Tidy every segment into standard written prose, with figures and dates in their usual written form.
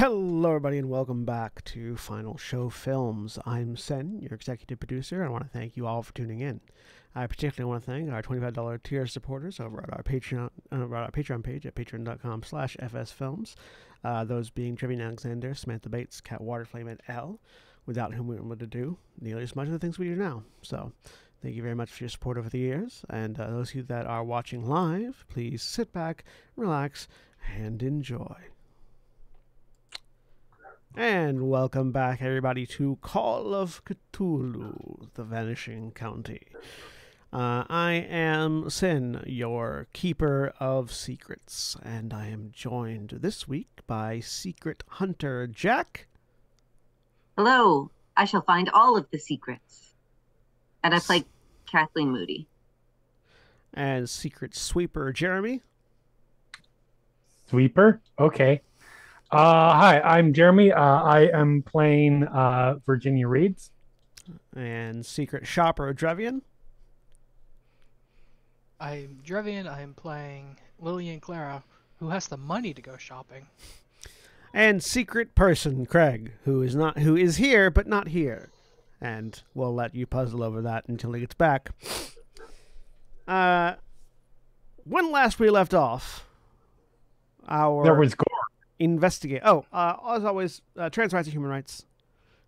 Hello, everybody, and welcome back to Final Show Films. I'm Sen, your executive producer, and I want to thank you all for tuning in. I particularly want to thank our $25 tier supporters over at our Patreon page at patreon.com/fsfilms. Those being Trevian Alexander, Samantha Bates, Cat Waterflame, and Elle, without whom we wouldn't be able to do nearly as much of the things we do now. So, thank you very much for your support over the years. And those of you that are watching live, please sit back, relax, and enjoy. And welcome back, everybody, to Call of Cthulhu, The Vanishing County. I am Sin, your keeper of secrets, and I am joined this week by Secret Hunter Jack. Hello, I shall find all of the secrets. And I play Kathleen Moody. And Secret Sweeper Jeremy. Sweeper? Okay. Hi, I'm Jeremy. I am playing Virginia Reeds. And Secret Shopper Drevian. I'm Drevian. I'm playing Lillian Clara, who has the money to go shopping. And Secret Person Craig, who is here but not here. And we'll let you puzzle over that until he gets back. When last we left off, There was gore. Investigate. As always, trans rights and human rights.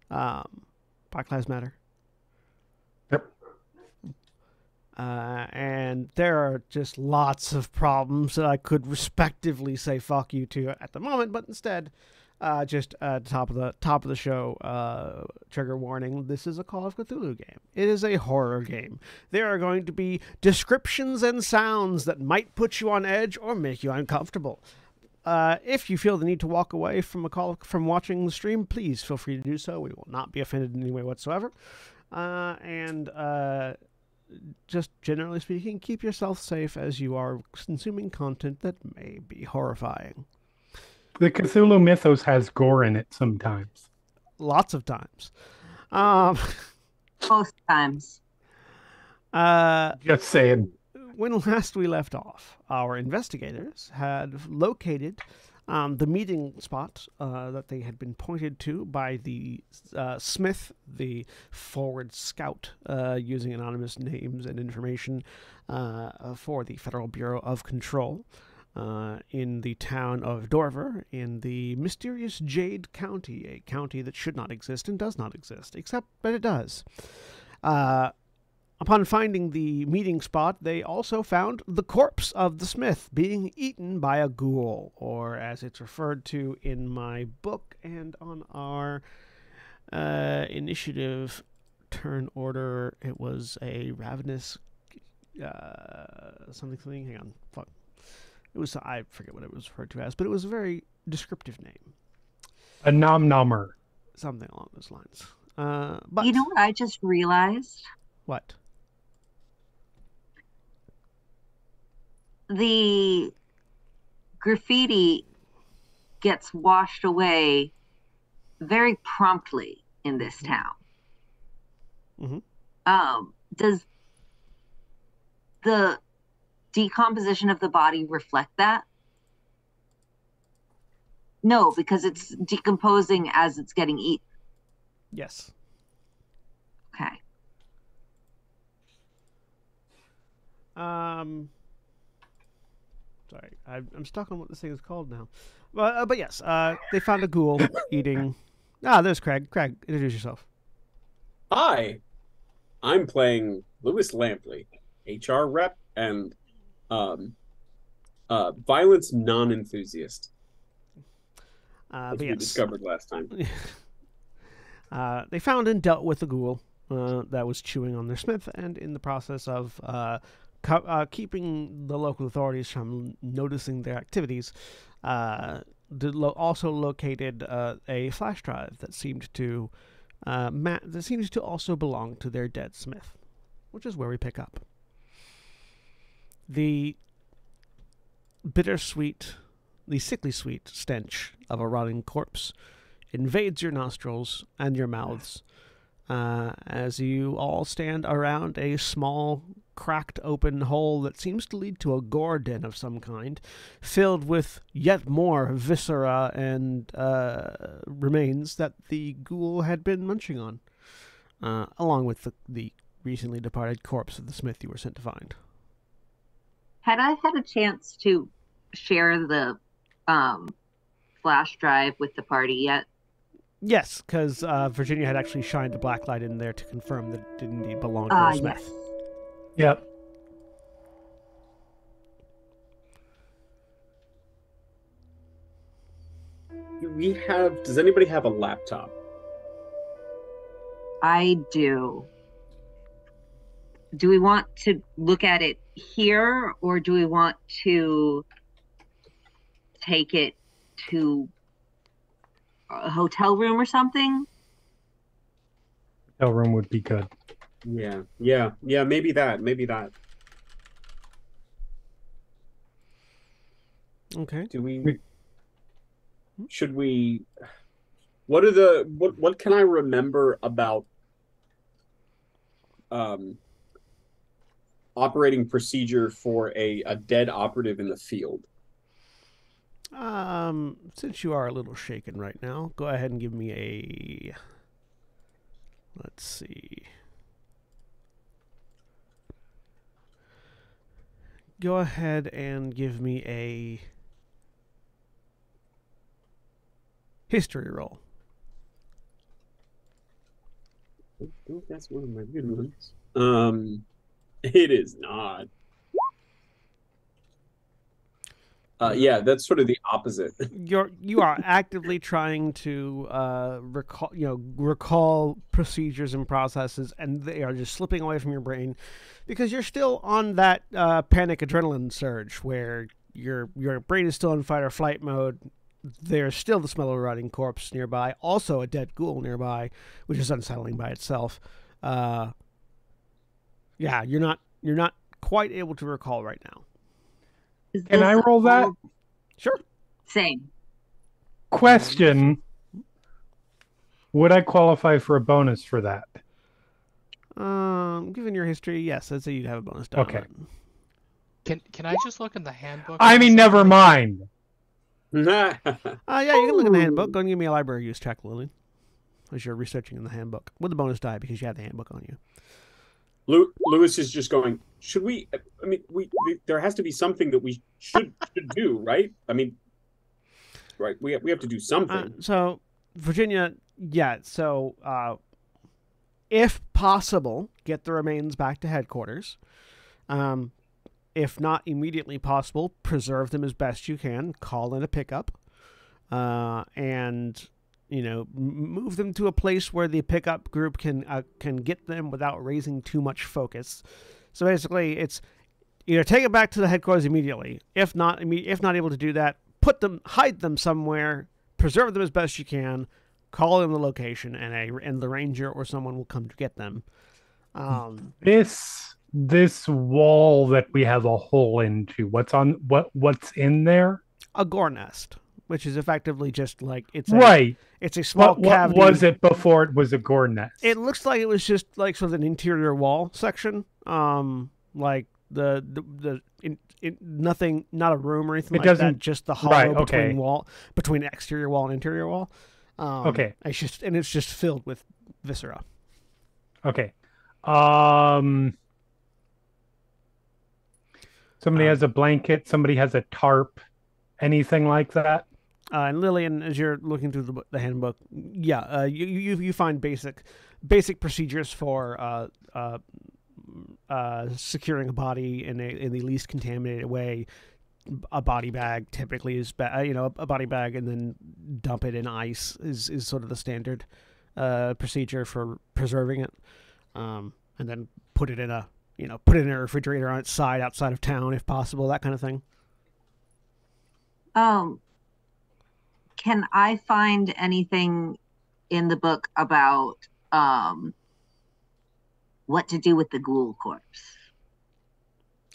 Black Lives Matter. Yep. And there are just lots of problems that I could respectively say fuck you to at the moment, but instead, just top of the show, trigger warning: this is a Call of Cthulhu game. It is a horror game. There are going to be descriptions and sounds that might put you on edge or make you uncomfortable. If you feel the need to walk away from watching the stream, please feel free to do so. We will not be offended in any way whatsoever. Just generally speaking, keep yourself safe as you are consuming content that may be horrifying. The Cthulhu mythos has gore in it sometimes. Lots of times. Most times. Just saying. When last we left off, our investigators had located the meeting spot that they had been pointed to by the Smith, the forward scout, using anonymous names and information for the Federal Bureau of Control in the town of Dorver in the mysterious Jade County, a county that should not exist and does not exist, except that it does. Upon finding the meeting spot, they also found the corpse of the Smith being eaten by a ghoul, or as it's referred to in my book and on our initiative turn order, it was a ravenous something. Hang on, fuck. It was, I forget what it was referred to as, but it was a very descriptive name. A nom-nommer. Something along those lines. But You know what I just realized? what? The graffiti gets washed away very promptly in this town. Mm-hmm. Does the decomposition of the body reflect that? No, because it's decomposing as it's getting eaten. Yes. Okay. Sorry, I'm stuck on what this thing is called now. But yes, they found a ghoul eating. There's Craig. Craig, introduce yourself. Hi, I'm playing Lewis Lampley, HR rep and violence non-enthusiast. As we discovered last time. They found and dealt with a ghoul that was chewing on their Smith, and in the process of keeping the local authorities from noticing their activities, also located a flash drive that seemed to also belong to their dead Smith, which is where we pick up. The sickly sweet stench of a rotting corpse invades your nostrils and your mouths as you all stand around a small cracked open hole that seems to lead to a gore den of some kind, filled with yet more viscera and remains that the ghoul had been munching on, along with the recently departed corpse of the smith you were sent to find. Had I had a chance to share the flash drive with the party yet? Yes, because Virginia had actually shined a black light in there to confirm that it did indeed belong to the smith. Yes. Yep. Does anybody have a laptop? I do. Do we want to look at it here, or do we want to take it to a hotel room or something? Hotel room would be good. Yeah, maybe that. Okay. Should we, what can I remember about operating procedure for a dead operative in the field? Since you are a little shaken right now, go ahead and give me a, let's see. Go ahead and give me a history roll. I think that's one of my good ones. It is not. Yeah, that's sort of the opposite. You are actively trying to recall procedures and processes, and they are just slipping away from your brain because you're still on that panic adrenaline surge where your brain is still in fight or flight mode. There's still the smell of a rotting corpse nearby, also a dead ghoul nearby, which is unsettling by itself. Yeah, you're not quite able to recall right now. Can I roll that? Sure. Same. Question. Would I qualify for a bonus for that? Given your history, yes, I'd say you'd have a bonus die. Okay. Can I just look in the handbook? I mean, never mind. Yeah, you can look in the handbook. Go and give me a library use check, Lily, as you're researching in the handbook with the bonus die because you have the handbook on you. Lewis is just going, should we, I mean, there has to be something that we should do, right? I mean, right, we have to do something. So, Virginia, yeah, so if possible, get the remains back to headquarters. If not immediately possible, preserve them as best you can, call in a pickup, and move them to a place where the pickup group can get them without raising too much focus. So basically, it's either take it back to the headquarters immediately. If not able to do that, hide them somewhere, preserve them as best you can, call in the location, and the ranger or someone will come to get them. This wall that we have a hole into, what's in there? A gore nest, which is effectively just like it's a small cavity. What was it before it was a gore nest? It looks like it was just like sort of an interior wall section, like nothing, not a room or anything like that. Just the hollow between exterior wall and interior wall. Okay, it's just filled with viscera. Okay, somebody has a blanket. Somebody has a tarp. Anything like that? And Lillian, as you're looking through the handbook, you find basic procedures for securing a body in the least contaminated way. A body bag typically is a body bag, and then dump it in ice is sort of the standard procedure for preserving it, and then put it in a refrigerator on its side outside of town if possible, that kind of thing. Can I find anything in the book about what to do with the ghoul corpse?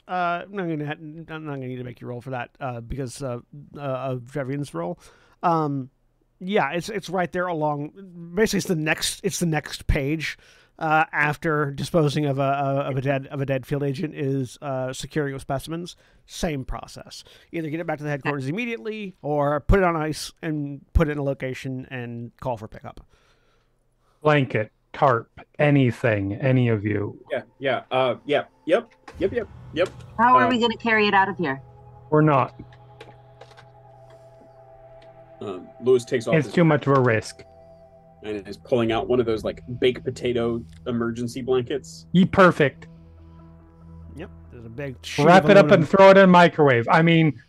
I'm not gonna need to make you roll for that because of Drevian's roll. Yeah, it's right there along. Basically, it's the next page. after disposing of a dead field agent is securing of specimens. Same process. Either get it back to the headquarters immediately, or put it on ice and put it in a location and call for pickup. Blanket, tarp, anything, any of you. Yep. How are we going to carry it out of here? We're not. Lewis takes off It's his too much of a risk. and is pulling out one of those like baked potato emergency blankets. Perfect. Yep. There's a big sheet Wrap of it up aluminum. and throw it in a microwave. I mean,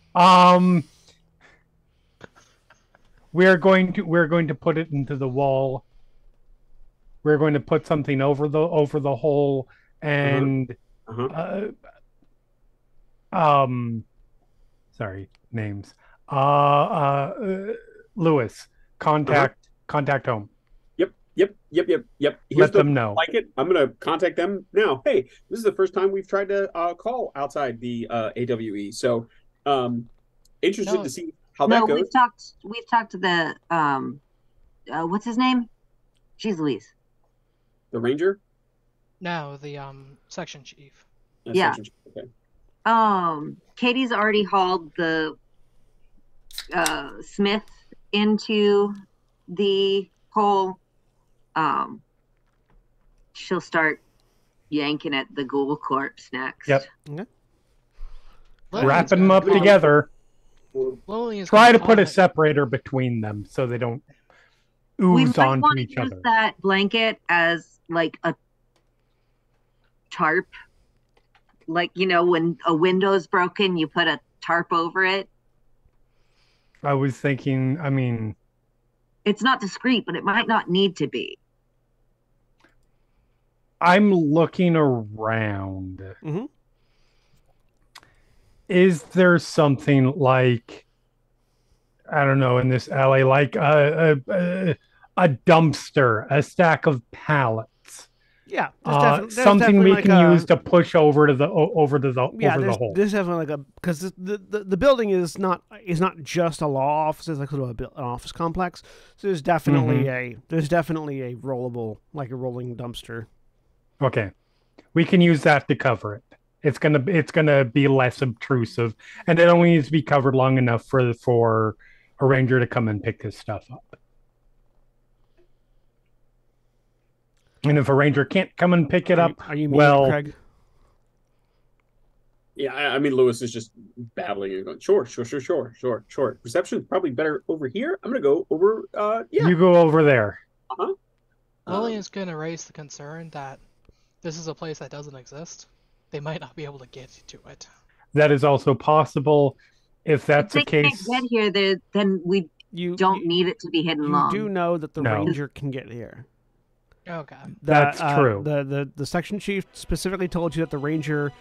we're going to put it into the wall. We're going to put something over the hole and sorry, names. Lewis, contact home. Yep. Here's Let them know. Like it. I'm gonna contact them now. Hey, this is the first time we've tried to call outside the AWE. So, interested No. to see how that goes. We've talked to the what's his name? Jeez Louise. The ranger. No, the section chief. Yeah. Section chief. Okay. Katie's already hauled the Smith into the hole. She'll start yanking at the ghoul corpse next. Yep. Okay. Wrapping them up together. Lillian's Try gonna to put a contact- separator between them so they don't We ooze might onto want to each use other. that blanket as like a tarp. Like, you know, when a window's broken, you put a tarp over it. I was thinking, I mean, It's not discreet, but it might not need to be. I'm looking around. Mhm. Is there something like, I don't know, in this alley, like a dumpster, a stack of pallets, Yeah. There's something definitely we like can a- use to push over to the Yeah, over the hole? there's definitely like a, because the building is not just a law office. It's like sort of an office complex. So there's definitely a rollable, like a rolling dumpster. Okay, we can use that to cover it. It's gonna be less obtrusive, and it only needs to be covered long enough for a ranger to come and pick this stuff up. And if a ranger can't come and pick it up, Are you meaning well, Craig? Yeah, I mean, Lewis is just babbling and going, sure. Reception is probably better over here. I'm gonna go over. you go over there. Lillian's gonna raise the concern that this is a place that doesn't exist. They might not be able to get to it. That is also possible. If that's the If they case, can't get here, then we You don't need it to be hidden You long. do know that the No. ranger can get here. Okay. That's true. The section chief specifically told you that the ranger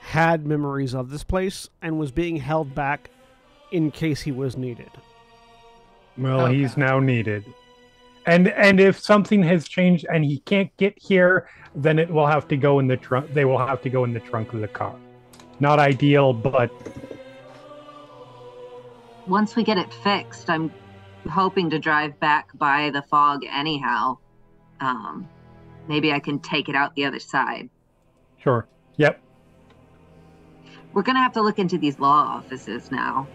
had memories of this place and was being held back in case he was needed. well, Okay. he's now needed. And if something has changed and he can't get here, then it will have to go in the trunk. They will have to go in the trunk of the car. Not ideal, but Once we get it fixed, I'm hoping to drive back by the fog anyhow. Maybe I can take it out the other side. sure. Yep. We're gonna have to look into these law offices now.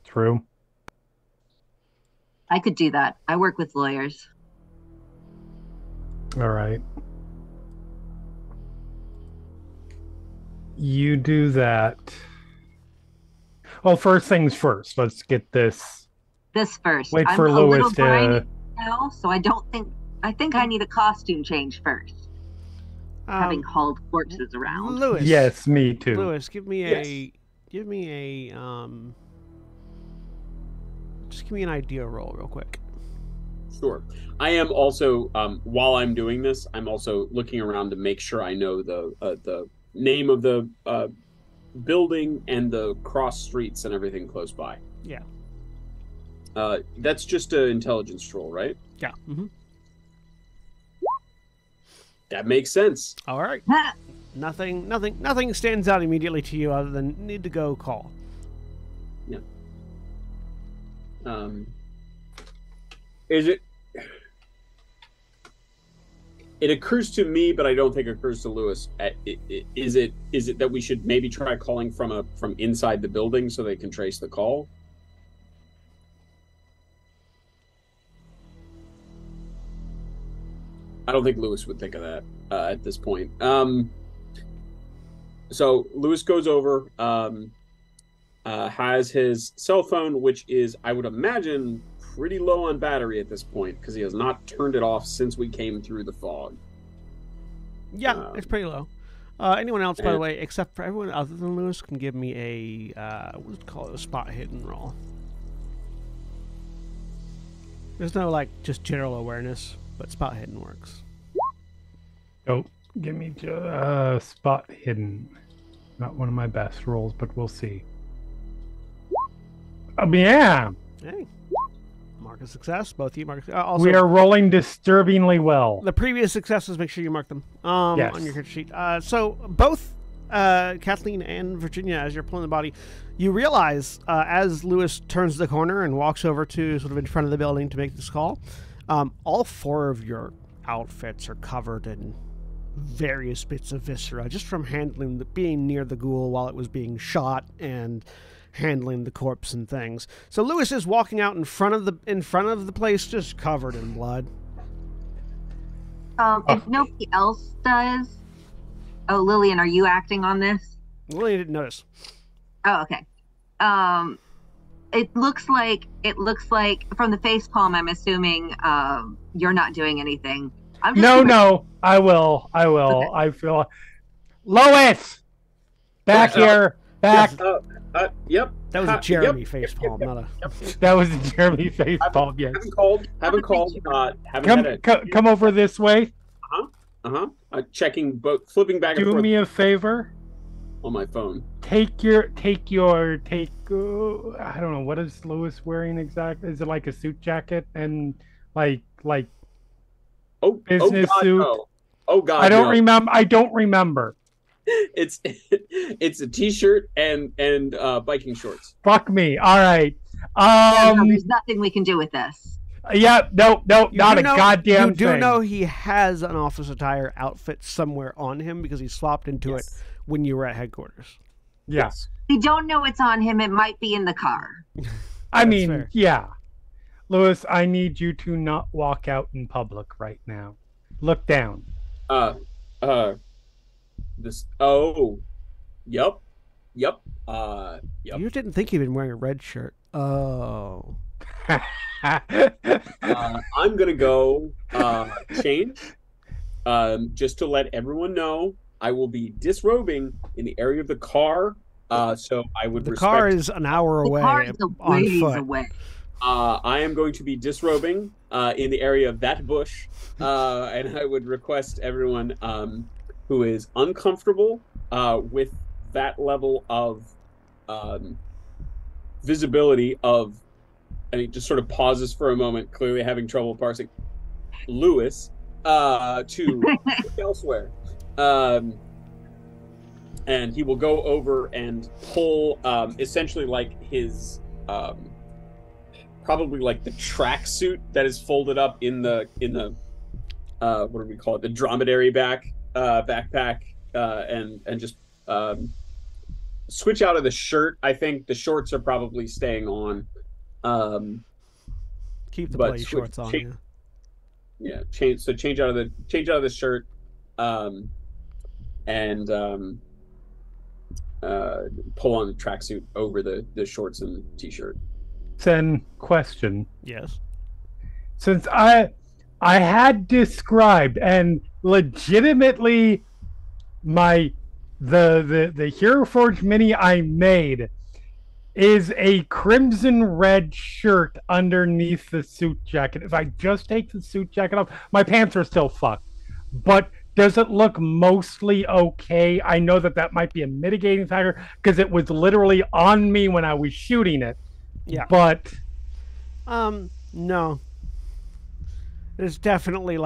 True. I could do that. I work with lawyers. All right. You do that. Well, first things first. Let's get this. This first. Wait I'm for a little Lewis grimy to. now, so I think I need a costume change first. Having hauled corpses around. Lewis. Yes, me too. Lewis, give me just give me an idea roll real quick. Sure. I am also, while I'm doing this, I'm also looking around to make sure I know the name of the building and the cross streets and everything close by. Yeah. That's just an intelligence roll, right? Yeah. Mm-hmm. That makes sense. All right. Nothing stands out immediately to you other than need to go call. Is it? It occurs to me, but I don't think it occurs to Lewis. Is it that we should maybe try calling from inside the building so they can trace the call? I don't think Lewis would think of that at this point. So Lewis goes over, has his cell phone, which is, I would imagine, pretty low on battery at this point because he has not turned it off since we came through the fog. Yeah, it's pretty low. Anyone else, by the way, except for everyone other than Lewis, can give me a what's it called, a spot hidden roll. There's no like just general awareness, but spot hidden works. Oh, give me spot hidden. Not one of my best rolls, but we'll see. Yeah. Hey. Mark a success. Both of you mark. Also, We are rolling disturbingly well. the previous successes. Make sure you mark them Yes. on your character sheet. So both Kathleen and Virginia, as you're pulling the body, you realize as Lewis turns the corner and walks over to sort of in front of the building to make this call, all four of your outfits are covered in various bits of viscera, just from being near the ghoul while it was being shot and handling the corpse and things. So Lewis is walking out in front of the place, just covered in blood. If nobody else does, Lillian, are you acting on this? Lily didn't notice. Oh, okay. It looks like from the face palm, I'm assuming you're not doing anything. I'm just No, I will. Okay. I feel. Lois! Back here! Back! Yep. That was a Jeremy facepalm, not a. That was a Jeremy facepalm, yes. Haven't called. Haven't had a, Come over this way. checking both, flipping back and Do forth me a favor. on my phone. Take I don't know, what is Lewis wearing exactly? Is it like a suit jacket and like business God, suit? No. Oh God, I don't no. remember. I don't remember. It's a t-shirt and biking shorts. Fuck me. All right. No, there's nothing we can do with this. Yeah, no, not a goddamn You do thing. know he has an office attire outfit somewhere on him because he swapped into it when you were at headquarters. Yes. We don't know it's on him. It might be in the car. I mean, fair. yeah. Lewis, I need you to not walk out in public right now. Look down. This. Oh. Yep. Yep. You didn't think he'd been wearing a red shirt. Oh. I'm gonna go change. Just to let everyone know, I will be disrobing in the area of the car. So I would. The car is an hour The away car is a on ways foot. away. I am going to be disrobing in the area of that bush, and I would request everyone who is uncomfortable with that level of visibility of, and he just sort of pauses for a moment, clearly having trouble parsing Lewis, to look elsewhere. And he will go over and pull essentially like his probably like the track suit that is folded up in the what do we call it, the dromedary backpack, and just switch out of the shirt. I think the shorts are probably staying on. Keep the but bloody shorts on you. Yeah, change out of the shirt, and pull on the tracksuit over the shorts and the t-shirt. Then question. Yes. Since I had described and legitimately the Hero Forge mini I made is a crimson red shirt underneath the suit jacket. If I just take the suit jacket off, my pants are still fucked. But does it look mostly okay? I know that might be a mitigating factor because it was literally on me when I was shooting it. Yeah. But no. It's definitely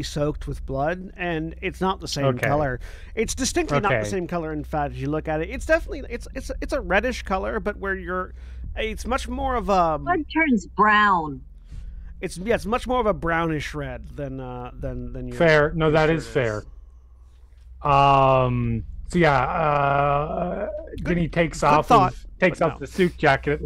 soaked with blood, and it's not the same Okay. color. It's distinctly not Okay. the same color. In fact, as you look at it, it's definitely it's a reddish color, but it's much more of a Blood turns brown. it's much more of a brownish red than your Fair. No, your that shirt is fair. So yeah, Ginny takes off thought, takes but off no. the suit jacket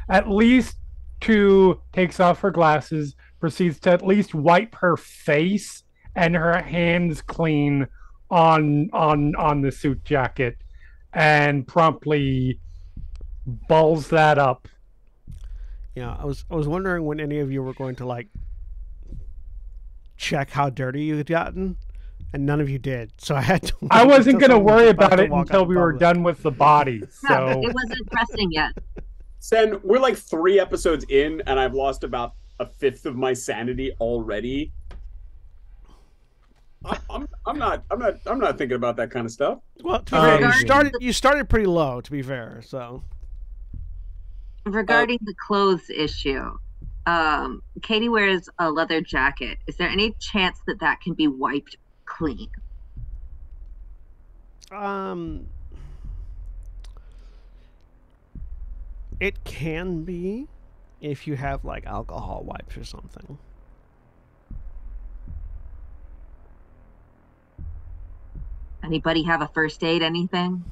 at least to takes off her glasses, proceeds to at least wipe her face and her hands clean on the suit jacket, and promptly balls that up. Yeah, I was wondering when any of you were going to like check how dirty you had gotten, and none of you did. So I had to. I wasn't until going to someone was worry about about to it walk until out we in were public. done with the body. No, So it wasn't pressing yet. Sen, we're like 3 episodes in, and I've lost about a fifth of my sanity already. I'm not thinking about that kind of stuff. Well, to be fair, Regarding you started pretty low. To be fair, so Regarding the clothes issue, Katie wears a leather jacket. Is there any chance that that can be wiped clean? it can be if you have like alcohol wipes or something. Anybody have a first aid, anything?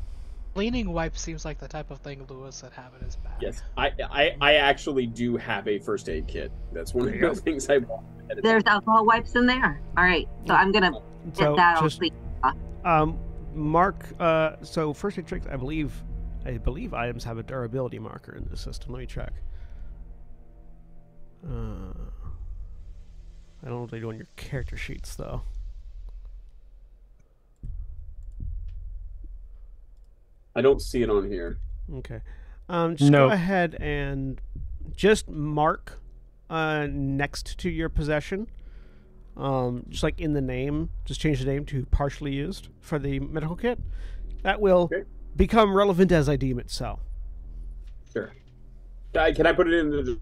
Cleaning wipe seems like the type of thing Lewis would have in his bag. Yes, I actually do have a first aid kit. That's one of the things I bought. There's alcohol wipes in there. All right, so I'm gonna get So that all just clean. mark. So first aid tricks. I believe items have a durability marker in the system. Let me check. I don't know what they do on your character sheets though. I don't see it on here. Okay. Just Nope. go ahead and just mark next to your possession. Just like in the name, just change the name to partially used for the medical kit. That will Okay. become relevant as I deem it so. Sure. Can I put it in the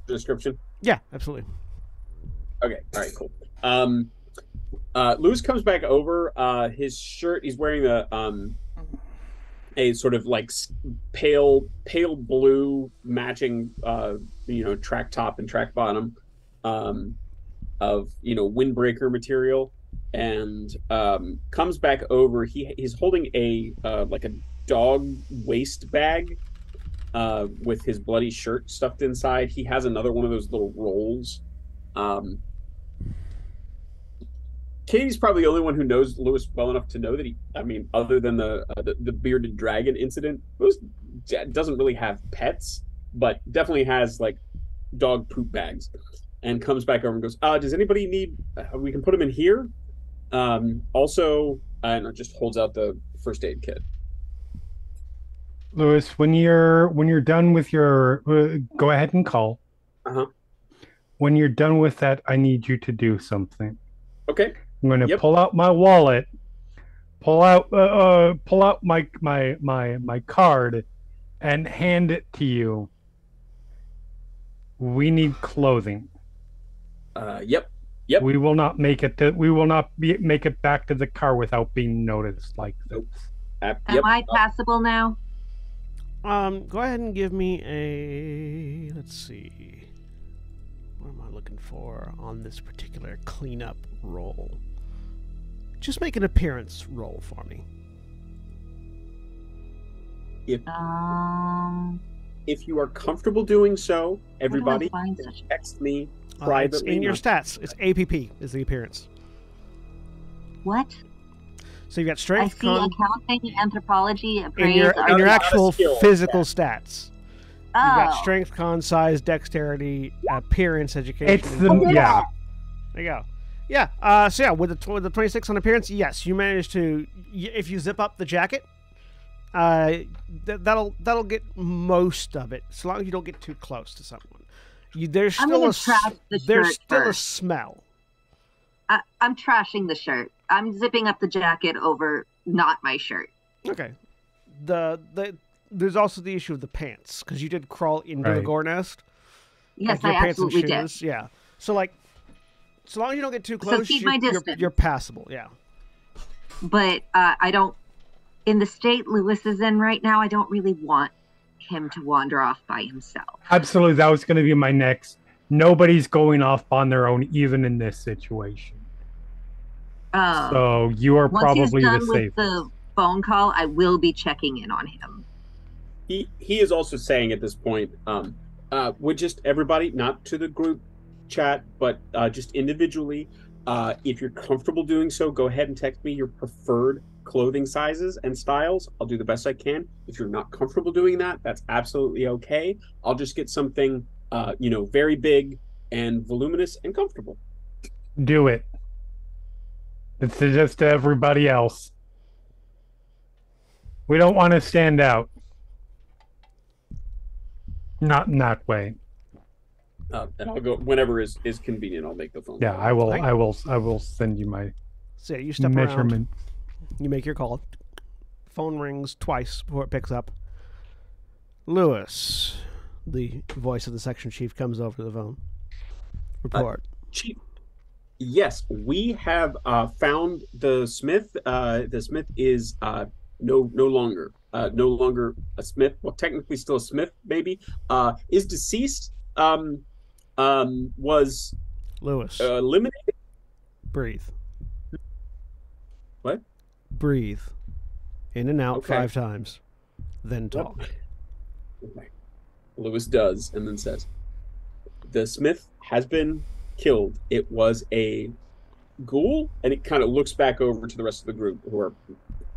description? Yeah, absolutely. Okay. All right. Cool. Lewis comes back over. His shirt. He's wearing a sort of like pale blue matching track top and track bottom of windbreaker material, and comes back over. He's holding a like a dog waste bag with his bloody shirt stuffed inside. He has another one of those little rolls. Katie's probably the only one who knows Lewis well enough to know that other than the bearded dragon incident, Lewis doesn't really have pets, but definitely has like dog poop bags, and comes back over and goes, does anybody need, we can put them in here. Also, and just holds out the first aid kit. Lewis, when you're done with your, go ahead and call. Uh-huh. When you're done with that, I need you to do something. Okay. I'm going to Yep. pull out my wallet, pull out my card, and hand it to you. We need clothing. Yep. We will not make it. Make it back to the car without being noticed like this. Yep. Am I passable now? Go ahead and give me a. Let's see. What am I looking for on this particular cleanup roll? Just make an appearance roll for me. If you are comfortable doing so, everybody Where do I find such- text me It's privately. in your not- stats. It's APP is the appearance. What? So you got I strength, see accounting, anthropology, in appraise. your Not a actual skill, physical stats. Oh. You got strength, con, size, dexterity, appearance, education. It's the yeah. There you go. Yeah. So yeah, with the 26 on appearance, yes, you managed to. If you zip up the jacket, that'll get most of it, so long as you don't get too close to someone. There's I'm still gonna a trash the there's shirt still first. a smell. I'm trashing the shirt. I'm zipping up the jacket over not my shirt. Okay. There's also the issue of the pants, because you did crawl into the Right. gore nest. Yes, Like, your I pants and absolutely did. shoes, yeah. So like, so long as you don't get too close, keep my distance. you're passable. Yeah. But I don't. In the state Lewis is in right now, I don't really want him to wander off by himself. Absolutely, that was going to be my next nobody's going off on their own, even in this situation. So you are once he's probably the done with safest. the phone call, I will be checking in on him. He is also saying at this point, would just everybody, not to the group chat, but just individually, if you're comfortable doing so, go ahead and text me your preferred clothing sizes and styles. I'll do the best I can. If you're not comfortable doing that, that's absolutely okay. I'll just get something, very big and voluminous and comfortable. Do it. It's just to everybody else. We don't want to stand out. Not in that way. And I'll go whenever is convenient. I'll make the phone. Yeah, call. I will send you my So you step measurement. around. You make your call. Phone rings twice before it picks up. Lewis, the voice of the section chief, comes over to the phone. Report. Chief. Yes, we have found the Smith. The Smith is no longer a Smith. Well, technically still a Smith, maybe. Is deceased. Was Lewis. eliminated. Breathe. What? Breathe. In and out Okay. 5 times. Then talk. Okay. Lewis does, and then says, "The Smith has been killed. It was a ghoul," and it kind of looks back over to the rest of the group, who are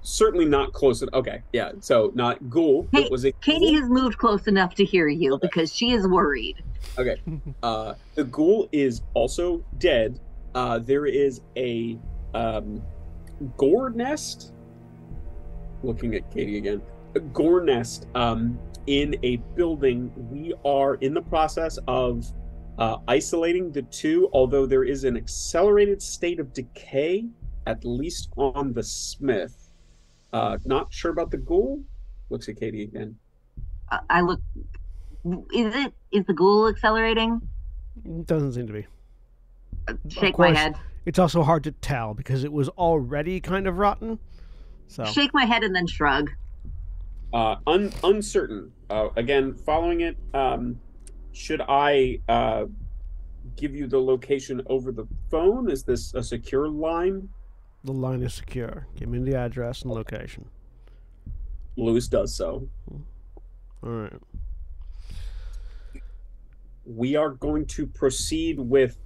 certainly not close. Okay, yeah. So not ghoul. Hey, It was a Katie ghoul. has moved close enough to hear you because she is worried. Okay. The ghoul is also dead. There is a gore nest. Looking at Katie again. A gore nest in a building. We are in the process of isolating the two, although there is an accelerated state of decay, at least on the Smith. Not sure about the ghoul. Looks at Katie again. I look. Is the ghoul accelerating? Doesn't seem to be. Shake my course. head. It's also hard to tell because it was already kind of rotten. So Shake my head and then shrug. Uncertain. Again, following it. Should I give you the location over the phone? Is this a secure line? the line is secure. Give me the address and location. Lewis does so. All right. We are going to proceed with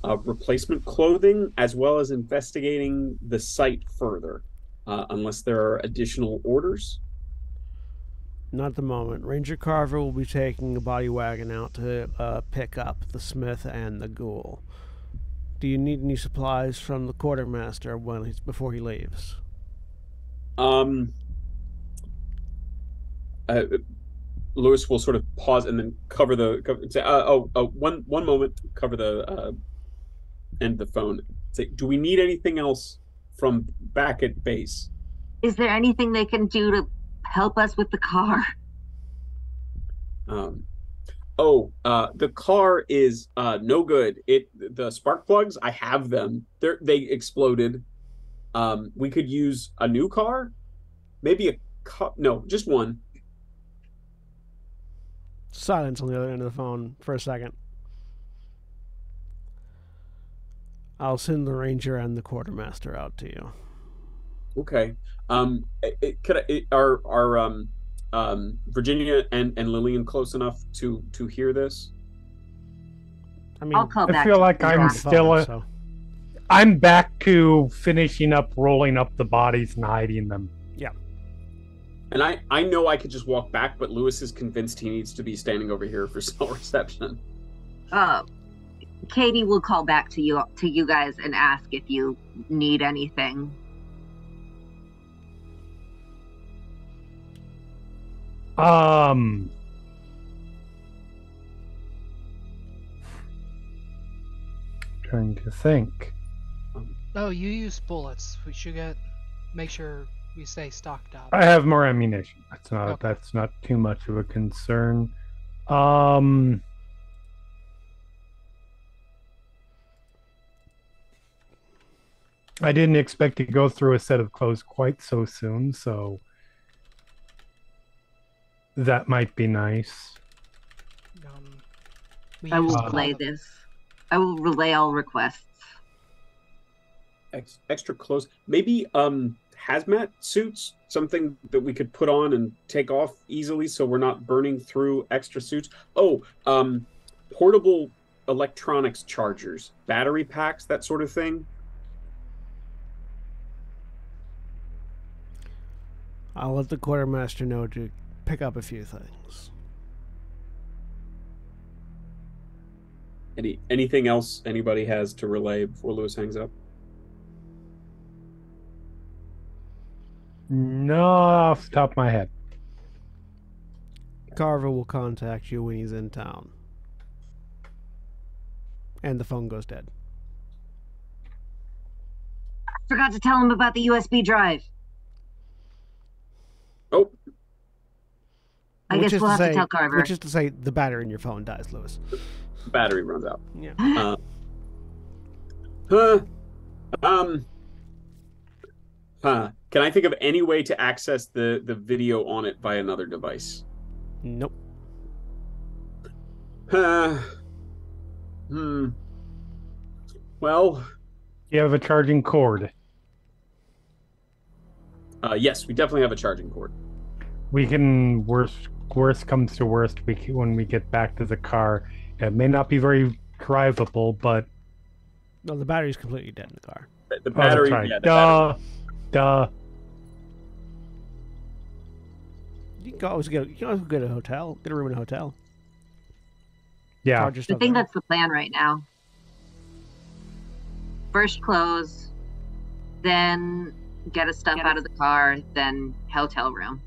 replacement clothing as well as investigating the site further, unless there are additional orders. Not at the moment. Ranger Carver will be taking a body wagon out to pick up the Smith and the Ghoul. Do you need any supplies from the quartermaster before he leaves? Lewis will sort of pause and then say, one moment, cover the end of the phone. Say, do we need anything else from back at base? Is there anything they can do to help us with the car? The car is no good. The spark plugs, I have them. They exploded. We could use a new car, maybe a car. No, just one. Silence on the other end of the phone for a second. I'll send the ranger and the quartermaster out to you. Okay. Are Virginia and Lillian close enough to hear this? I mean, I'll call I back. feel to like you I'm after. still I'm back to finishing up rolling up the bodies and hiding them. And I know I could just walk back, but Lewis is convinced he needs to be standing over here for cell reception. Katie will call back to you guys and ask if you need anything. Trying to think. No, you use bullets. We should make sure we stay stocked up. I have more ammunition. Okay. That's not too much of a concern. I didn't expect to go through a set of clothes quite so soon, so that might be nice. Um, We I will used to call relay them- this. I will relay all requests. Extra close. Maybe hazmat suits, something that we could put on and take off easily, so we're not burning through extra suits. Oh, portable electronics chargers, battery packs, that sort of thing. I'll let the quartermaster know to pick up a few things. Anything else anybody has to relay before Lewis hangs up? No, off the top of my head. Carver will contact you when he's in town. And the phone goes dead. Forgot to tell him about the USB drive. Oh, I guess we'll have to tell Carver. Which is to say, the battery in your phone dies, Lewis. the battery runs out. Yeah. Can I think of any way to access the video on it by another device? Nope. Well, You have a charging cord. yes, we definitely have a charging cord. We can, worst comes to worst, when we get back to the car, it may not be very drivable, but No, the battery's completely dead in the car. The oh, that's battery, right. yeah, the battery. Duh. You can always get a hotel. Get a room in a hotel. Yeah. Charge your I stuff think there. that's the plan right now. First close, then get his stuff out of the car, then hotel room.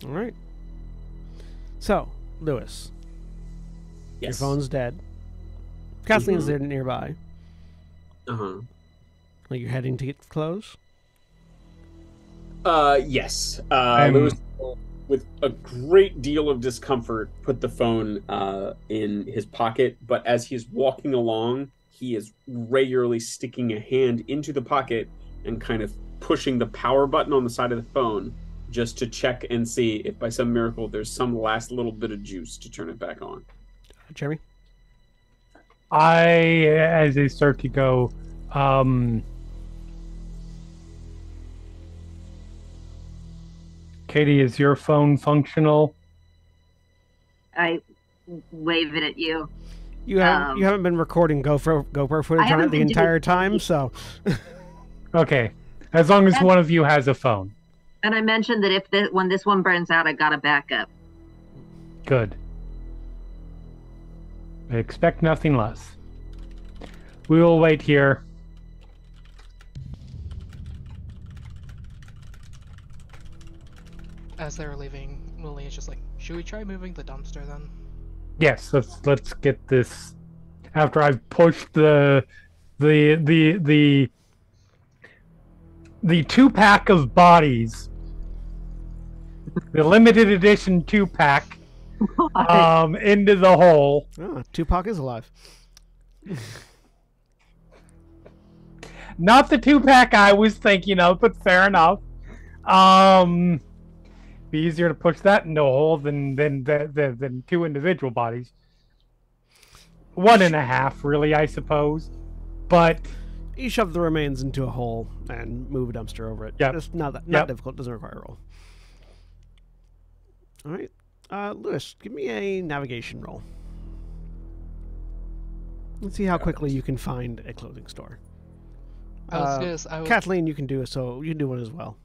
All right. So, Lewis, your Yes. phone's dead. Kathleen's Mhm. there nearby. Uh-huh. Like you're heading to get clothes. Yes. I'm- Lewis, with a great deal of discomfort, put the phone in his pocket, but as he's walking along, he is regularly sticking a hand into the pocket and kind of pushing the power button on the side of the phone just to check and see if by some miracle there's some last little bit of juice to turn it back on. Jeremy? As they start to go, Katie, is your phone functional? I wave it at you. You haven't been recording GoPro footage on it haven't the been entire doing- time, so Okay. As long as That's- one of you has a phone. And I mentioned that when this one burns out, I got a backup. Good. I expect nothing less. We will wait here. As they were leaving, Lily is just like, should we try moving the dumpster then? Yes, let's get this. After I've pushed the 2-pack of bodies, the limited edition 2-pack, into the hole. Tupac is alive. Not the 2-pack I was thinking of, but fair enough. Be easier to push that into a hole than two individual bodies. 1.5, really, I suppose. But You shove the remains into a hole and move a dumpster over it. Yep. It's not Yep. difficult. Doesn't require a roll. All right, Lewis, give me a navigation roll. Let's see how quickly you can find a clothing store. I was Kathleen, you can do one as well,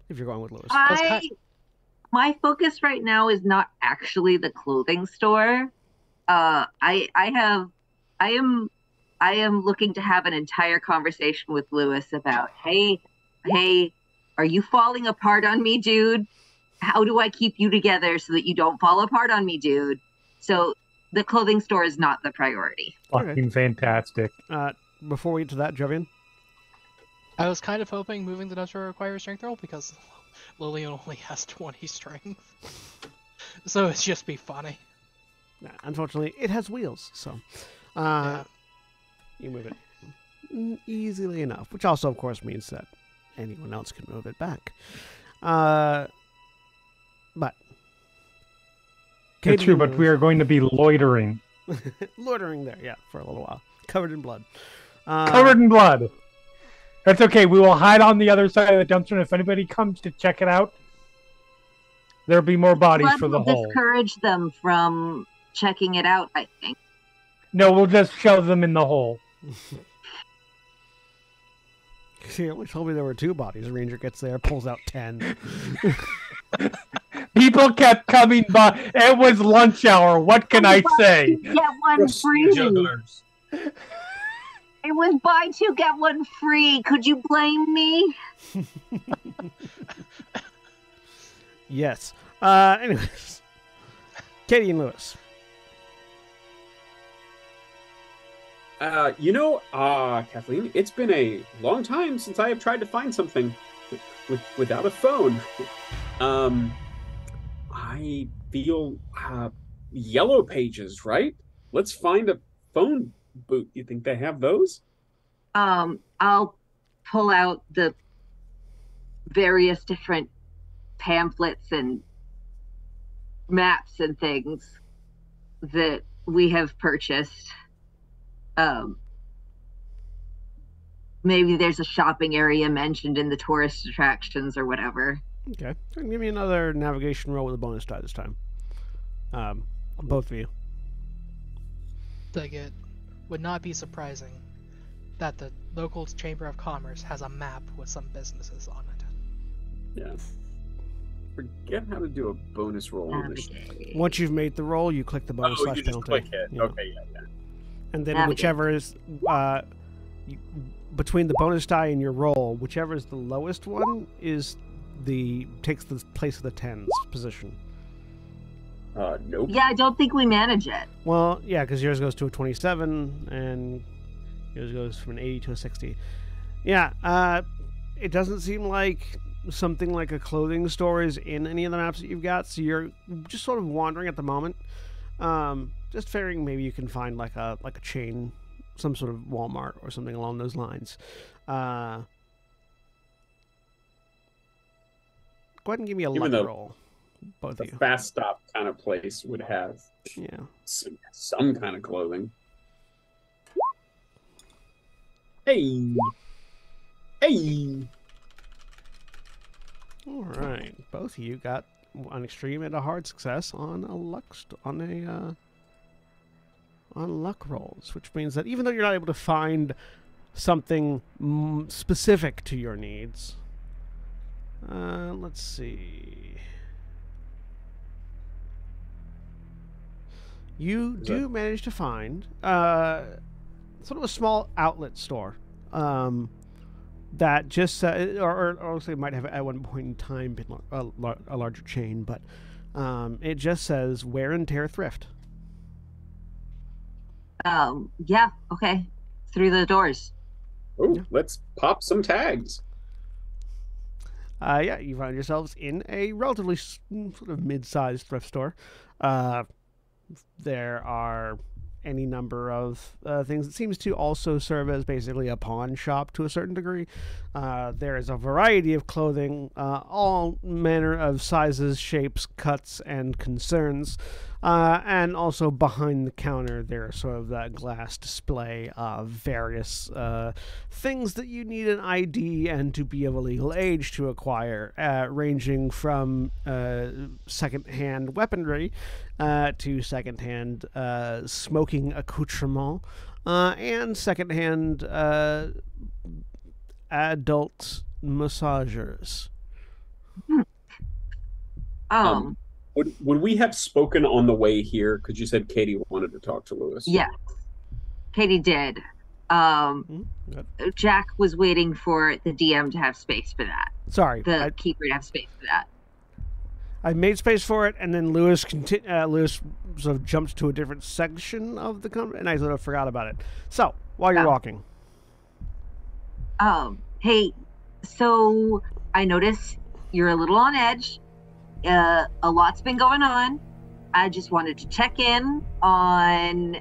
if you're going with Lewis. My focus right now is not actually the clothing store. I am looking to have an entire conversation with Lewis about, hey, are you falling apart on me, dude? How do I keep you together so that you don't fall apart on me, dude? So the clothing store is not the priority. fucking fantastic. Before we get to that, Jovian, I was kind of hoping moving the dumpster requires strength roll because Lily only has 20 strength. So it'd just be funny. unfortunately, it has wheels, so Yeah. you move it easily enough, which also, of course, means that anyone else can move it back. But It's Katie true, and but we are going to be loitering. loitering there, yeah, for a little while, covered in blood. Covered in blood. That's okay. We will hide on the other side of the dumpster, and if anybody comes to check it out, there'll be more bodies Blood for the will hole. discourage them from checking it out, I think. No, we'll just shove them in the hole. She only told me there were 2 bodies. Ranger gets there, pulls out 10. People kept coming by. It was lunch hour. What can I say? Get one free. Jugglers. It was buy 2, get 1 free. Could you blame me? Yes. Anyways, Katie and Lewis. Kathleen, it's been a long time since I have tried to find something without a phone. I feel yellow pages, right? Let's find a phone booth. You think they have those? I'll pull out the various different pamphlets and maps and things that we have purchased. Maybe there's a shopping area mentioned in the tourist attractions or whatever. Okay. Give me another navigation roll with a bonus die this time. Both of you. It would not be surprising that the local Chamber of Commerce has a map with some businesses on it. Yeah. Forget how to do a bonus roll on this. Once you've made the roll, you click the bonus slash you just penalty. click it. Yeah. Okay, yeah. And then Navigate. whichever is between the bonus die and your roll, whichever is the lowest one takes the place of the 10's position. Nope. Yeah, I don't think we manage it. Well, yeah, because yours goes to a 27 and yours goes from an 80 to a 60. Yeah, it doesn't seem like something like a clothing store is in any of the maps that you've got, so you're just sort of wandering at the moment. Just figuring maybe you can find like a chain, some sort of Walmart or something along those lines. Go ahead and give me a luck roll, both of The you. fast stop kind of place would have Yeah. some kind of clothing. Hey! All right, both of you got an extreme and a hard success on a luck on luck rolls, which means that even though you're not able to find something specific to your needs, let's see. You do manage to find sort of a small outlet store that just, or also it might have at one point in time been a larger chain, but it just says Wear and Tear Thrift. Yeah, okay. Through the doors. Oh, let's pop some tags. Yeah, you find yourselves in a relatively sort of mid-sized thrift store. There are any number of things. It seems to also serve as basically a pawn shop to a certain degree. There is a variety of clothing, all manner of sizes, shapes, cuts, and concerns. And also behind the counter, there's sort of that glass display of various things that you need an ID and to be of a legal age to acquire, ranging from second-hand weaponry to second-hand smoking accoutrement and second-hand adult massagers. Would we have spoken on the way here? Because you said Katie wanted to talk to Lewis. Yes, Katie did. Jack was waiting for the DM to have space for that. Sorry, The keeper to have space for that. I made space for it, and then Lewis Lewis sort of jumped to a different section of the company, and I sort of forgot about it. So while you're walking, Hey, so I notice you're a little on edge. A lot's been going on. I just wanted to check in on,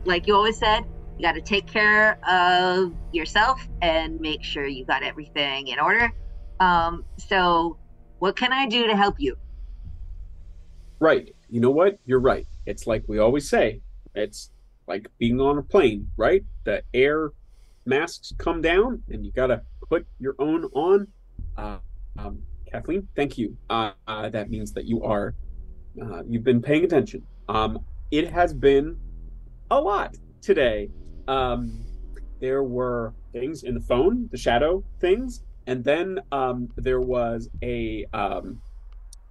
like you always said, you got to take care of yourself and make sure you got everything in order. So What can I do to help you? Right. You know what? You're right. It's like we always say. It's like being on a plane, right? The air masks come down, and you gotta put your own on. Uh, Kathleen, thank you. That means that you've been paying attention. It has been a lot today. There were things in the phone, the shadow things, and then there was an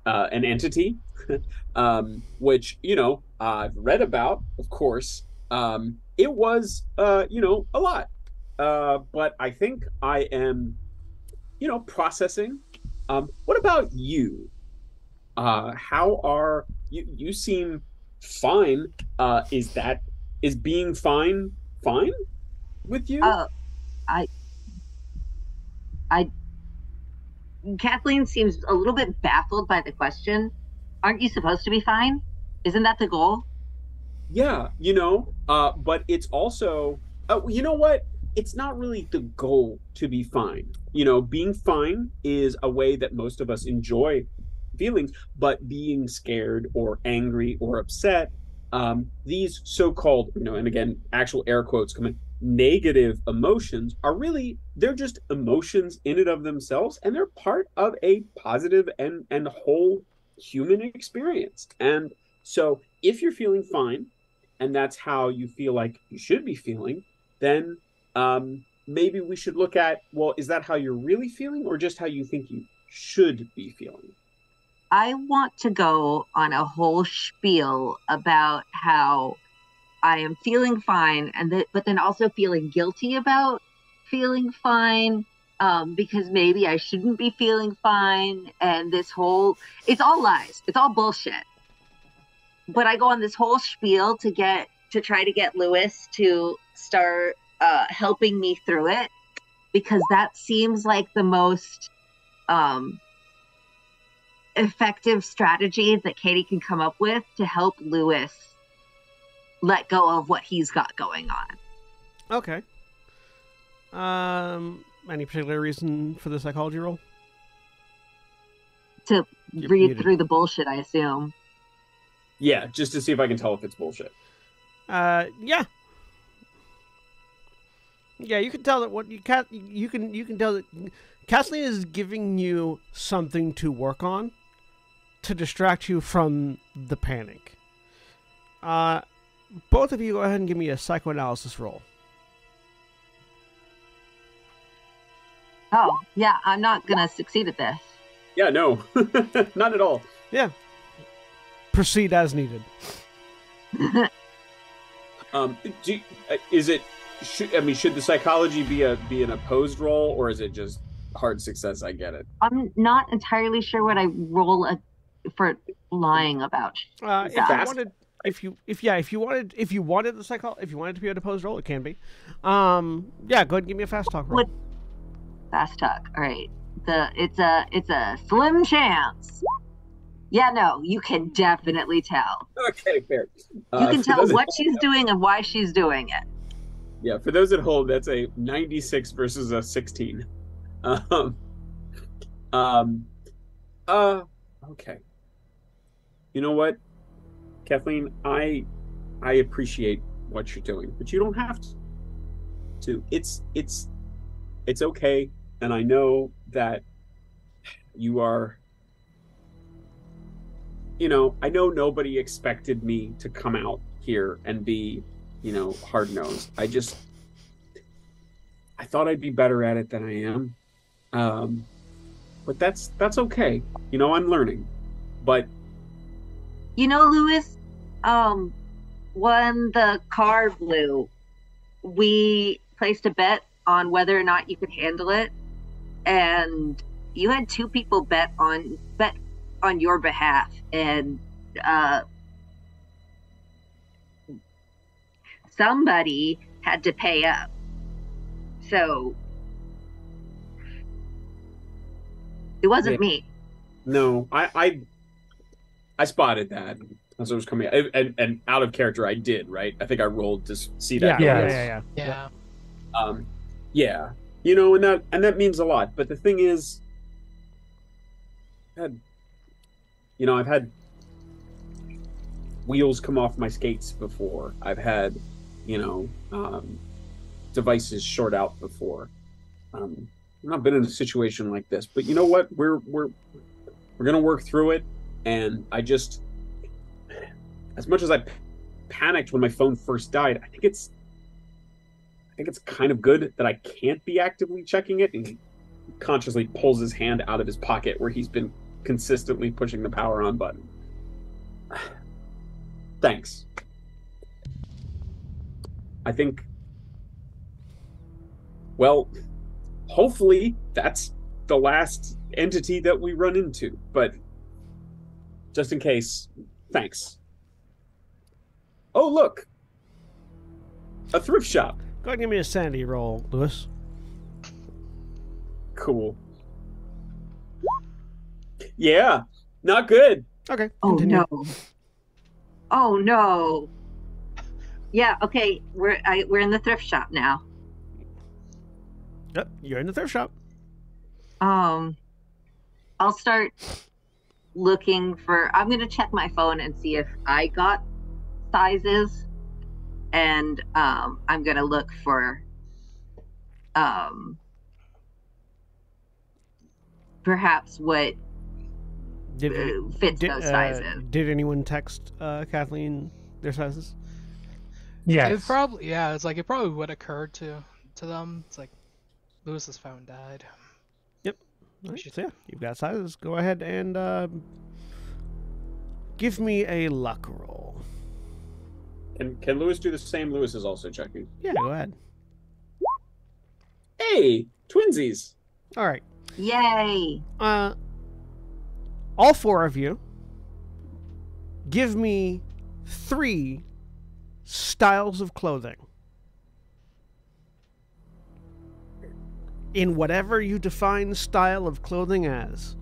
entity, which I've read about, of course. It was a lot, but I think I am processing. What about you? How are you? You seem fine. Is being fine with you? I Kathleen seems a little bit baffled by the question. Aren't you supposed to be fine? Isn't that the goal? Yeah, but it's also, you know what? It's not really the goal to be fine. Being fine is a way that most of us enjoy feelings, but being scared or angry or upset, these so-called, and again, actual air quotes come in, negative emotions they're just emotions in and of themselves, and they're part of a positive and whole human experience. And so if you're feeling fine and that's how you feel like you should be feeling, then maybe we should look at, well, is that how you're really feeling or just how you think you should be feeling? I want to go on a whole spiel about how I am feeling fine, but then also feeling guilty about feeling fine, because maybe I shouldn't be feeling fine. And it's all lies. It's all bullshit. But I go on this whole spiel to try to get Lewis to start helping me through it, because that seems like the most effective strategy that Katie can come up with to help Lewis let go of what he's got going on. Okay. Any particular reason for the psychology roll? To You're read muted. through the bullshit, I assume. Yeah, just to see if I can tell if it's bullshit. Yeah. Yeah, you can tell that you can tell that Kathleen is giving you something to work on to distract you from the panic. Both of you go ahead and give me a psychoanalysis roll. Oh, yeah, I'm not gonna succeed at this. Yeah, no, not at all. Yeah. Proceed as needed. Should the psychology be an opposed roll, or is it just hard success? I get it. I'm not entirely sure what I roll for lying about. If you wanted to be an opposed roll, it can be. Yeah, go ahead and give me a fast talk roll. Fast talk. All right. It's a slim chance. Yeah, no, you can definitely tell. Okay, fair. You can tell what she's doing and why she's doing it. Yeah, for those at home, that's a 96 versus a 16. Okay. You know what, Kathleen, I appreciate what you're doing, but you don't have to. It's okay, and I know that you are. I know nobody expected me to come out here and be, hard-nosed. I thought I'd be better at it than I am. But that's okay. I'm learning. But Lewis, when the car blew, we placed a bet on whether or not you could handle it, and you had two people bet on your behalf, and somebody had to pay up. So it wasn't me. No, I spotted that as it was coming out. And out of character, I did, right? I think I rolled to see that. Yeah. Yeah. Yeah. And that means a lot. But the thing is, I've had wheels come off my skates before. I've had, devices short out before. I've not been in a situation like this, but you know what? We're gonna work through it. And I just, as much as I panicked when my phone first died, I think it's kind of good that I can't be actively checking it. And he consciously pulls his hand out of his pocket where he's been consistently pushing the power on button. Thanks. I think, well, hopefully that's the last entity that we run into, but just in case, thanks. Oh, look. A thrift shop. Go ahead and give me a sanity roll, Lewis. Cool. Yeah, not good. Okay. Oh Continue. no. Oh no. Yeah. Okay. We're in the thrift shop now. Yep, you're in the thrift shop. I'll start looking for. I'm gonna check my phone and see if I got sizes, and I'm gonna look for perhaps what fits those sizes. Did anyone text Kathleen their sizes? Yes. It probably would occur to them. It's like Lewis's phone died. All right, so yeah, you've got sizes. Go ahead and give me a luck roll. Can Lewis do the same? Lewis is also checking. Yeah, go ahead. Hey, twinsies. All right. Yay! All four of you, give me 3 styles of clothing. In whatever you define style of clothing as.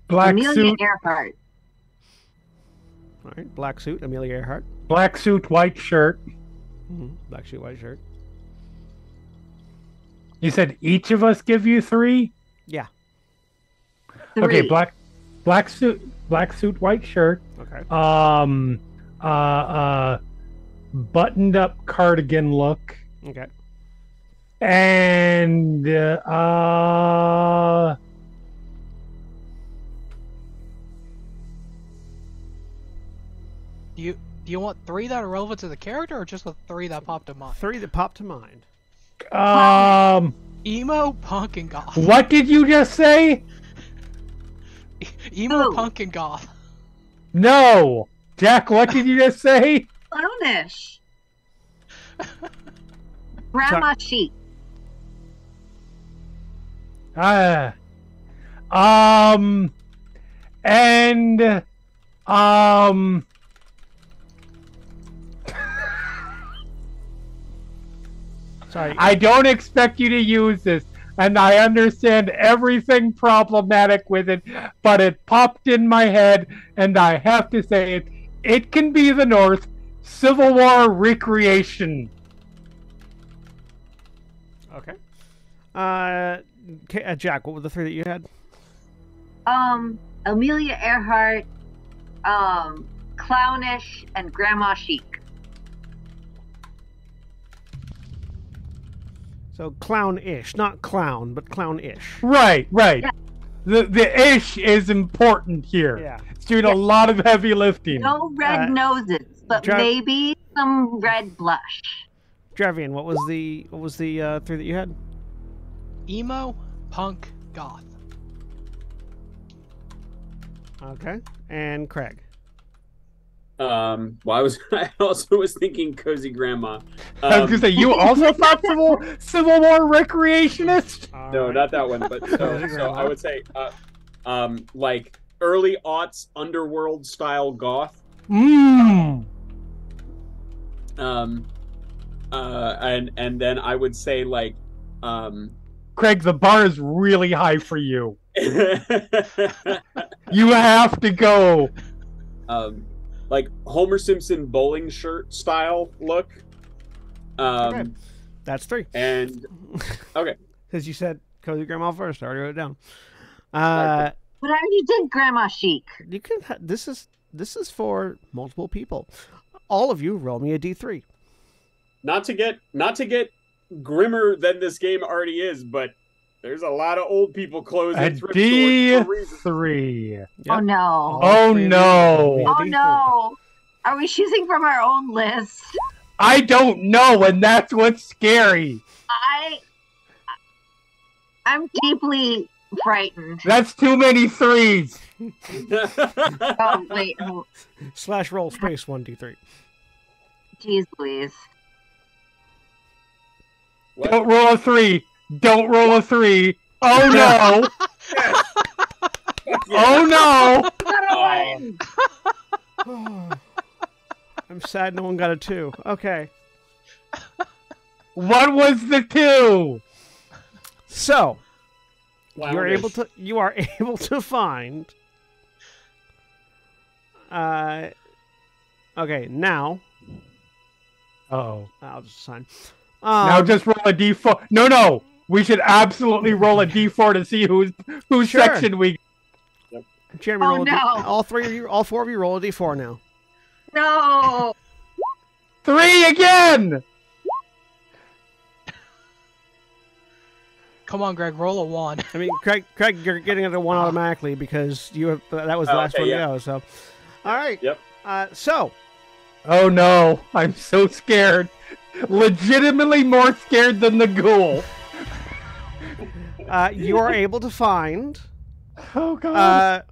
Black Amelia suit, Earhart. All right, black suit, Amelia Earhart. black suit, white shirt. Black suit, white shirt. You said each of us give you 3? Yeah. Okay, 3. black suit, white shirt. Okay. Buttoned up cardigan look. Okay. And Do you want 3 that are relevant to the character, or just the 3 that popped to mind? 3 that popped to mind. Emo, punk, and goth. What did you just say? Emo, Ooh. punk, and goth. No, Jack. What did you just say? Clownish. Grandma chic. And Sorry. I don't expect you to use this, and I understand everything problematic with it, but it popped in my head, and I have to say it. It can be the North Civil War recreation. Okay. Jack, what were the 3 that you had? Amelia Earhart, clownish, and grandma chic. So clown-ish, not clown, but clown-ish. Right. Yeah. The ish is important here. Yeah. It's doing a lot of heavy lifting. No red noses, but Jack- maybe some red blush. Dravian, what was the 3 that you had? Emo, punk, goth. Okay. And Craig. Well, I also was thinking cozy grandma. I was gonna say, you also thought Civil War recreationist? No, not that one. But so I would say, like early aughts underworld style goth. Mmm. And then I would say like, Craig, the bar is really high for you. You have to go. like Homer Simpson bowling shirt style look. Okay. That's 3. And okay, Because you said Cozy Grandma first. I already wrote it down. But I already did Grandma Chic. You can. This is for multiple people. All of you, roll me a d3. Not to get grimmer than this game already is, but there's a lot of old people closing A thrift stores for reasons. D3. Yep. Oh no. All Oh, three of you, no. roll me a Oh D3. no. Are we choosing from our own list? I don't know, and that's what's scary. I'm deeply frightened. That's too many threes. Oh wait, oh, / roll space 1d3. geez, Louise. What? Don't roll a 3. Don't roll a 3. Oh no. Oh no. Oh, I'm sad no one got a 2. Okay. What was the 2? So, clownish. you are able to find okay, now Oh. I'll just assign. Now just roll a D4. No. We should absolutely roll a D4 to see whose Sure. section we. Jeremy, Oh, roll a no. all 4 of you roll a d4 now. No. 3 again. Come on, Greg, roll a 1. I mean, Craig, you're getting it a 1 automatically because you have, that was the Oh, last okay, one to yeah. go. So, all right. Yep. So, Oh no! I'm so scared. Legitimately more scared than the ghoul. you are able to find Oh god.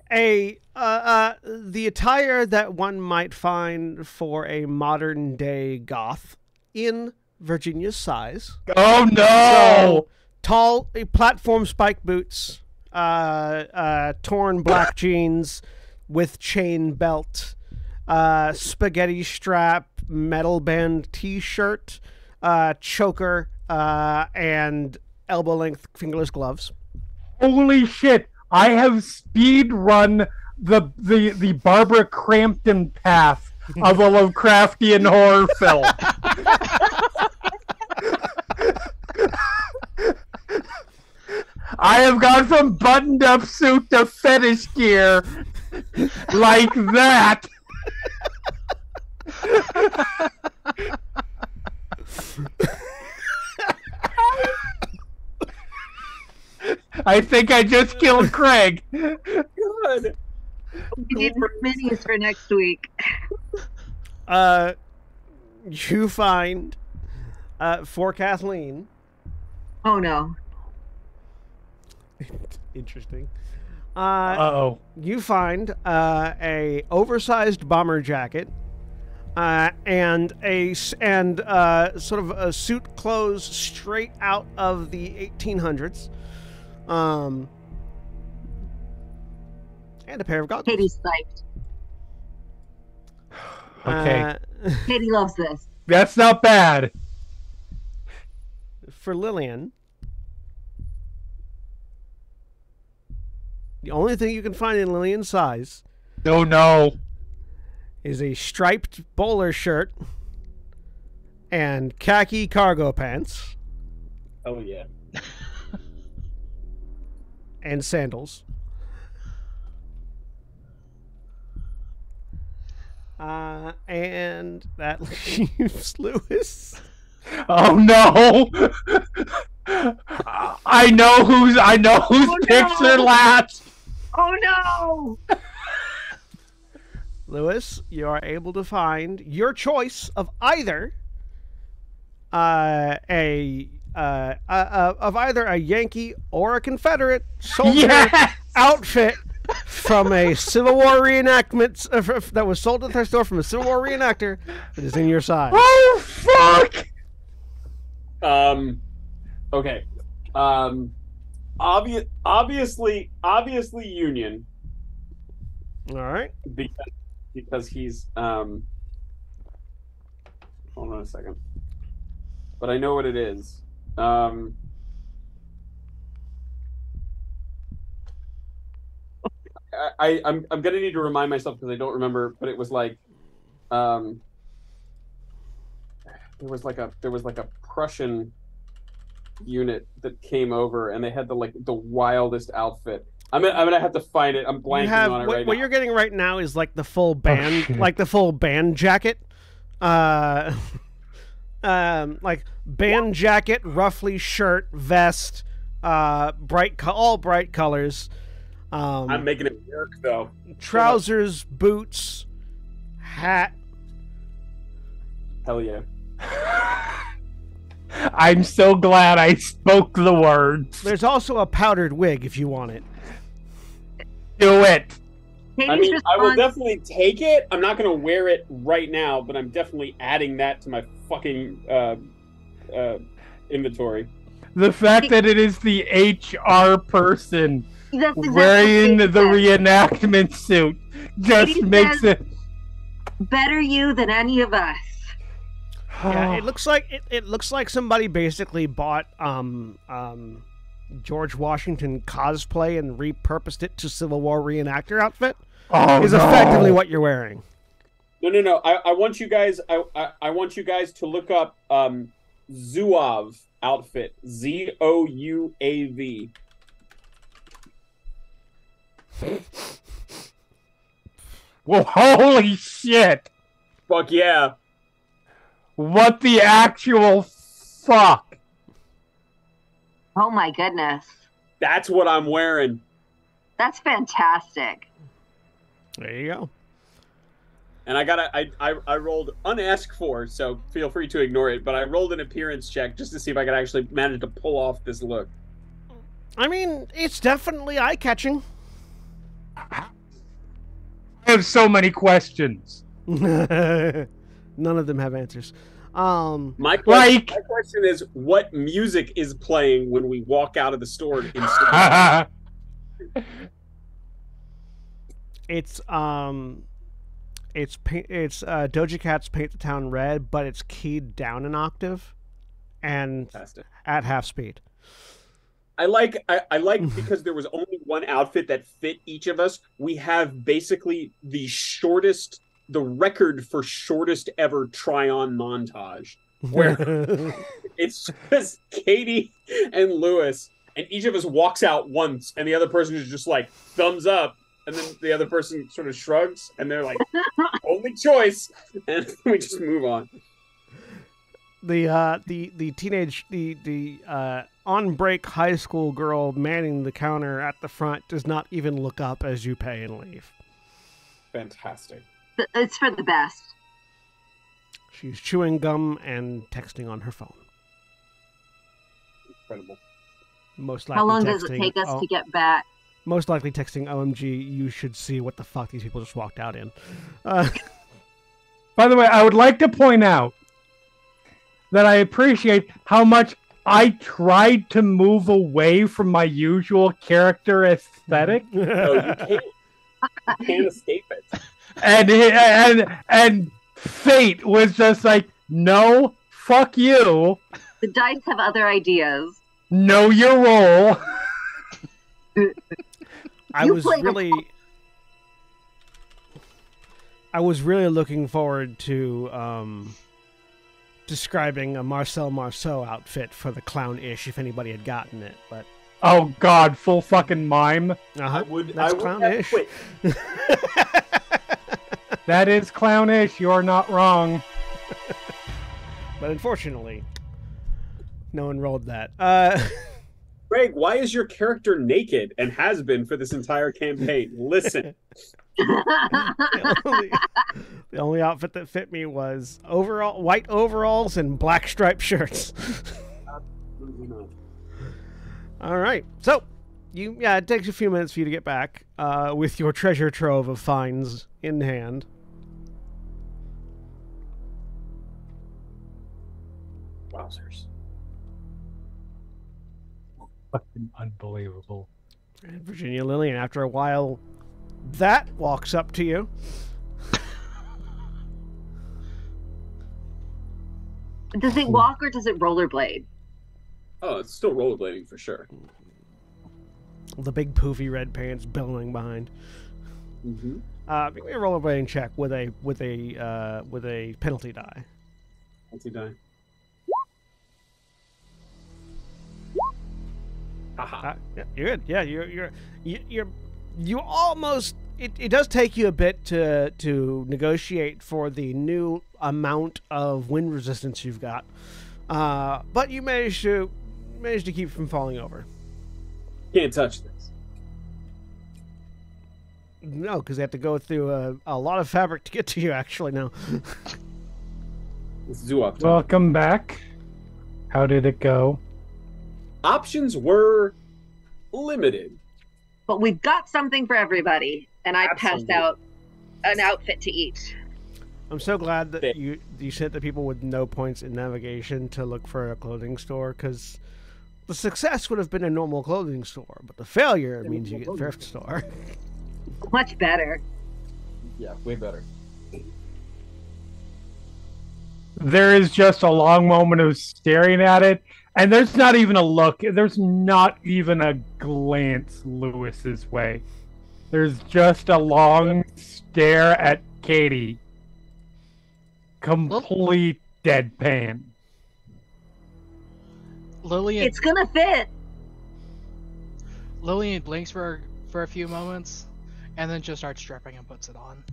the attire that one might find for a modern day goth in Virginia's size. Oh no! So, tall platform spike boots, torn black jeans with chain belt, spaghetti strap, metal band t-shirt, choker, and elbow length fingerless gloves. Holy shit! I have speed run the Barbara Crampton path of a Lovecraftian horror film. I have gone from buttoned up suit to fetish gear like that. I think I just killed Craig. good. We need minis for next week. You find for Kathleen. Oh no. Interesting. Uh-oh. You find a oversized bomber jacket and sort of a suit clothes straight out of the 1800s, and a pair of goggles. Katie's psyched. Okay. Katie loves this. That's not bad. For Lillian, the only thing you can find in Lillian's size Oh no. is a striped bowler shirt and khaki cargo pants Oh yeah. and sandals. And that leaves Lewis. Oh no. I know whose Oh, picture no. last. Oh no! Lewis, you are able to find your choice of either of either a Yankee or a Confederate soldier Yes. outfit from a Civil War reenactment that was sold at the thrift store from a Civil War reenactor that is in your size. Oh fuck. Okay. Obviously Union All right. because he's hold on a second. But I know what it is. I'm gonna need to remind myself because I don't remember, but it was like there was like a Prussian unit that came over, and they had the wildest outfit. I'm gonna have to find it. I'm blanking on it right what now. you're getting right now is like the full band, shit. like the full band jacket. Like band jacket, roughly shirt, vest, all bright colors. I'm making it work though. Trousers, boots, hat. Hell yeah. I'm so glad I spoke the words. There's also a powdered wig if you want it. Do it. Katie's I mean, I will response- definitely take it. I'm not gonna wear it right now, but I'm definitely adding that to my fucking inventory. The fact that it is the HR person That's exactly wearing the what Katie said. reenactment suit just Katie makes says- it. Better you than any of us. Yeah, it looks like it looks like somebody basically bought George Washington cosplay and repurposed it to Civil War reenactor outfit. Oh, Is no. effectively what you're wearing. No. I want you guys. I want you guys to look up Zouave outfit. ZOUAV. Well, holy shit! Fuck yeah. What the actual fuck? Oh my goodness. That's what I'm wearing. That's fantastic. There you go. And I rolled unasked for, so feel free to ignore it. But I rolled an appearance check just to see if I could actually manage to pull off this look. I mean, it's definitely eye-catching. I have so many questions. None of them have answers. My question, Like- my question is, what music is playing when we walk out of the store? In It's Doja Cat's "Paint the Town Red," but it's keyed down an octave, and Fantastic. at half speed. I like because there was only one outfit that fit each of us. We have basically the record for shortest ever try-on montage, where it's just Katie and Lewis, and each of us walks out once, and the other person is just like thumbs up, and then the other person sort of shrugs, and they're like, "Only choice," and we just move on. the teenage on break high school girl manning the counter at the front does not even look up as you pay and leave. Fantastic. It's for the best. She's chewing gum and texting on her phone. Incredible. Most likely How long does it texting, take us to get back? Most likely texting OMG, you should see what the fuck these people just walked out in. By the way, I would like to point out that I appreciate how much I tried to move away from my usual character aesthetic, No, you can't escape it. and fate was just like, no, fuck you, The dice have other ideas. know your role. I You was played a really looking forward to describing a Marcel Marceau outfit for the clown-ish if anybody had gotten it, but Oh God, full fucking mime. I would That's I would have clownish. quit. That is clownish. You're not wrong. But unfortunately, no one rolled that. Greg, why is your character naked and has been for this entire campaign? Listen. the only outfit that fit me was white overalls and black striped shirts. All right, so it takes a few minutes for you to get back with your treasure trove of finds in hand. Wowzers. Fucking unbelievable. And Virginia Lillian, after a while, that walks up to you. Does it walk or does it rollerblade? Oh, it's still rollerblading for sure. The big poofy red pants billowing behind. Mm-hmm. Give me a rollerblading check with a penalty die. What's he die? Haha. Yeah, you're good. Yeah, you almost. It does take you a bit to negotiate for the new amount of wind resistance you've got, but you managed to keep from falling over. Can't touch this. No, because they have to go through a lot of fabric to get to you. Actually, now. It's Zuok time. Welcome back. How did it go? Options were limited. But we've got something for everybody, and I passed Absolutely. out an outfit to eat. I'm so glad that you sent the people with no points in navigation to look for a clothing store, because the success would have been a normal clothing store, but the failure means you get thrift store. Much better. Yeah, way better. There is just a long moment of staring at it, and there's not even a look. There's not even a glance Lewis's way. There's just a long stare at Katie. Complete deadpan. Lillian It's gonna fit. Lillian blinks for a few moments, and then just starts stripping and puts it on.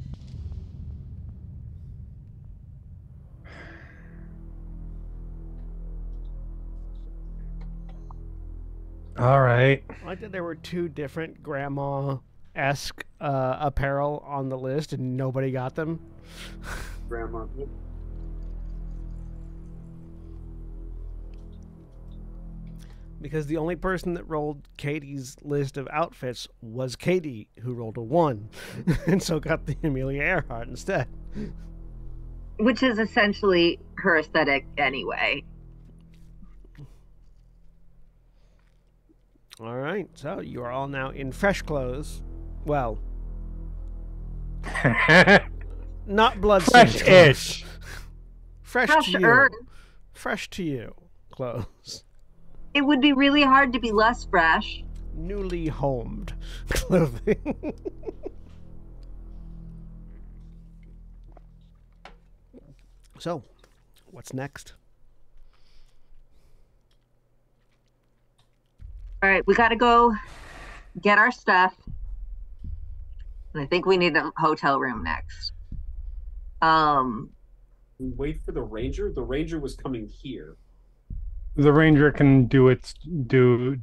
All right. I like that there were two different grandma-esque apparel on the list, and nobody got them. Grandma. Because the only person that rolled Katie's list of outfits was Katie, who rolled a 1, and so got the Amelia Earhart instead. Which is essentially her aesthetic anyway. All right, so you are all now in fresh clothes. Well, not blood-stained clothes. Fresh-ish. Fresh to you. Fresh-er. Fresh to you clothes. It would be really hard to be less fresh. Newly homed clothing. So, what's next? All right, we gotta go get our stuff. And I think we need a hotel room next. We wait for the ranger. The ranger was coming here. The ranger can do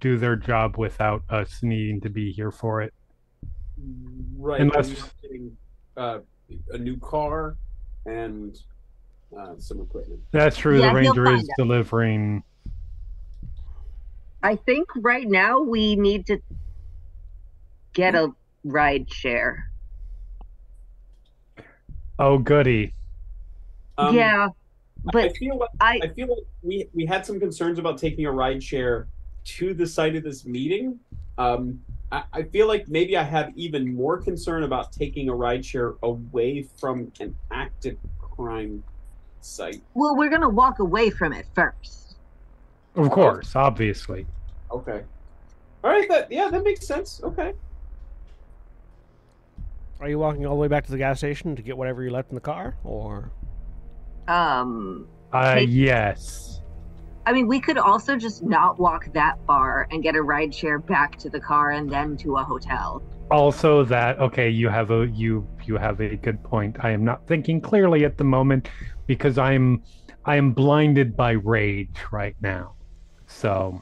their job without us needing to be here for it. Right. Unless- we're getting, a new car and some equipment. That's true. Yeah, the he'll ranger find is us. delivering. I think right now we need to get a ride share. Oh, goody. Yeah, I but feel like I feel like we had some concerns about taking a ride share to the site of this meeting. I feel like maybe I have even more concern about taking a ride share away from an active crime site. well, we're gonna walk away from it first. Of course, obviously. Okay. All right. That makes sense. Okay. Are you walking all the way back to the gas station to get whatever you left in the car, or? Hey. Yes. I mean, we could also just not walk that far and get a ride share back to the car and then to a hotel. Also, that okay, you have a good point. I am not thinking clearly at the moment because I am blinded by rage right now. So,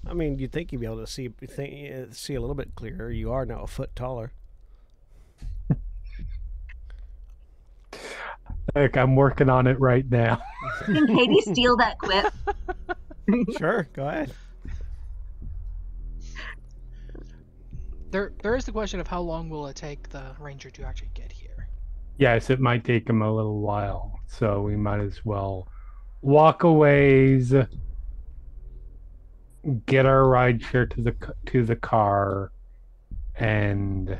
I mean, you'd think you'd be able to see a little bit clearer. You are now a foot taller. look, I'm working on it right now. Can Katie steal that quip? Sure, go ahead. There is the question of how long will it take the ranger to actually get here. Yes, it might take him a little while, so we might as well walk a ways, get our ride share to the car, and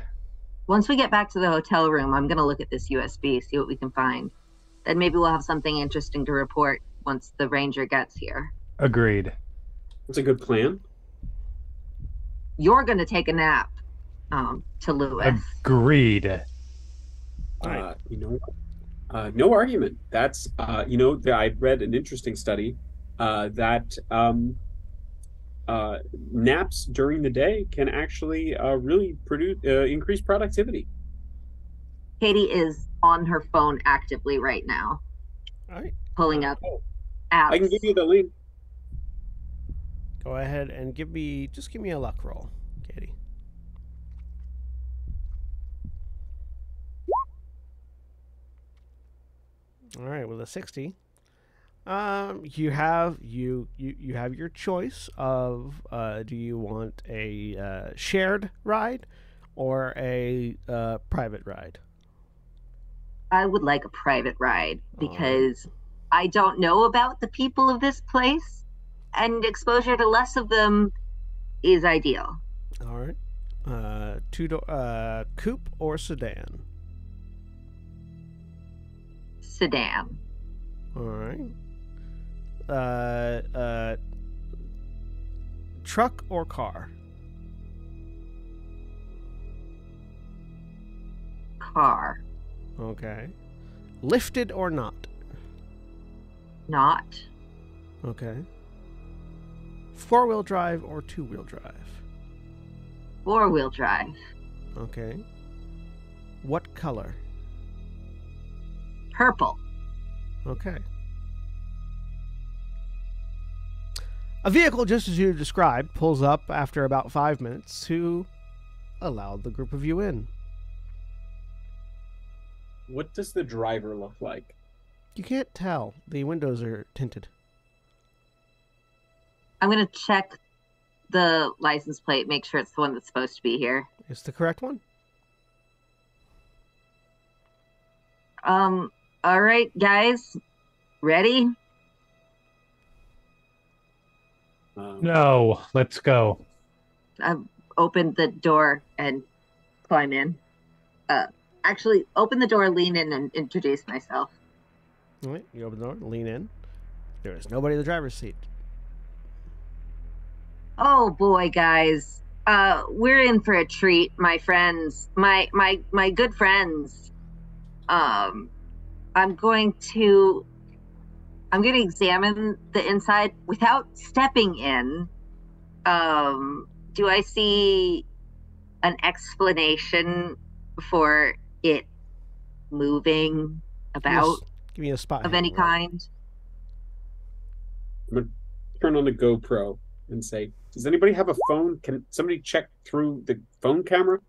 Once we get back to the hotel room, I'm going to look at this USB, see what we can find. Then maybe we'll have something interesting to report once the ranger gets here. agreed. That's a good plan. You're going to take a nap, to Lewis. Agreed. You know, no argument. That's I read an interesting study that naps during the day can actually really produce increase productivity. Katie is on her phone actively right now, All right. pulling up I can apps. give you the link. Go ahead and give me a luck roll, Katie. All right, with a 60, you have your choice of do you want a shared ride or a private ride? I would like a private ride because I don't know about the people of this place, and exposure to less of them is ideal. All right. Coupe or sedan? Sedan. All right. Truck or car? Car. Okay. Lifted or not? Not. Okay. 4-wheel drive or 2-wheel drive? 4-wheel drive. Okay. What color? Purple. Okay. A vehicle, just as you described, pulls up after about 5 minutes to allow the group of you in. What does the driver look like? You can't tell. The windows are tinted. I'm going to check the license plate, make sure it's the one that's supposed to be here. It's the correct one? All right, guys. Ready? No, let's go. I've opened the door and climb in. Actually, open the door, lean in, and introduce myself. All right, you open the door, lean in. There is nobody in the driver's seat. Oh boy, guys. We're in for a treat, my friends. My good friends. I'm going to examine the inside without stepping in. Do I see an explanation for it moving about Give me a spot of hidden any roll. kind? I'm gonna turn on the GoPro and say, "Does anybody have a phone? Can somebody check through the phone camera?"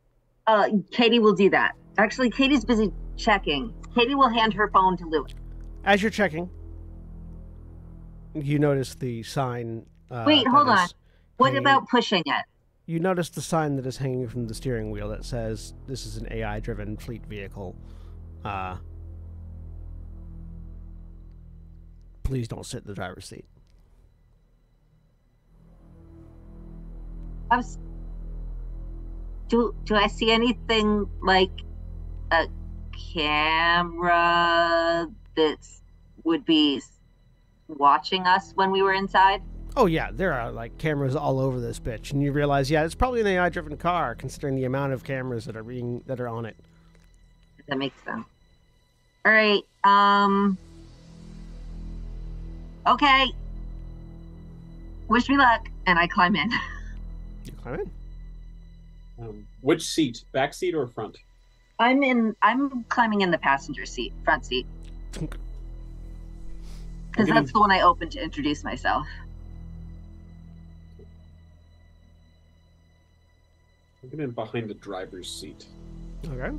Katie will do that. Actually, Katie's busy checking. Katie will hand her phone to Louis. As you're checking, you notice the sign. Wait, that hold is on. What hanging- about pushing it? You notice the sign that is hanging from the steering wheel that says this is an AI-driven fleet vehicle. Please don't sit in the driver's seat. Do I see anything like a camera that would be watching us when we were inside? Oh yeah, there are like cameras all over this bitch, and you realize, yeah, it's probably an AI-driven car, considering the amount of cameras that are on it. That makes sense. All right. Okay. Wish me luck, and I climb in. You climb in. Which seat? Back seat or front? I'm climbing in the passenger seat, front seat, because that's the one I opened to introduce myself. I'm getting behind the driver's seat. Okay.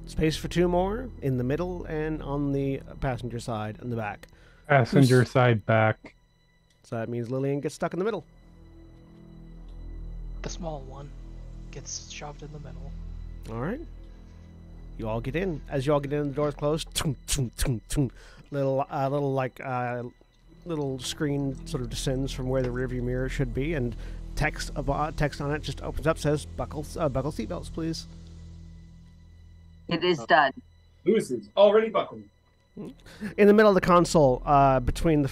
Space for 2 more in the middle and on the passenger side in the back. Passenger side back. So that means Lillian gets stuck in the middle. The small one gets shoved in the middle. All right. You all get in. As you all get in, the door's closed. Little screen sort of descends from where the rearview mirror should be, and text on it just opens up, says buckle seatbelts, please. It is done. Lewis is already buckled. In the middle of the console, between the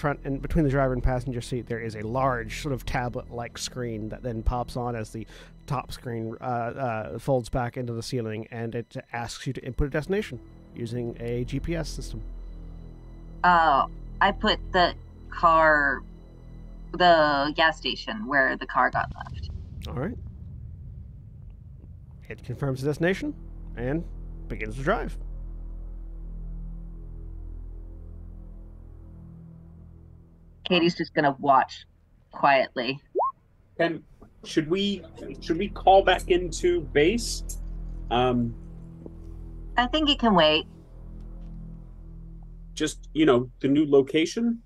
driver and passenger seat, there is a large sort of tablet-like screen that then pops on as the top screen folds back into the ceiling, and it asks you to input a destination using a GPS system. I put the car the gas station where the car got left. All right. It confirms the destination and begins to drive. Katie's just gonna watch quietly. And should we call back into base? I think it can wait. Just the new location.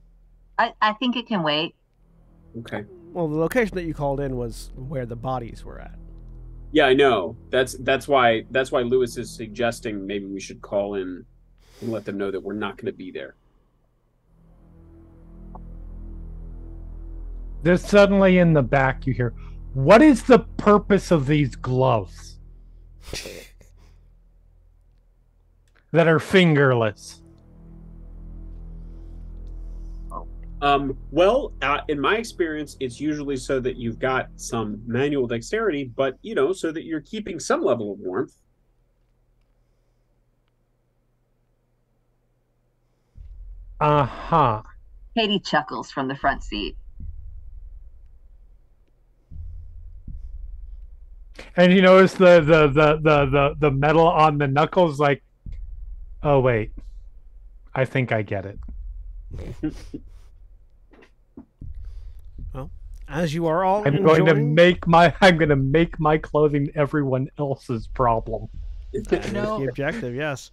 I think it can wait. Okay. Well, the location that you called in was where the bodies were at. Yeah, I know. That's why Lewis is suggesting maybe we should call in and let them know that we're not going to be there. There's suddenly in the back you hear, "What is the purpose of these gloves that are fingerless?" Well, in my experience, it's usually so that you've got some manual dexterity, but so that you're keeping some level of warmth. Uh-huh. Katie chuckles from the front seat. And you notice the metal on the knuckles, like, oh wait, I think I get it. Well, as you are all I'm going to make my clothing everyone else's problem. That is No. the objective, yes.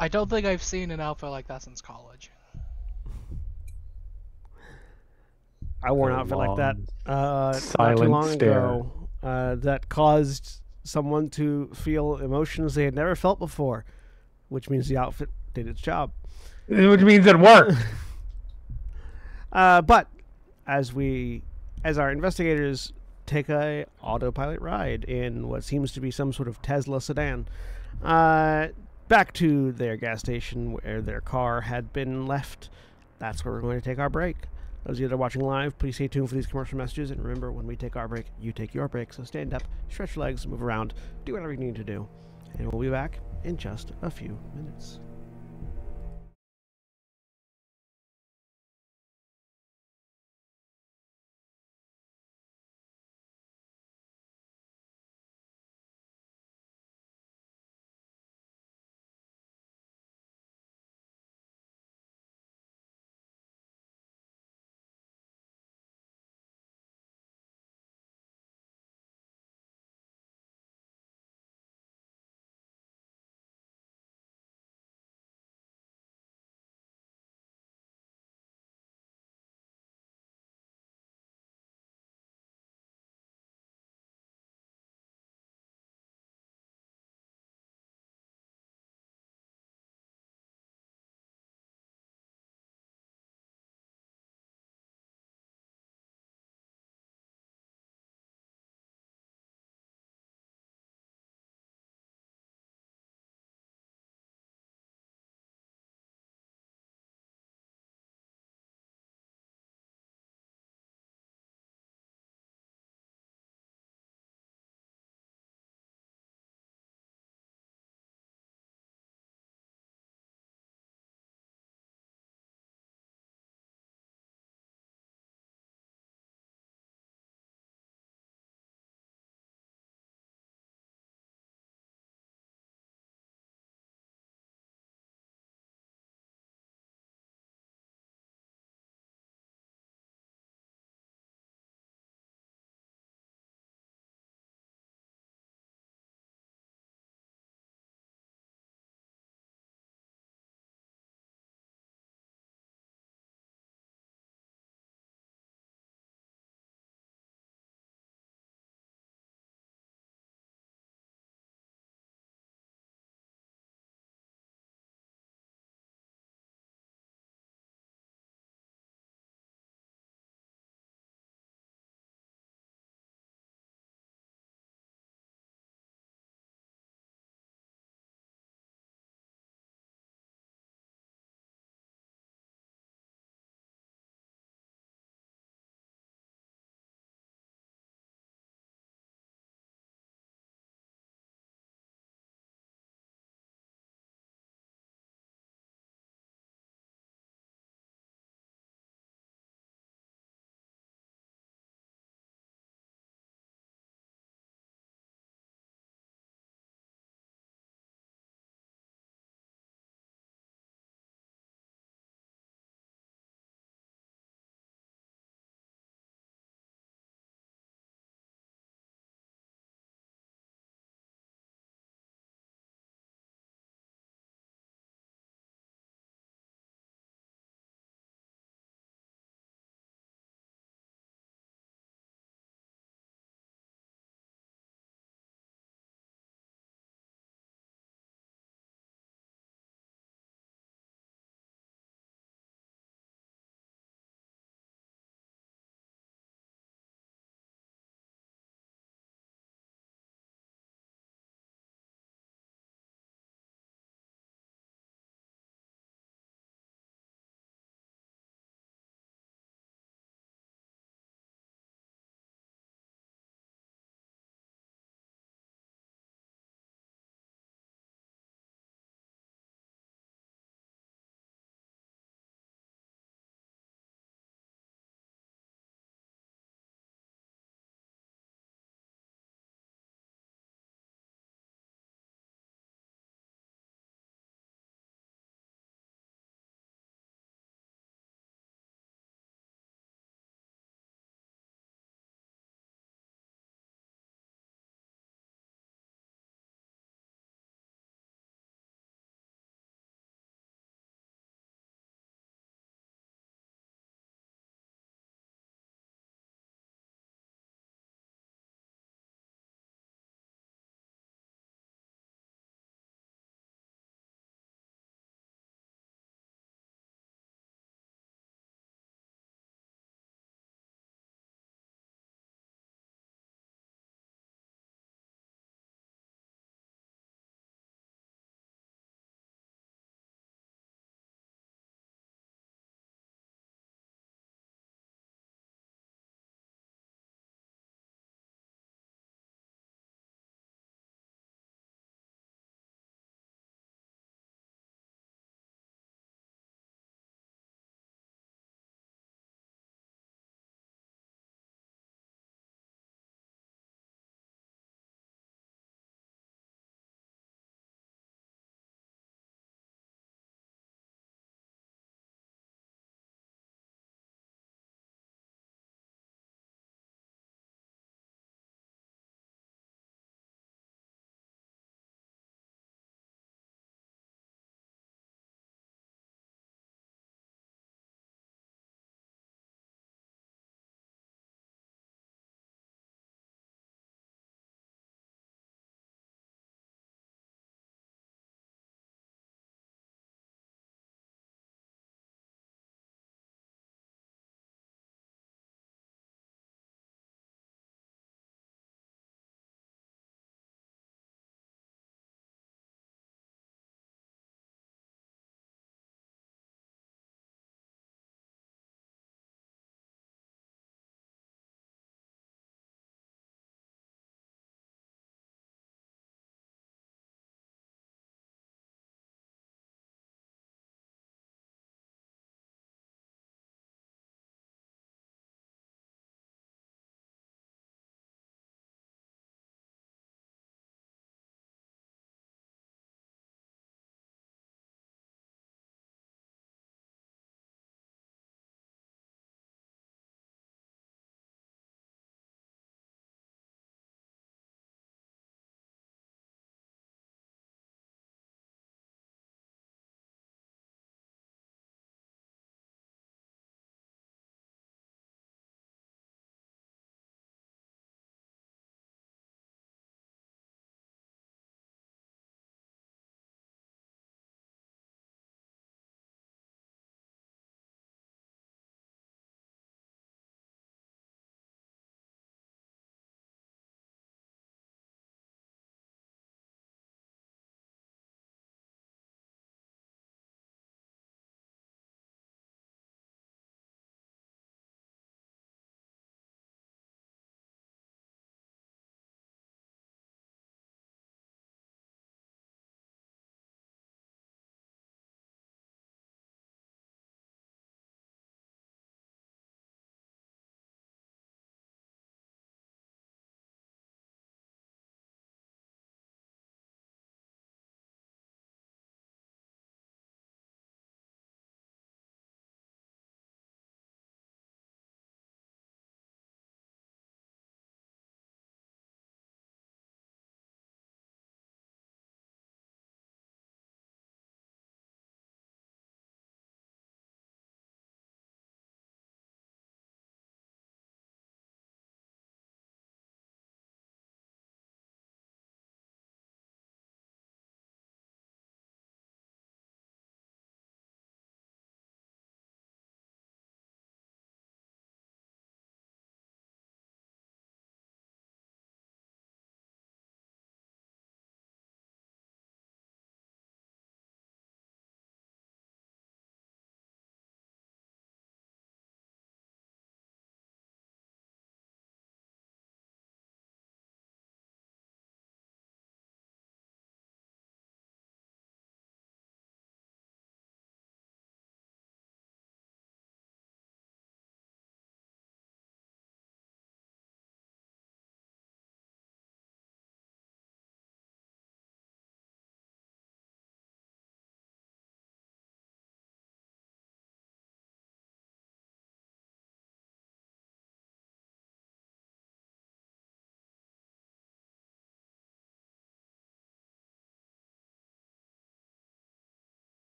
I don't think I've seen an outfit like that since college. I wore an outfit like that not too silent long stare. ago that caused someone to feel emotions they had never felt before, which means the outfit did its job. Which means it worked. But as our investigators take a autopilot ride in what seems to be some sort of Tesla sedan, back to their gas station where their car had been left, that's where we're going to take our break. Those of you that are watching live, please stay tuned for these commercial messages, and remember, when we take our break, you take your break. So stand up, stretch your legs, move around, do whatever you need to do, and we'll be back in just a few minutes.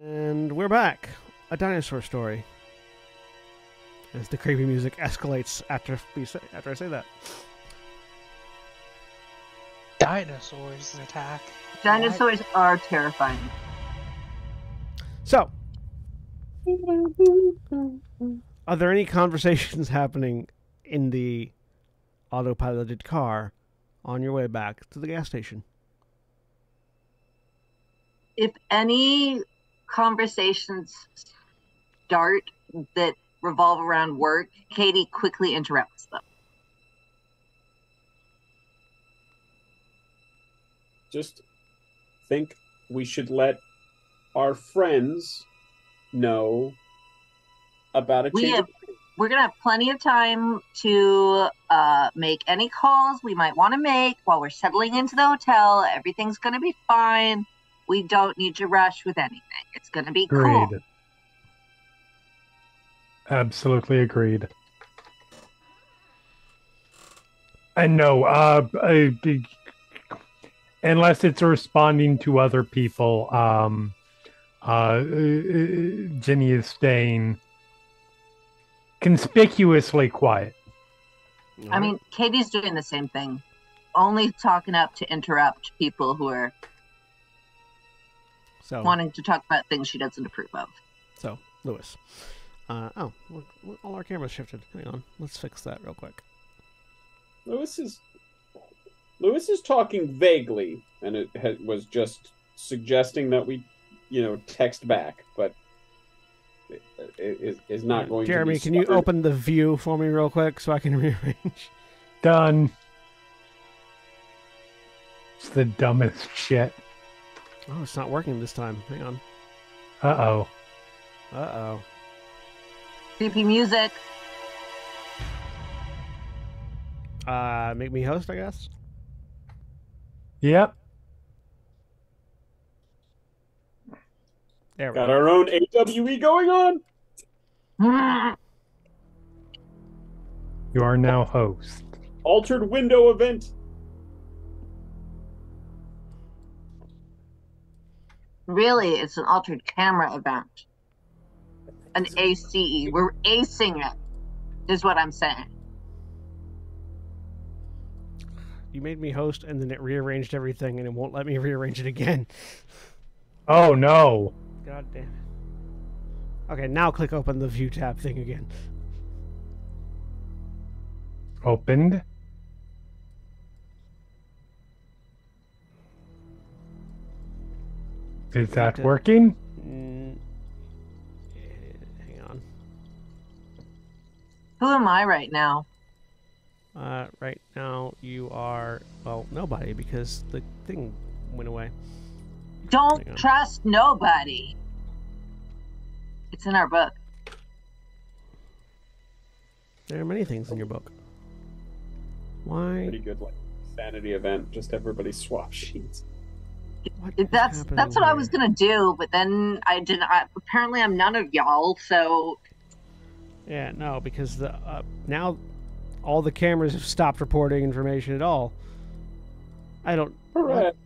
And we're back. A dinosaur story. As the creepy music escalates after I say that. Dinosaurs attack. Dinosaurs are terrifying. So, are there any conversations happening in the autopiloted car on your way back to the gas station? If any conversations start that revolve around work, Katie quickly interrupts them. Just think we should let our friends know about a change. We're going to have plenty of time to make any calls we might want to make while we're settling into the hotel. Everything's going to be fine. We don't need to rush with anything. It's going to be cool. Agreed. Absolutely agreed. And no, unless it's responding to other people, Ginny is staying conspicuously quiet. I mean, Katie's doing the same thing. Only talking up to interrupt people who are wanting to talk about things she doesn't approve of. So, Lewis. All our cameras shifted. Hang on. Let's fix that real quick. Lewis is talking vaguely, and it was just suggesting that we, text back, but it is not going Jeremy, to be can you open the view for me real quick so I can rearrange? Done. It's the dumbest shit. Oh, it's not working this time. Hang on. Uh-oh. Uh-oh. Creepy music. Make me host, I guess? Yep. There we Got go. our own AWE going on. You are now host. Altered window event. Really, it's an altered camera event. An ACE. We're acing it, is what I'm saying. You made me host, and then it rearranged everything, and it won't let me rearrange it again. Oh, no. God damn it. Okay, now click open the view tab thing again. Opened. Is that working? Hang on. Who am I right now? Right now you are, well, nobody, because the thing went away. Don't trust nobody. It's in our book. There are many things in your book. Why? Pretty good, sanity event. Just everybody swap sheets. That's what I was gonna do, but then I didn't. Apparently, I'm none of y'all. So. Yeah, no, because the now all the cameras have stopped reporting information at all. I don't. Correct.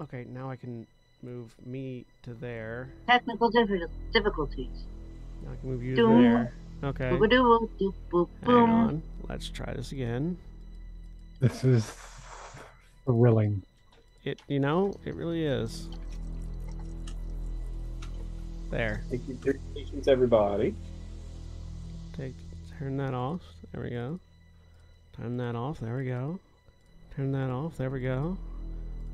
Okay, now I can move me to there. Technical difficulties. Now I can move you to there. Okay. Hang on. Let's try this again. This is thrilling. It really is. There. Thank you for your patience, everybody. Turn that off. There we go. Turn that off. There we go. Turn that off. There we go.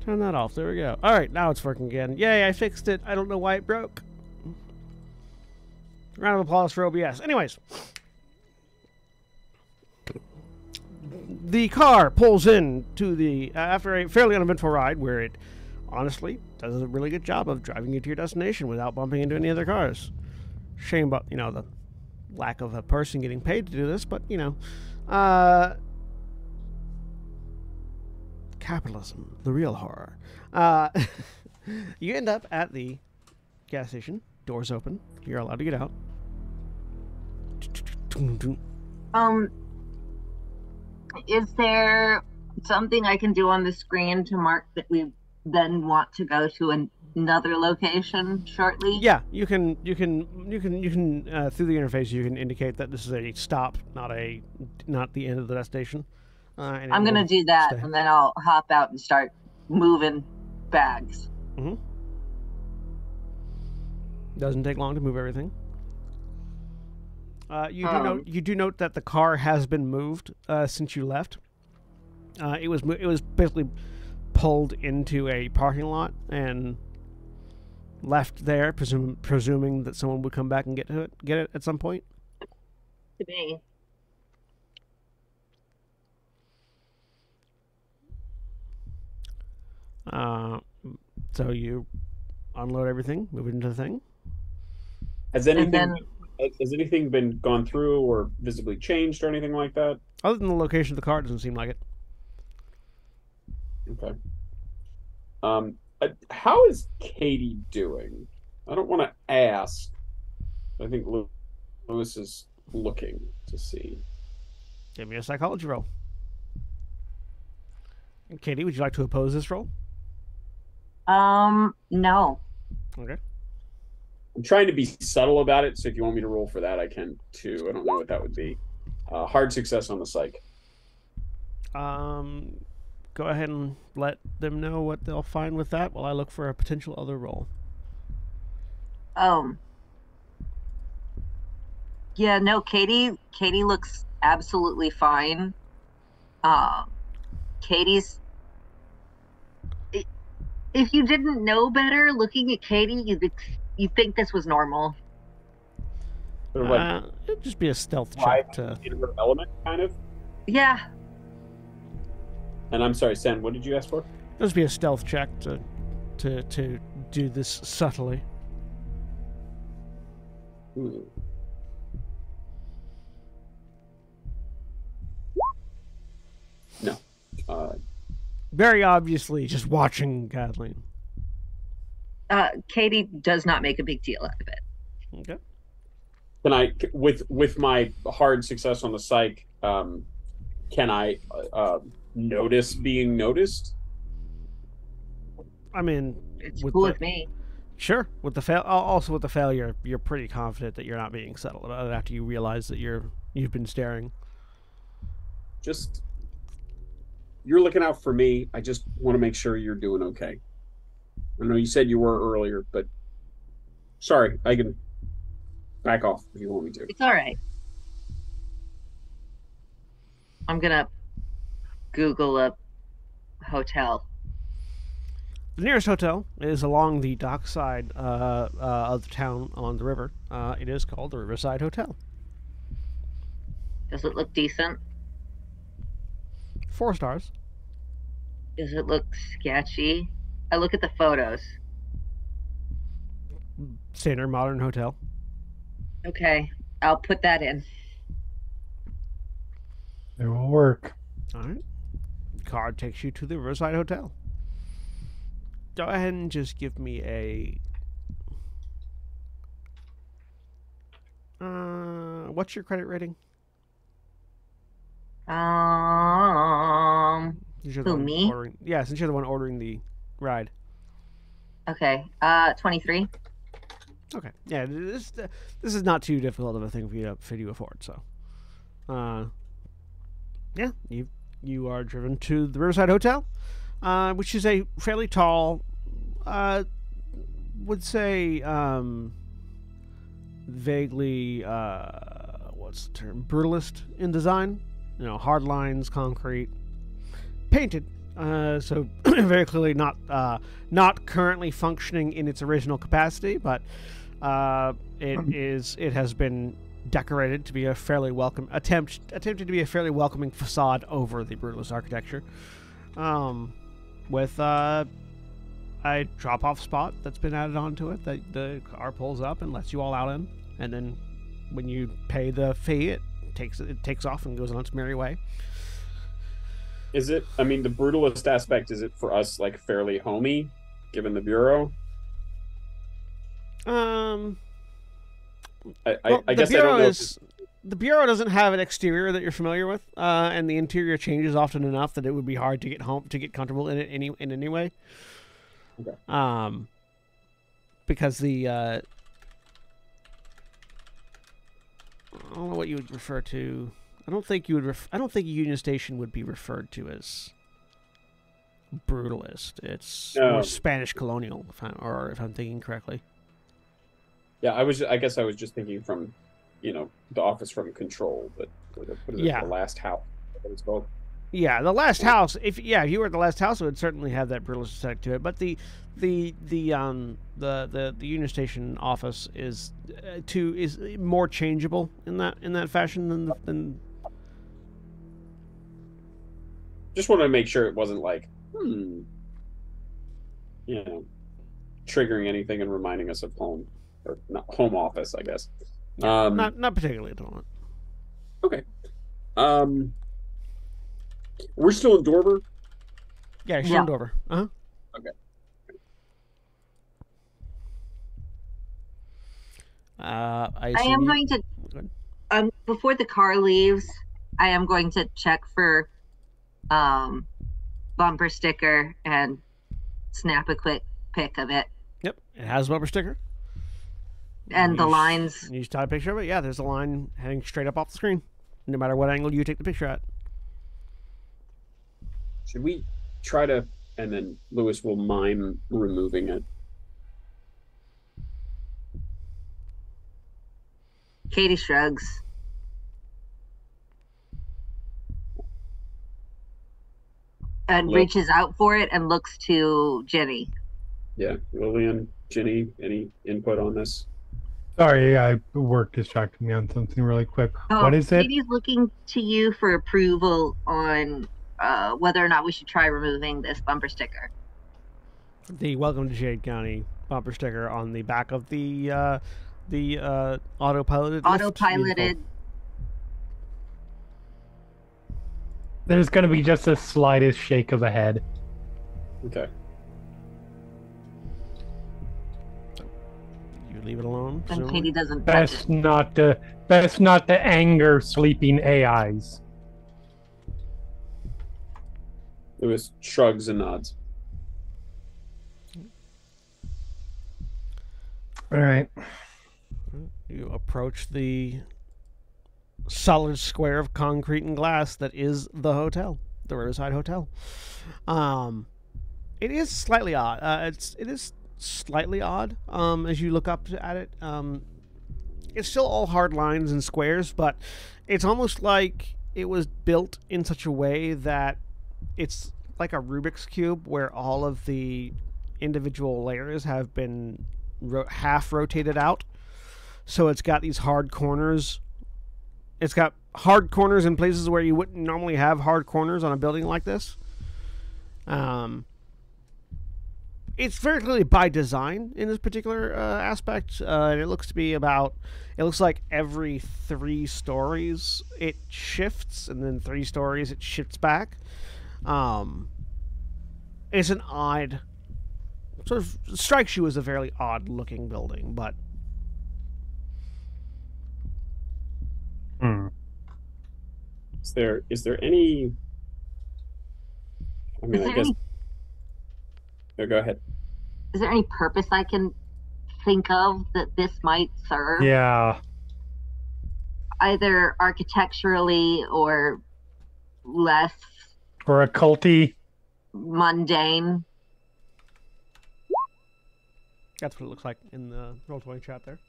Turn that off. There we go. All right, now it's working again. Yay, I fixed it. I don't know why it broke. Round of applause for OBS. Anyways. The car pulls in to the after a fairly uneventful ride where it honestly does a really good job of driving you to your destination without bumping into any other cars. Shame about, the lack of a person getting paid to do this, but, capitalism, the real horror. You end up at the gas station. Doors open. You're allowed to get out. Is there something I can do on the screen to mark that we then want to go to another location shortly? Yeah, you can through the interface you can indicate that this is a stop, not the end of the destination. And I'm it gonna will do that, stay. and then I'll hop out and start moving bags. Doesn't take long to move everything. You do note that the car has been moved since you left. It was basically pulled into a parking lot and left there, presuming that someone would come back and get it at some point. To me. So you unload everything, move it into the thing. Has anything been gone through or visibly changed or anything like that? Other than the location of the car, it doesn't seem like it. Okay. How is Katie doing? I don't want to ask. I think Lewis is looking to see. Give me a psychology roll. And Katie, would you like to oppose this roll? No. Okay. I'm trying to be subtle about it, so if you want me to roll for that, I can too. I don't know what that would be. Hard success on the psych. Go ahead and let them know what they'll find with that while I look for a potential other roll. Yeah, no, Katie looks absolutely fine. Katie's... If you didn't know better, looking at Katie, you'd think this was normal. Sort of like It'd just be a stealth check in her element, kind of. Yeah. And I'm sorry, Sen, what did you ask for? Just be a stealth check to do this subtly. Ooh. No. Very obviously, just watching Kathleen. Katie does not make a big deal out of it. Okay. Can I, with my hard success on the psych, can I notice being noticed? I mean, It's cool with me. Sure. With the also with the failure, you're pretty confident that you're not being subtle about it after you realize that you've been staring. Just, you're looking out for me. I just want to make sure you're doing okay. I know you said you were earlier, but sorry, I can back off if you want me to. It's all right. I'm gonna Google a hotel. The nearest hotel is along the dock side of the town on the river. It is called the Riverside Hotel. Does it look decent? 4 stars. Does it look sketchy? I look at the photos. Standard modern hotel. Okay, I'll put that in. It will work. All right. Card takes you to the Riverside Hotel. Go ahead and just give me a... what's your credit rating? Since you're the Who, one me? Yeah, since you're the one ordering the ride. Okay, 23. Okay. Yeah, this is not too difficult of a thing for you to afford. So, yeah, you are driven to the Riverside Hotel, which is a fairly tall, would say, vaguely, what's the term? Brutalist in design. You know, hard lines, concrete, painted. So very clearly not currently functioning in its original capacity, but it has been decorated to be a fairly attempted to be a fairly welcoming facade over the brutalist architecture, with a drop-off spot that's been added onto it that the car pulls up and lets you all out in, and then when you pay the fee, it takes off and goes on its merry way. Is it, I mean, the brutalist aspect, is it for us like fairly homey, given the bureau? I guess I don't know. The bureau doesn't have an exterior that you're familiar with, and the interior changes often enough that it would be hard to get comfortable in it in any way. Okay. because the I don't know what you would refer to. I don't think you would. I don't think Union Station would be referred to as brutalist. It's more Spanish colonial, if I'm thinking correctly. Yeah, I guess I was just thinking from, the office from Control, but what is it, the last house? What it's called? Yeah, the last house. If you were at the last house, it would certainly have that brutalist aesthetic to it. But the Union Station office is more changeable in that fashion than. Just wanted to make sure it wasn't like, triggering anything and reminding us of home, or not home office, I guess. Not particularly at the moment. Okay. We're still in Dorver? Yeah, still in Dorver. Uh-huh. Okay. I am going to, before the car leaves, I am going to check for bumper sticker and snap a quick pic of it. Yep, it has a bumper sticker. And the lines. You just take a picture of it. Yeah, there's a line heading straight up off the screen, no matter what angle you take the picture at. Should we try to, and then Lewis will mime removing it. Katie shrugs. And reaches out for it and looks to Jenny. Yeah, Lillian, Jenny, any input on this? Sorry, work distracted me on something really quick. What is it? Katie's looking to you for approval on whether or not we should try removing this bumper sticker. The Welcome to Shade County bumper sticker on the back of the autopiloted. There's going to be just the slightest shake of the head. Okay. You leave it alone. And Katie doesn't. Best not to anger sleeping AIs. Lewis shrugs and nods. All right. You approach the solid square of concrete and glass that is the hotel, the Riverside Hotel. It is slightly odd. It is slightly odd as you look up at it. It's still all hard lines and squares, but it's almost like it was built in such a way that it's like a Rubik's Cube where all of the individual layers have been half rotated out. So it's got these hard corners. It's got hard corners in places where you wouldn't normally have hard corners on a building like this. It's very clearly by design in this particular aspect. And it looks like every 3 stories it shifts, and then 3 stories it shifts back. It's an odd, sort of strikes you as a fairly odd looking building, but Is there any? I mean, I guess. No, go ahead. Is there any purpose I can think of that this might serve? Yeah. Either architecturally or less. Or occulty. Mundane. That's what it looks like in the Roll20 chat there.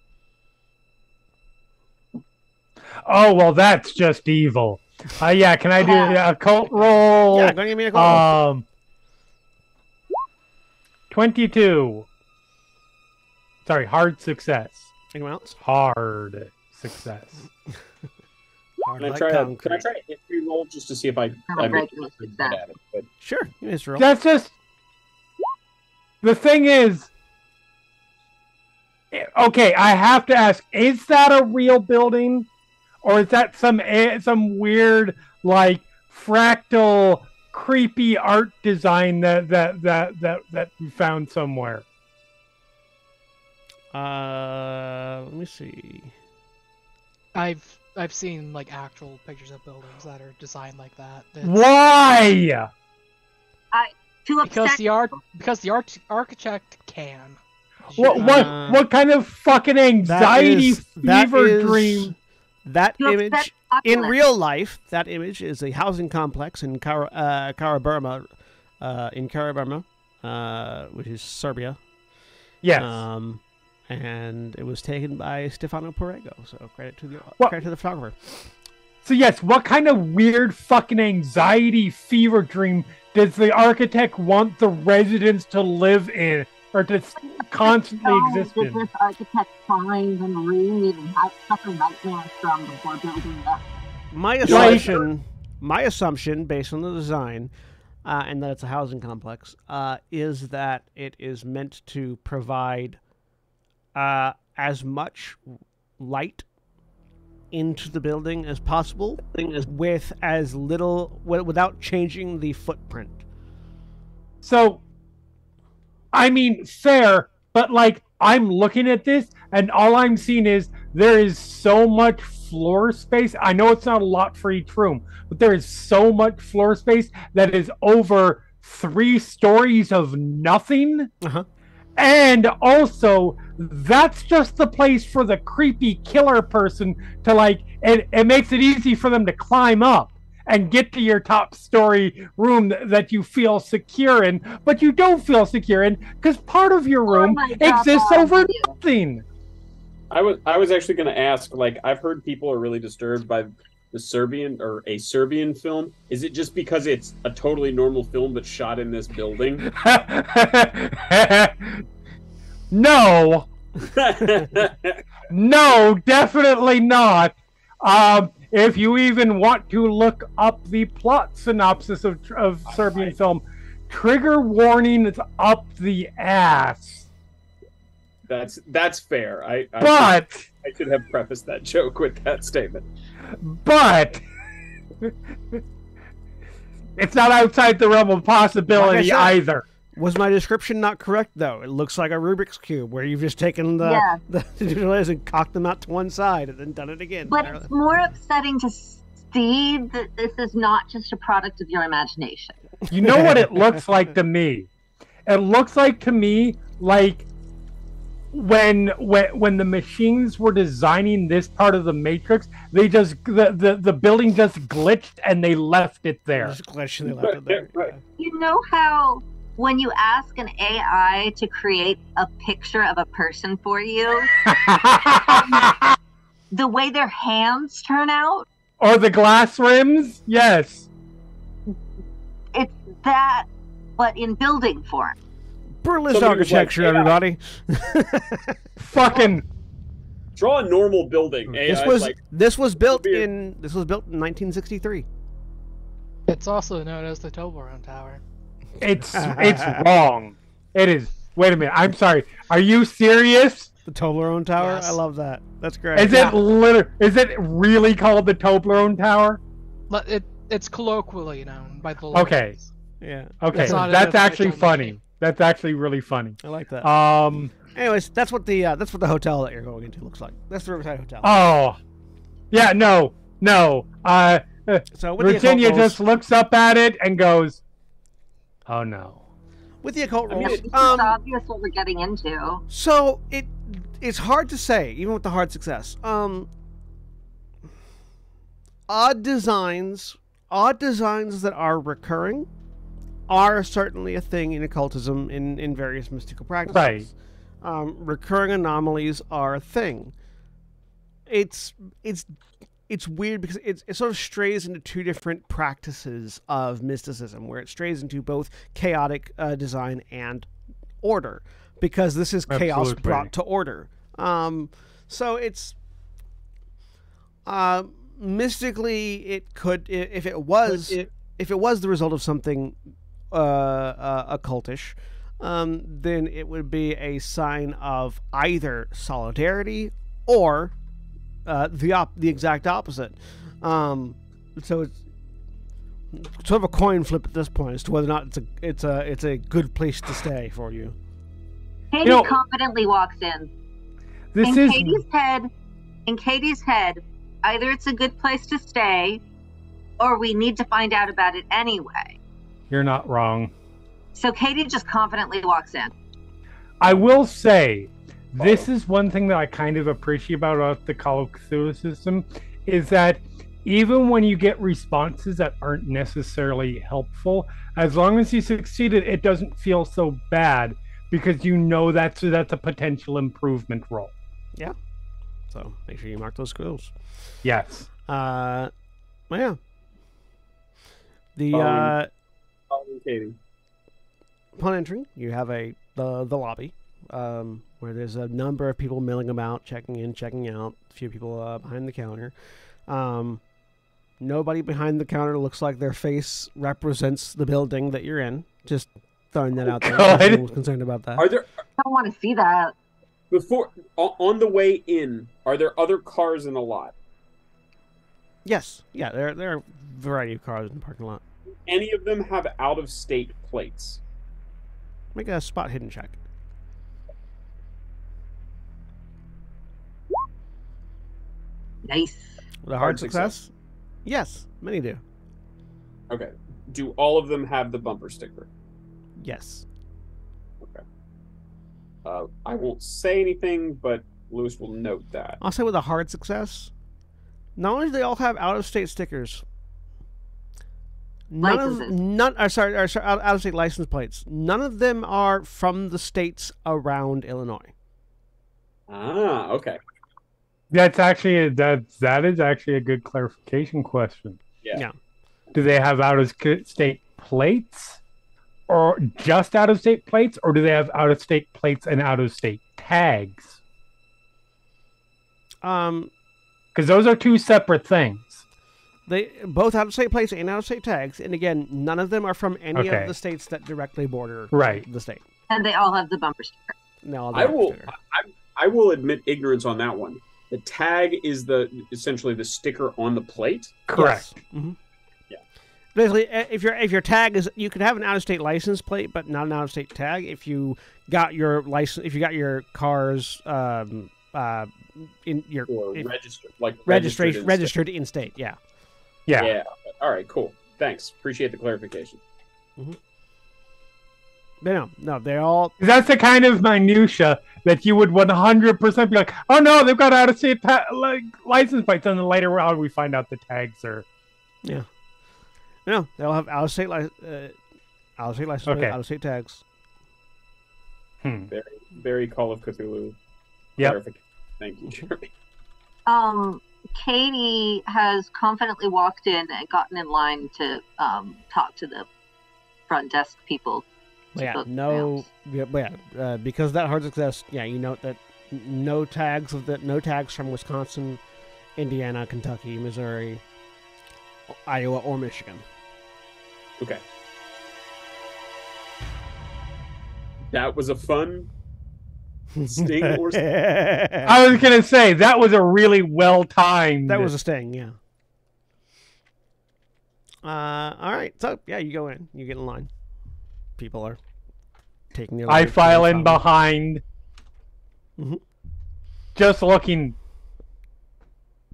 Oh, well, that's just evil. Yeah, can I do a occult roll? Yeah, go give me a occult roll. 22. Sorry, hard success. Anyone else? Hard success. Can I try a history roll just to see if I make good at it? But... Sure, history roll. That's just... The thing is... Okay, I have to ask, is that a real building? Or is that some weird, like, fractal, creepy art design that we found somewhere? Let me see. I've seen like actual pictures of buildings that are designed like that. Why? Because the architect can. What kind of fucking anxiety fever dream? That You upset image in populace. real life. That image is a housing complex in Karaburma, which is Serbia. Yes. And it was taken by Stefano Perego. So credit to the photographer. So yes, what kind of weird fucking anxiety fever dream does the architect want the residents to live in, or to constantly exist Did in? this architect find and read and have suffer nightmares from before building that? My assumption, based on the design, and that it's a housing complex, is that it is meant to provide as much light into the building as possible, with as little, without changing the footprint. So, I mean, fair, but like, I'm looking at this, and all I'm seeing is there is so much floor space. I know it's not a lot for each room, but there is so much floor space that is over 3 stories of nothing. Uh-huh. And also, that's just the place for the creepy killer person to like, it makes it easy for them to climb up and get to your top story room that you feel secure in, but you don't feel secure in because part of your room my God, exists over nothing. I was actually going to ask, like, I've heard people are really disturbed by the Serbian or a Serbian film. Is it just because it's a totally normal film but shot in this building? No. No, definitely not. If you even want to look up the plot synopsis of Serbian film, trigger warning is up the ass. That's fair. I should have prefaced that joke with that statement. But it's not outside the realm of possibility Like I said, either. Was my description not correct, though? It looks like a Rubik's Cube, where you've just taken the layers and cocked them out to one side and then done it again. But it's more upsetting to see that this is not just a product of your imagination. You know what it looks like to me? It looks like to me like when the machines were designing this part of the Matrix, they just the building just glitched and they left it there. Just glitched and they left it there. Right. You know how when you ask an AI to create a picture of a person for you, the way their hands turn out, Or the glass rims? Yes. it's that, but in building form. Brutalist Somebody was architecture, like, "Yeah." everybody. Fucking Draw a normal building. This was built in 1963. It's also known as the Toblerone Tower. it's wrong. It is. Wait a minute. I'm sorry. Are you serious? The Toblerone Tower. Yes. I love that. That's great. Is it really called the Toblerone Tower? But it's colloquially known by the Okay. locals. Yeah, Okay, It's not an that's actually official funny. name. That's actually really funny. I like that. Anyways, that's what the hotel that you're going into looks like. That's the Riverside Hotel. oh, yeah, no. So with Virginia the occult just looks up at it and goes, "Oh no." with the occult mean, rules, It's obvious what we're getting into. so it's hard to say, even with the hard success. Odd designs that are recurring are certainly a thing in occultism in various mystical practices. Right. Recurring anomalies are a thing. It's weird because it sort of strays into two different practices of mysticism, where it strays into both chaotic design and order, because this is chaos Absolutely. brought to order. So it's mystically, it could, if it was the result of something occultish, then it would be a sign of either solidarity or the exact opposite. So it's sort of a coin flip at this point as to whether or not it's a good place to stay for you. Katie know- confidently walks in. This in is Katie's head, either it's a good place to stay, or we need to find out about it anyway. You're not wrong. So Katie just confidently walks in. I will say, this is one thing that I kind of appreciate about the Call of Cthulhu system, is that even when you get responses that aren't necessarily helpful, as long as you succeeded, it doesn't feel so bad because you know that's a potential improvement roll. Yeah. So make sure you mark those skills. Yes. Well, yeah. The Following Katie. upon entering, you have the lobby, where there's a number of people milling about, checking in, checking out. A few people behind the counter. Nobody behind the counter looks like their face represents the building that you're in. Just throwing that out there. God. I was concerned about that. Are there I don't want to see that. on the way in? Are there other cars in the lot? Yes. Yeah. There are a variety of cars in the parking lot. Any of them have out-of-state plates? Make a spot hidden check. Nice. With a hard success? Yes, many do. Okay. Do all of them have the bumper sticker? Yes. I won't say anything, but Lewis will note that. I'll say with a hard success. Not only do they all have out-of-state stickers, out-of-state license plates. None of them are from the states around Illinois. Ah, okay. That's actually that is actually a good clarification question. Yeah. Do they have out-of-state plates, or just out-of-state plates, or do they have out-of-state plates and out-of-state tags? Because those are two separate things. They both out-of-state plates and out-of-state tags, and again, none of them are from any Okay. of the states that directly border the state. And they all have the bumper sticker. No, I will admit ignorance on that one. The tag is essentially the sticker on the plate. Correct. Yes. Mm-hmm. Yeah. Basically, if your tag is, you can have an out-of-state license plate, but not an out-of-state tag. If you got your license, if you got your car's in your registered in state, yeah. Yeah. All right. Cool. Thanks. Appreciate the clarification. Mm-hmm. But no, they're all. That's the kind of minutia that you would 100% be like, oh no, they've got out-of-state license plates, and then later on we find out the tags are. Yeah. No, they all have out-of-state license plates, out-of-state tags. Very, very Call of Cthulhu. Yep. Thank you, Jeremy. Katie has confidently walked in and gotten in line to talk to the front desk people. Because that hard success, you note that no tags from Wisconsin, Indiana, Kentucky, Missouri, Iowa, or Michigan. Okay. That was a fun sting or I was gonna say that was a really well timed. That was a sting, yeah. All right, so you go in, you get in line. People are taking their. I file in behind, just looking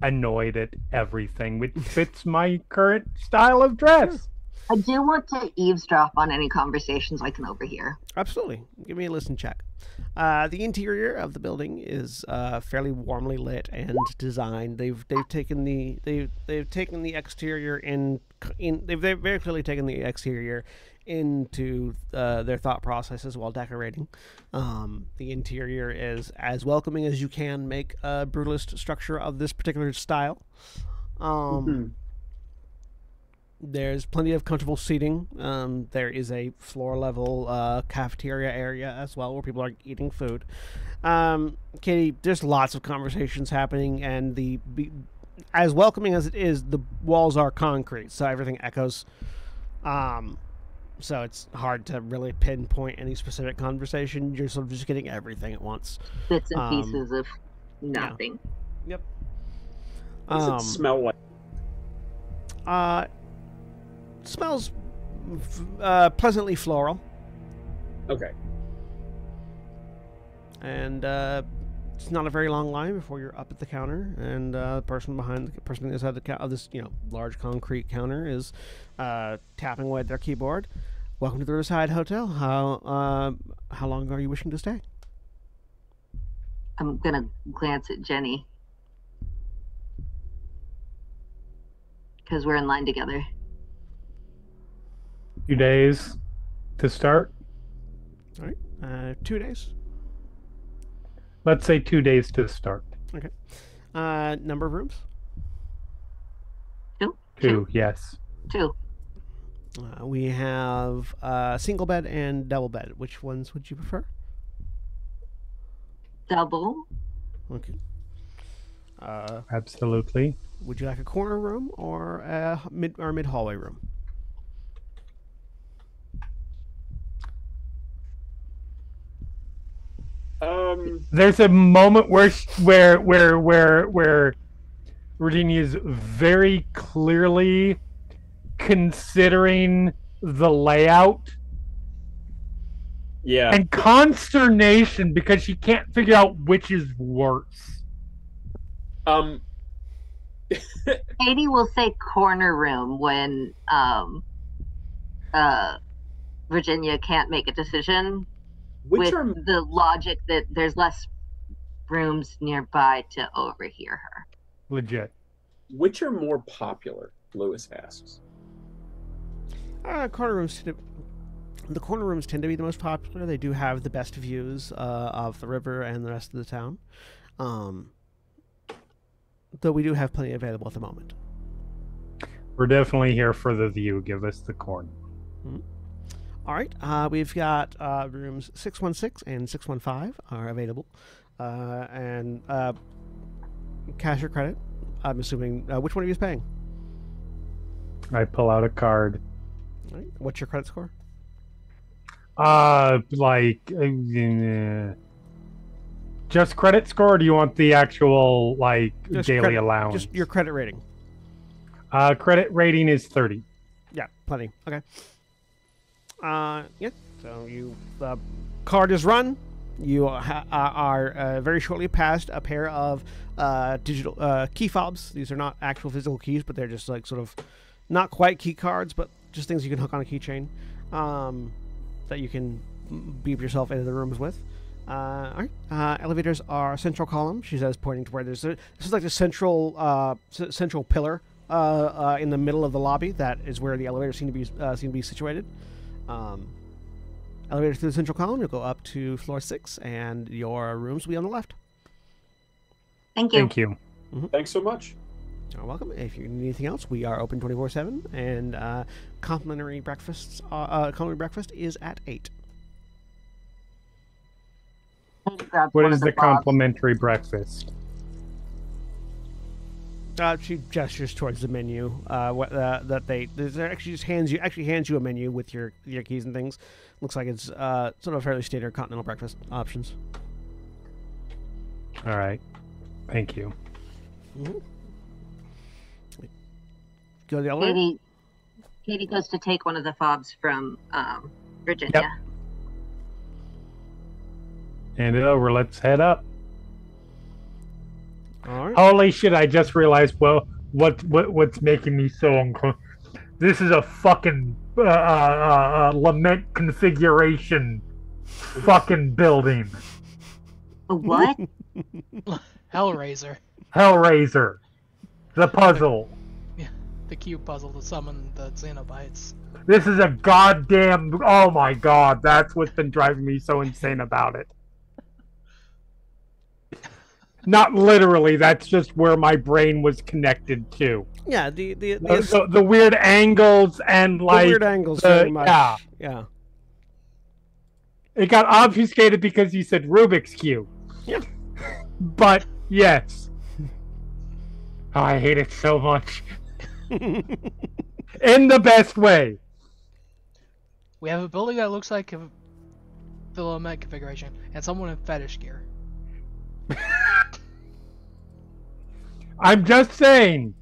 annoyed at everything, which fits my current style of dress. I do want to eavesdrop on any conversations I can overhear. Absolutely. Give me a listen check. The interior of the building is fairly warmly lit and designed. They've taken the exterior they've very clearly taken the exterior into their thought processes while decorating. The interior is as welcoming as you can make a brutalist structure of this particular style. There's plenty of comfortable seating. There is a floor-level cafeteria area as well where people are eating food. Katie, there's lots of conversations happening, and as welcoming as it is, the walls are concrete, so everything echoes. So it's hard to really pinpoint any specific conversation. You're sort of just getting everything at once. Bits and pieces of nothing. Yeah. Yep. What does it smell like? Smells pleasantly floral. Okay. And it's not a very long line before you're up at the counter, and the person inside of this large concrete counter is tapping away at their keyboard. Welcome to the Riverside Hotel. How long are you wishing to stay? I'm gonna glance at Jenny because we're in line together. 2 days to start. All right. 2 days. Let's say 2 days to start. Okay. Number of rooms? Two, yes. 2. We have single bed and double bed. Which ones would you prefer? Double. Okay. Absolutely. Would you like a corner room or a mid hallway room? There's a moment where Virginia is very clearly considering the layout Yeah. and consternation because she can't figure out which is worse. Katie will say corner room when Virginia can't make a decision Which with are the logic that there's less rooms nearby to overhear her. Legit. more popular? Lewis asks. Corner rooms. The corner rooms tend to be the most popular. They do have the best views of the river and the rest of the town. Though we do have plenty available at the moment. We're definitely here for the view. Give us the corn. All right. We've got rooms 616 and 615 are available. And cash or credit. I'm assuming. Which one of you is paying? I pull out a card. All right. What's your credit score? Just credit score, or do you want the actual Just daily credit- allowance? Just your credit rating. Credit rating is 30. Yeah, plenty. Okay. Yeah. So you card is run. You are very shortly past a pair of digital key fobs. These are not actual physical keys, but they're just like sort of not quite key cards, but just things you can hook on a keychain that you can beep yourself into the rooms with. All right. Elevators are central column. She says, pointing to where this is like the central pillar in the middle of the lobby. That is where the elevators seem to be situated. Elevator through the central column. You'll go up to floor 6, and your rooms will be on the left. Thank you. Thank you. Thanks so much. You're welcome. If you need anything else, we are open 24/7, and complimentary breakfast is at 8. What is the complimentary breakfast? She gestures towards the menu. That actually just hands you a menu with your keys and things. Looks like it's sort of fairly standard continental breakfast options. All right. Thank you. Mm-hmm. Go to the elevator. Katie goes to take one of the fobs from Virginia. Yep. Hand it over. Let's head up. All right. Holy shit! I just realized. Well, what's making me so uncomfortable? This is a fucking lament configuration fucking building. A what? Hellraiser. Hellraiser. The puzzle. The cube puzzle to summon the Xenobites. This is a goddamn. Oh my god! That's what's been driving me so insane about it. Not literally. That's just where my brain was connected to. Yeah, the weird angles and the like weird angles very much. Yeah. It got obfuscated because you said Rubik's Cube. Yeah. But yes. Oh, I hate it so much. In the best way. We have a building that looks like the Lament configuration, and someone in fetish gear. I'm just saying,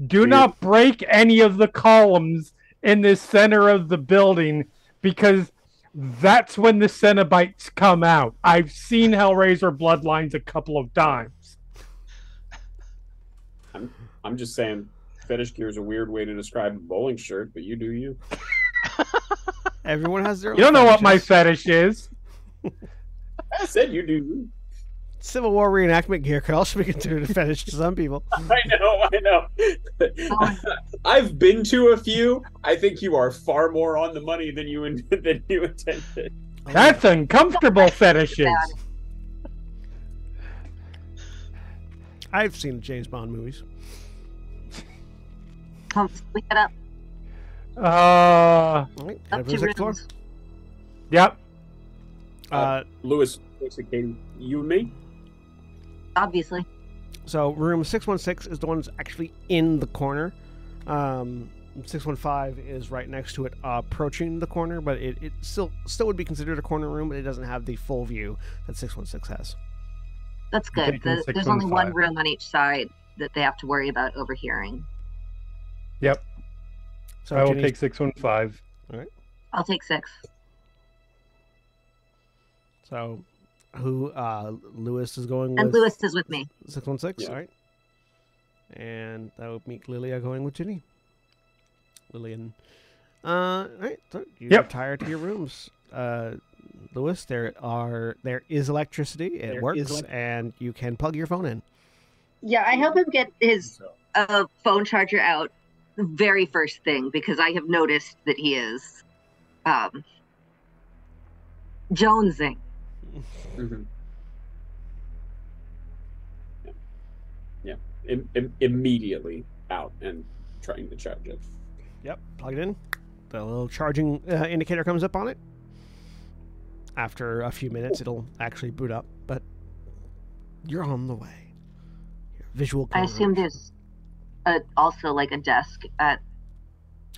do not break any of the columns in the center of the building because that's when the Cenobites come out. I've seen Hellraiser Bloodlines a couple of times. I'm just saying, fetish gear is a weird way to describe a bowling shirt, but you do you. Everyone has their own You don't know what my fetishes. fetish is. I said you do you. Civil War reenactment gear could also be considered a fetish to some people. I know. I've been to a few. I think you are far more on the money than you intended. That's uncomfortable fetishes. I've seen James Bond movies. Come split it up. All right, Up head for the to sixth floor. rooms. Yep. Lewis, you and me? Obviously. So room 616 is the one that's actually in the corner. 615 is right next to it, approaching the corner, but it still would be considered a corner room, but it doesn't have the full view that 616 has. That's good. Taking There's only one 615. room on each side that they have to worry about overhearing. Yep. So I will Ginny's- take 615. I'll take 6. So who Lewis is going with And Lewis is with me. 616, Yeah. all right. And that would make Lilia going with Ginny. Lillian. All right, so you Yep. retire to your rooms. Lewis, there is electricity. It works, and you can plug your phone in. Yeah, I help him get his phone charger out the very first thing because I have noticed that he is jonesing. Mm-hmm. Yeah. Immediately out and trying to charge it. Yep, plug it in. The little charging indicator comes up on it. After a few minutes, it'll actually boot up, but you're on the way. Your visual I assume coverage. there's also like a desk in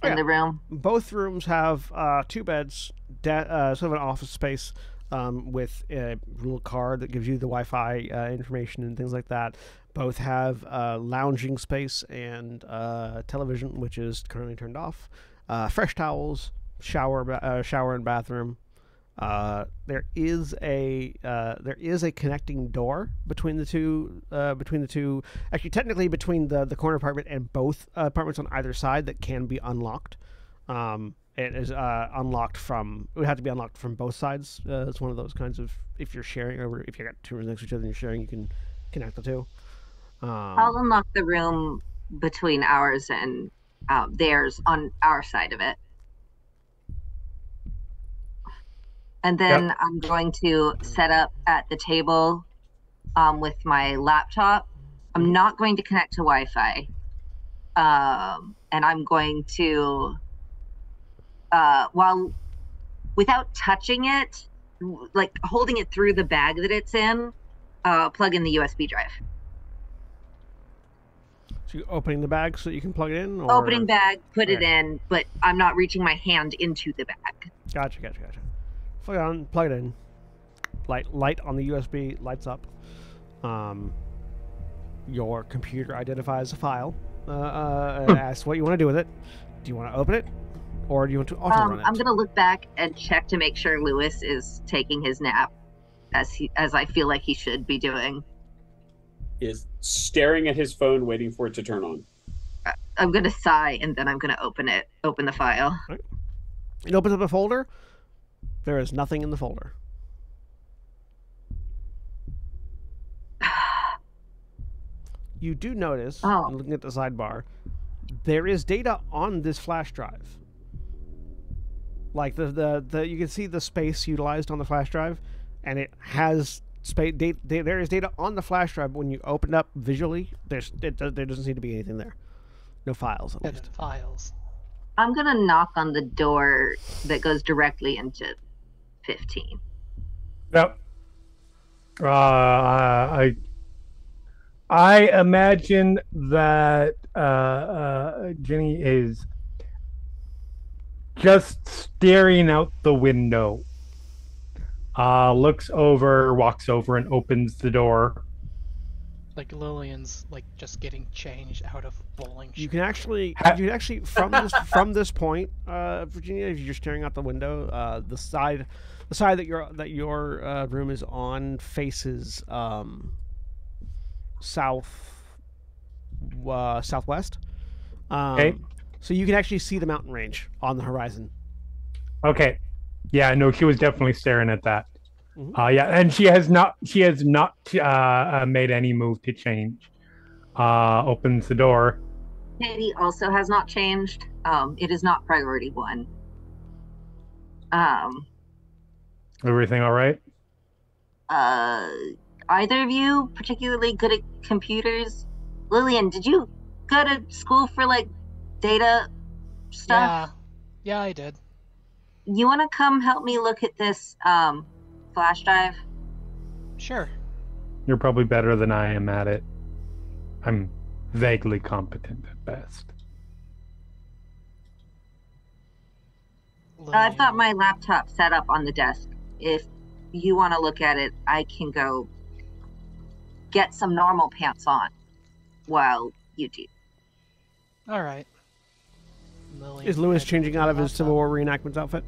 Yeah. the room. Both rooms have 2 beds, sort of an office space with a little card that gives you the Wi-Fi information and things like that. Both have lounging space and television, which is currently turned off. Fresh towels, shower and bathroom. There is a connecting door between the two. Actually, technically between the corner apartment and both apartments on either side that can be unlocked. It is unlocked from. It would have to be unlocked from both sides. It's one of those kinds of if you're sharing or if you got 2 rooms next to each other and you're sharing, you can connect the two. I'll unlock the room between ours and theirs on our side of it. And then I'm going to set up at the table with my laptop. I'm not going to connect to Wi-Fi. And I'm going to, without touching it, like holding it through the bag that it's in, plug in the USB drive. So you're opening the bag so that you can plug it in? Or... Opening bag, put it Okay. in, but I'm not reaching my hand into the bag. Gotcha. Plug it in. Light on the USB lights up. Your computer identifies a file. And asks what you want to do with it. Do you want to open it, or do you want to auto run it? I'm gonna look back and check to make sure Lewis is taking his nap, as I feel like he should be doing. Is staring at his phone, waiting for it to turn on. I'm gonna sigh and then I'm gonna open the file. It opens up a folder. There is nothing in the folder. You do notice, looking at the sidebar, there is data on this flash drive. Like the you can see the space utilized on the flash drive, and it has space. There is data on the flash drive. But when you open it up visually, there doesn't seem to be anything there. No files, at least. Files. I'm gonna knock on the door that goes directly into 15. Yep. I imagine that Jenny is just staring out the window. Looks over, walks over, and opens the door. Like Lillian's like just getting changed out of bowling. You can actually, from this point, Virginia, if you're staring out the window, the side that your room is on faces southwest. Okay. So you can actually see the mountain range on the horizon. Okay. Yeah, no, she was definitely staring at that. Yeah, and she has not made any move to change. Opens the door. Katie also has not changed. It is not priority one. Everything all right? Either of you particularly good at computers? Lillian, did you go to school for like data stuff? Yeah, I did. You want to come help me look at this flash drive? Sure. You're probably better than I am at it. I'm vaguely competent at best. I've got my laptop set up on the desk. If you want to look at it, I can go get some normal pants on while you do. All right. Is Lewis changing out of his Civil War reenactments outfit?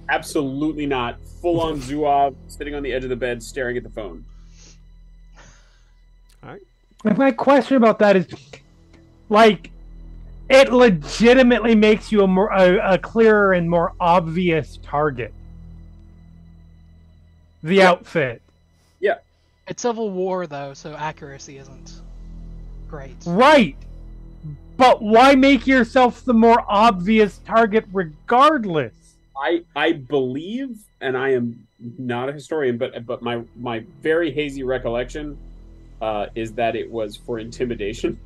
Absolutely not. Full on Zouave, sitting on the edge of the bed, staring at the phone. All right. My question about that is, like, it legitimately makes you a clearer and more obvious target. The outfit. Yeah. It's Civil War, though, so accuracy isn't great. Right. But why make yourself the more obvious target regardless? I believe, and I am not a historian, but my very hazy recollection is that it was for intimidation.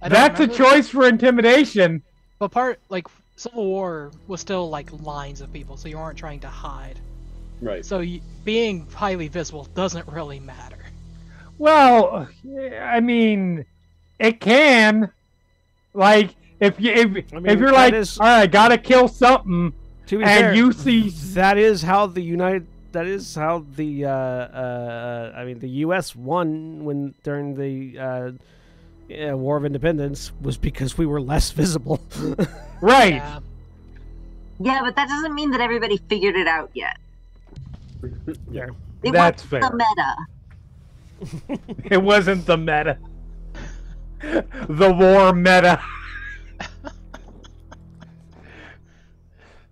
That's a choice for intimidation. But Civil War was still like lines of people, so you aren't trying to hide. Right. So being highly visible doesn't really matter. Well, I mean, it can. Like, if you're like, all right, gotta kill something, To be and fair, you see, that is how the the U.S. won during the War of Independence was because we were less visible. right? Yeah, but that doesn't mean that everybody figured it out yet. Yeah, That's wasn't fair. the meta. It wasn't the meta. The war meta.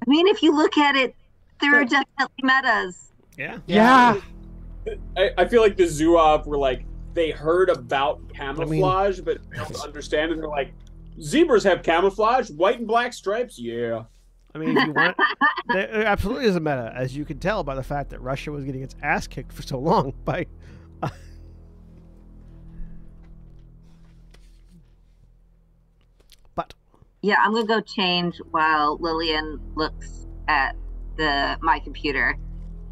I mean, if you look at it, there are definitely metas. Yeah. I feel like the Zouave were like, they heard about camouflage, but they don't understand, and they're like, zebras have camouflage, white and black stripes, yeah. I mean, if you want, there absolutely is a meta, as you can tell by the fact that Russia was getting its ass kicked for so long by. But Yeah, I'm gonna go change while Lillian looks at my computer,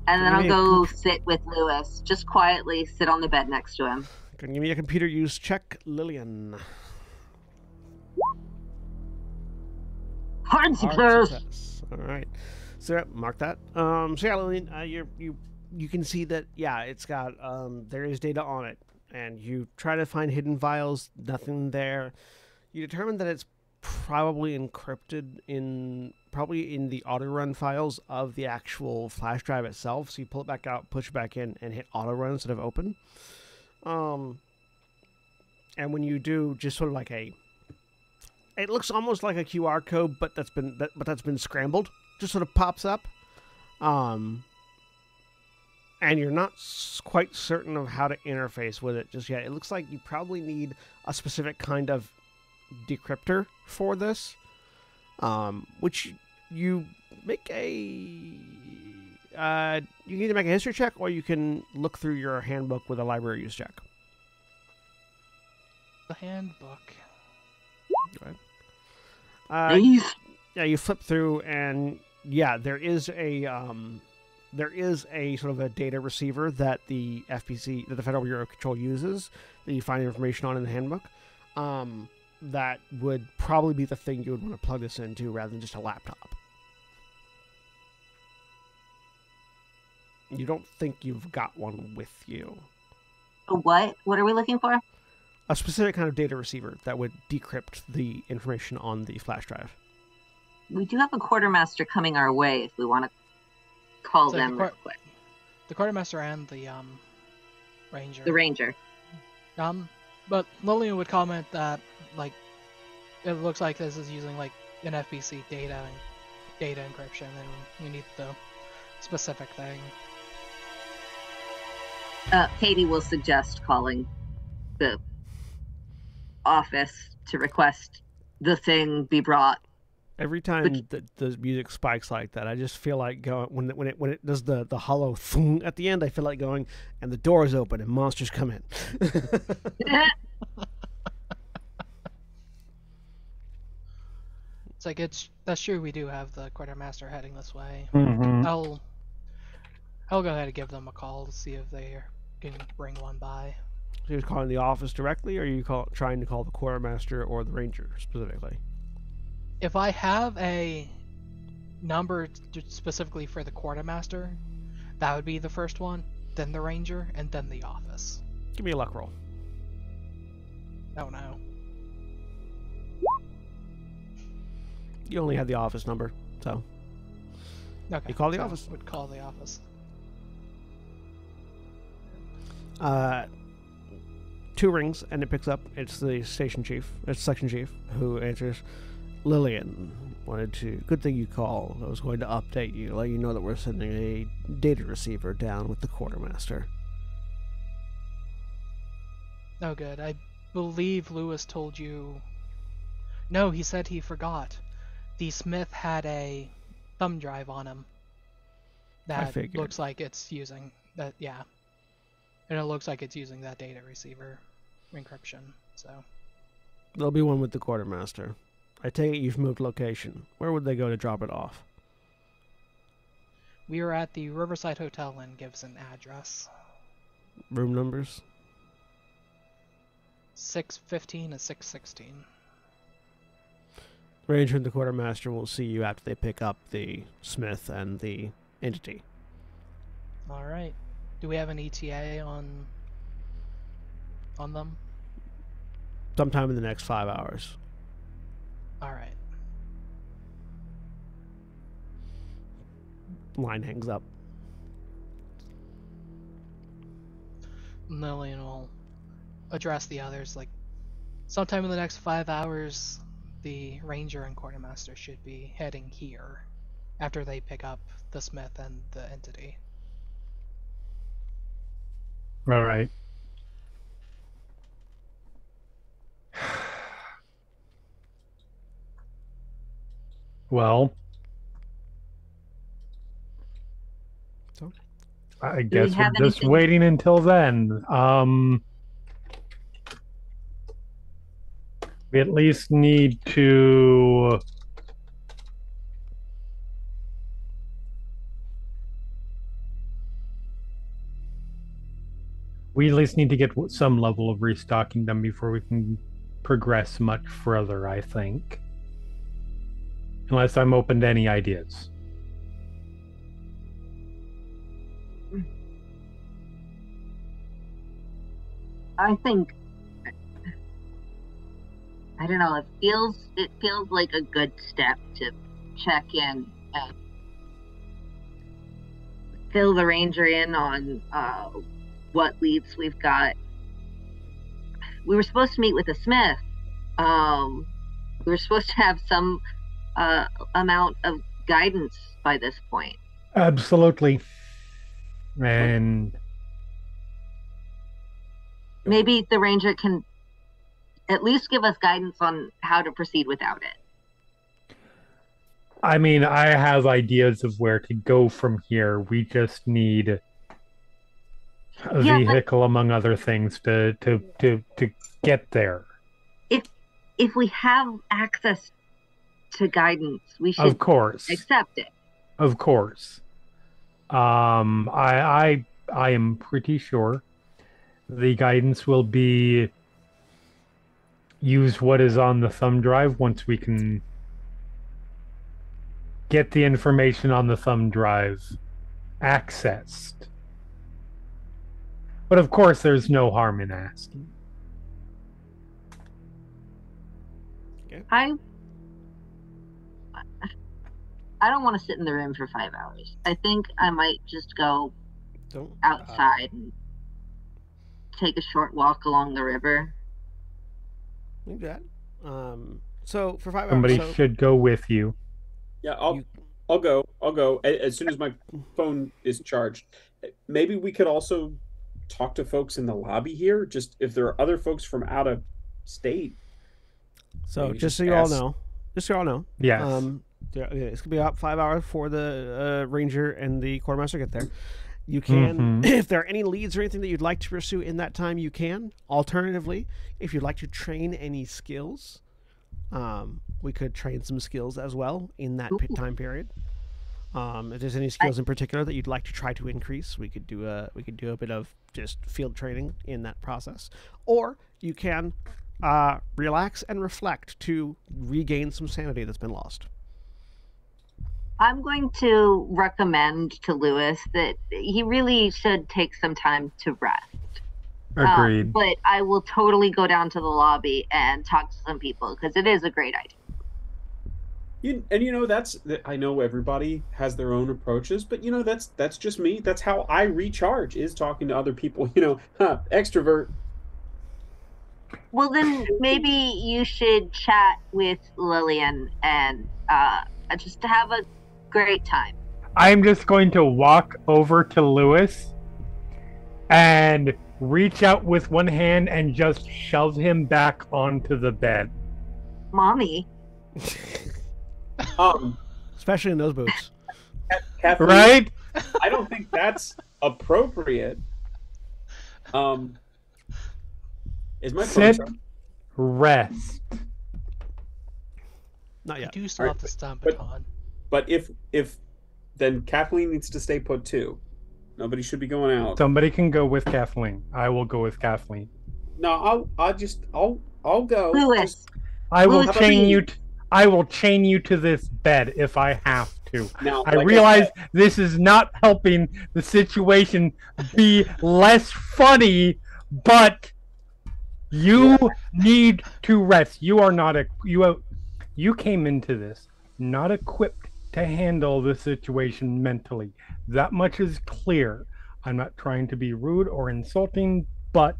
and then I'll go sit with Lewis. Just quietly sit on the bed next to him. can you give me a computer use check, Lillian? Hard Hard success. success. All right, so mark that. So yeah, Lillian, you can see that it's got there is data on it, and you try to find hidden files. Nothing there. You determine that it's probably encrypted in the auto run files of the actual flash drive itself. So you pull it back out, push it back in, and hit auto run instead of open. And when you do, just sort of like it looks almost like a QR code, but that's been scrambled. Just sort of pops up, and you're not quite certain of how to interface with it just yet. It looks like you probably need a specific kind of decryptor for this, which you make you can either make a history check or you can look through your handbook with a library use check. The handbook. Go ahead. Nice. Yeah, you flip through, and there is a sort of a data receiver that the FBC, that the Federal Bureau of Control uses, that you find information on in the handbook. That would probably be the thing you would want to plug this into rather than just a laptop. You don't think you've got one with you. What? What are we looking for? A specific kind of data receiver that would decrypt the information on the flash drive. We do have a quartermaster coming our way if we want to call So them real quick. The quartermaster and the ranger. The ranger. But Lillian would comment that it looks like this is using an FBC data data encryption, and we need the specific thing. Katie will suggest calling the office to request the thing be brought. Every time the music spikes like that, I just feel like going when it does the hollow thung at the end. I feel like going, and the doors open and monsters come in. It's like that's true. We do have the quartermaster heading this way. Mhm. I'll go ahead and give them a call to see if they can bring one by. So you're calling the office directly, or are you trying to call the quartermaster or the ranger specifically? If I have a number specifically for the quartermaster, that would be the first one, then the ranger, and then the office. Give me a luck roll. Oh no. You only have the office number, so Okay. You call the so office. Would call the office. 2 rings, and it picks up. It's the station chief, it's section chief, who answers. Lillian, good thing you called. I was going to update you, let you know that we're sending a data receiver down with the quartermaster. Oh good. I believe Lewis told you. No, he said he forgot. The Smith had a thumb drive on him. That figured. looks like it's using that. Yeah. And it looks like it's using that data receiver encryption. So. There'll be one with the quartermaster. I take it you've moved location. Where would they go to drop it off? We are at the Riverside Hotel and gives an address. Room numbers? 615 to 616. Ranger and the quartermaster will see you after they pick up the Smith and the entity. All right. Do we have an ETA on them? Sometime in the next 5 hours. All right. Line hangs up. Lillian will address the others. Like, sometime in the next 5 hours, the ranger and quartermaster should be heading here after they pick up the Smith and the entity. All right. Well, So? I we guess we're have just anything- waiting until then. We at least need to get some level of restocking done before we can progress much further, I think. Unless I'm open to any ideas. I think, I don't know, it feels like a good step to check in and fill the ranger in on what leads we've got. We were supposed to meet with the Smith. We were supposed to have some amount of guidance by this point. Absolutely. And Maybe the ranger can at least give us guidance on how to proceed without it. I mean, I have ideas of where to go from here. We just need a vehicle, among other things, to get there. If we have access to guidance, we should Of course. accept it. Of course. I am pretty sure the guidance will be use what is on the thumb drive once we can get the information on the thumb drive accessed. But of course, there's no harm in asking. I don't want to sit in the room for 5 hours. I think I might just go Don't outside and take a short walk along the river. do that. So for 5 hours, Somebody so should go with you. Yeah, I'll go. I'll go as soon as my phone is charged. Maybe we could also talk to folks in the lobby here. Just if there are other folks from out of state. So Maybe just so just you all ask. know, Yes. it's gonna be about 5 hours before the ranger and the quartermaster get there. You can, if there are any leads or anything that you'd like to pursue in that time, you can. Alternatively, if you'd like to train any skills, we could train some skills as well in that time period. If there's any skills in particular that you'd like to try to increase, we could do a bit of just field training in that process, or you can relax and reflect to regain some sanity that's been lost. I'm going to recommend to Lewis that he really should take some time to rest. Agreed. But I will totally go down to the lobby and talk to some people because it is a great idea. I know everybody has their own approaches, but that's just me. That's how I recharge, is talking to other people. Extrovert. Well, then maybe you should chat with Lillian and just to have a great time. I'm just going to walk over to Lewis and reach out with one hand and just shove him back onto the bed. Mommy. Especially in those boots. Kathleen, Right? I don't think that's appropriate. Is my phone Sit. charged? Rest. Not I yet. do still have the stun baton. But if then Kathleen needs to stay put too. Nobody should be going out. Somebody can go with Kathleen. I will go with Kathleen. No, I'll go. Lewis. I will Lewis, chain please. you. I will chain you to this bed if I have to. Now, I like realize said, this is not helping the situation be less funny, but you need to rest. You are not you came into this not equipped to handle the situation mentally. That much is clear. I'm not trying to be rude or insulting, but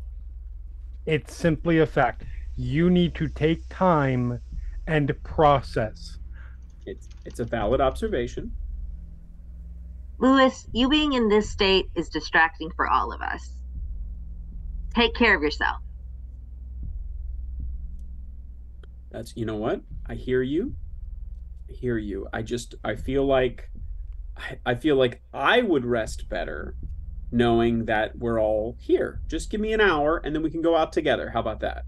it's simply a fact. You need to take time and process. it's a valid observation. Lewis, you being in this state is distracting for all of us. Take care of yourself. That's, you know what? I hear you. I feel like I would rest better knowing that we're all here. Just give me an hour and then we can go out together. How about that?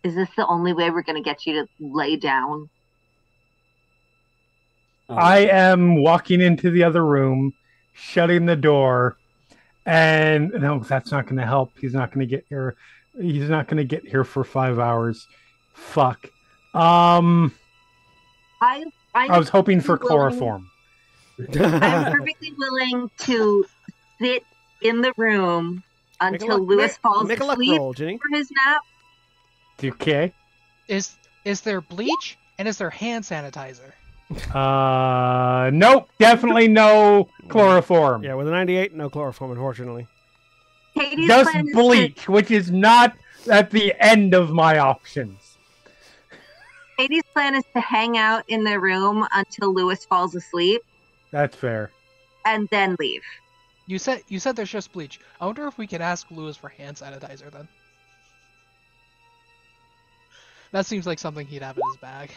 Is this the only way we're going to get you to lay down? I am walking into the other room, shutting the door, and no, that's not going to help. He's not going to get here. He's not going to get here for 5 hours. Fuck. I was hoping for willing- chloroform. I'm perfectly willing to sit in the room until Lewis falls Make a luck asleep roll, Jenny. for his nap. Okay. Is there bleach and is there hand sanitizer? Nope. Definitely no chloroform. Yeah, with a 98, no chloroform, unfortunately. Katie's Just plan is bleach, which is not at the end of my options. Katie's plan is to hang out in their room until Lewis falls asleep That's fair. and then leave. You said there's just bleach. I wonder if we can ask Lewis for hand sanitizer then. That seems like something he'd have in his bag.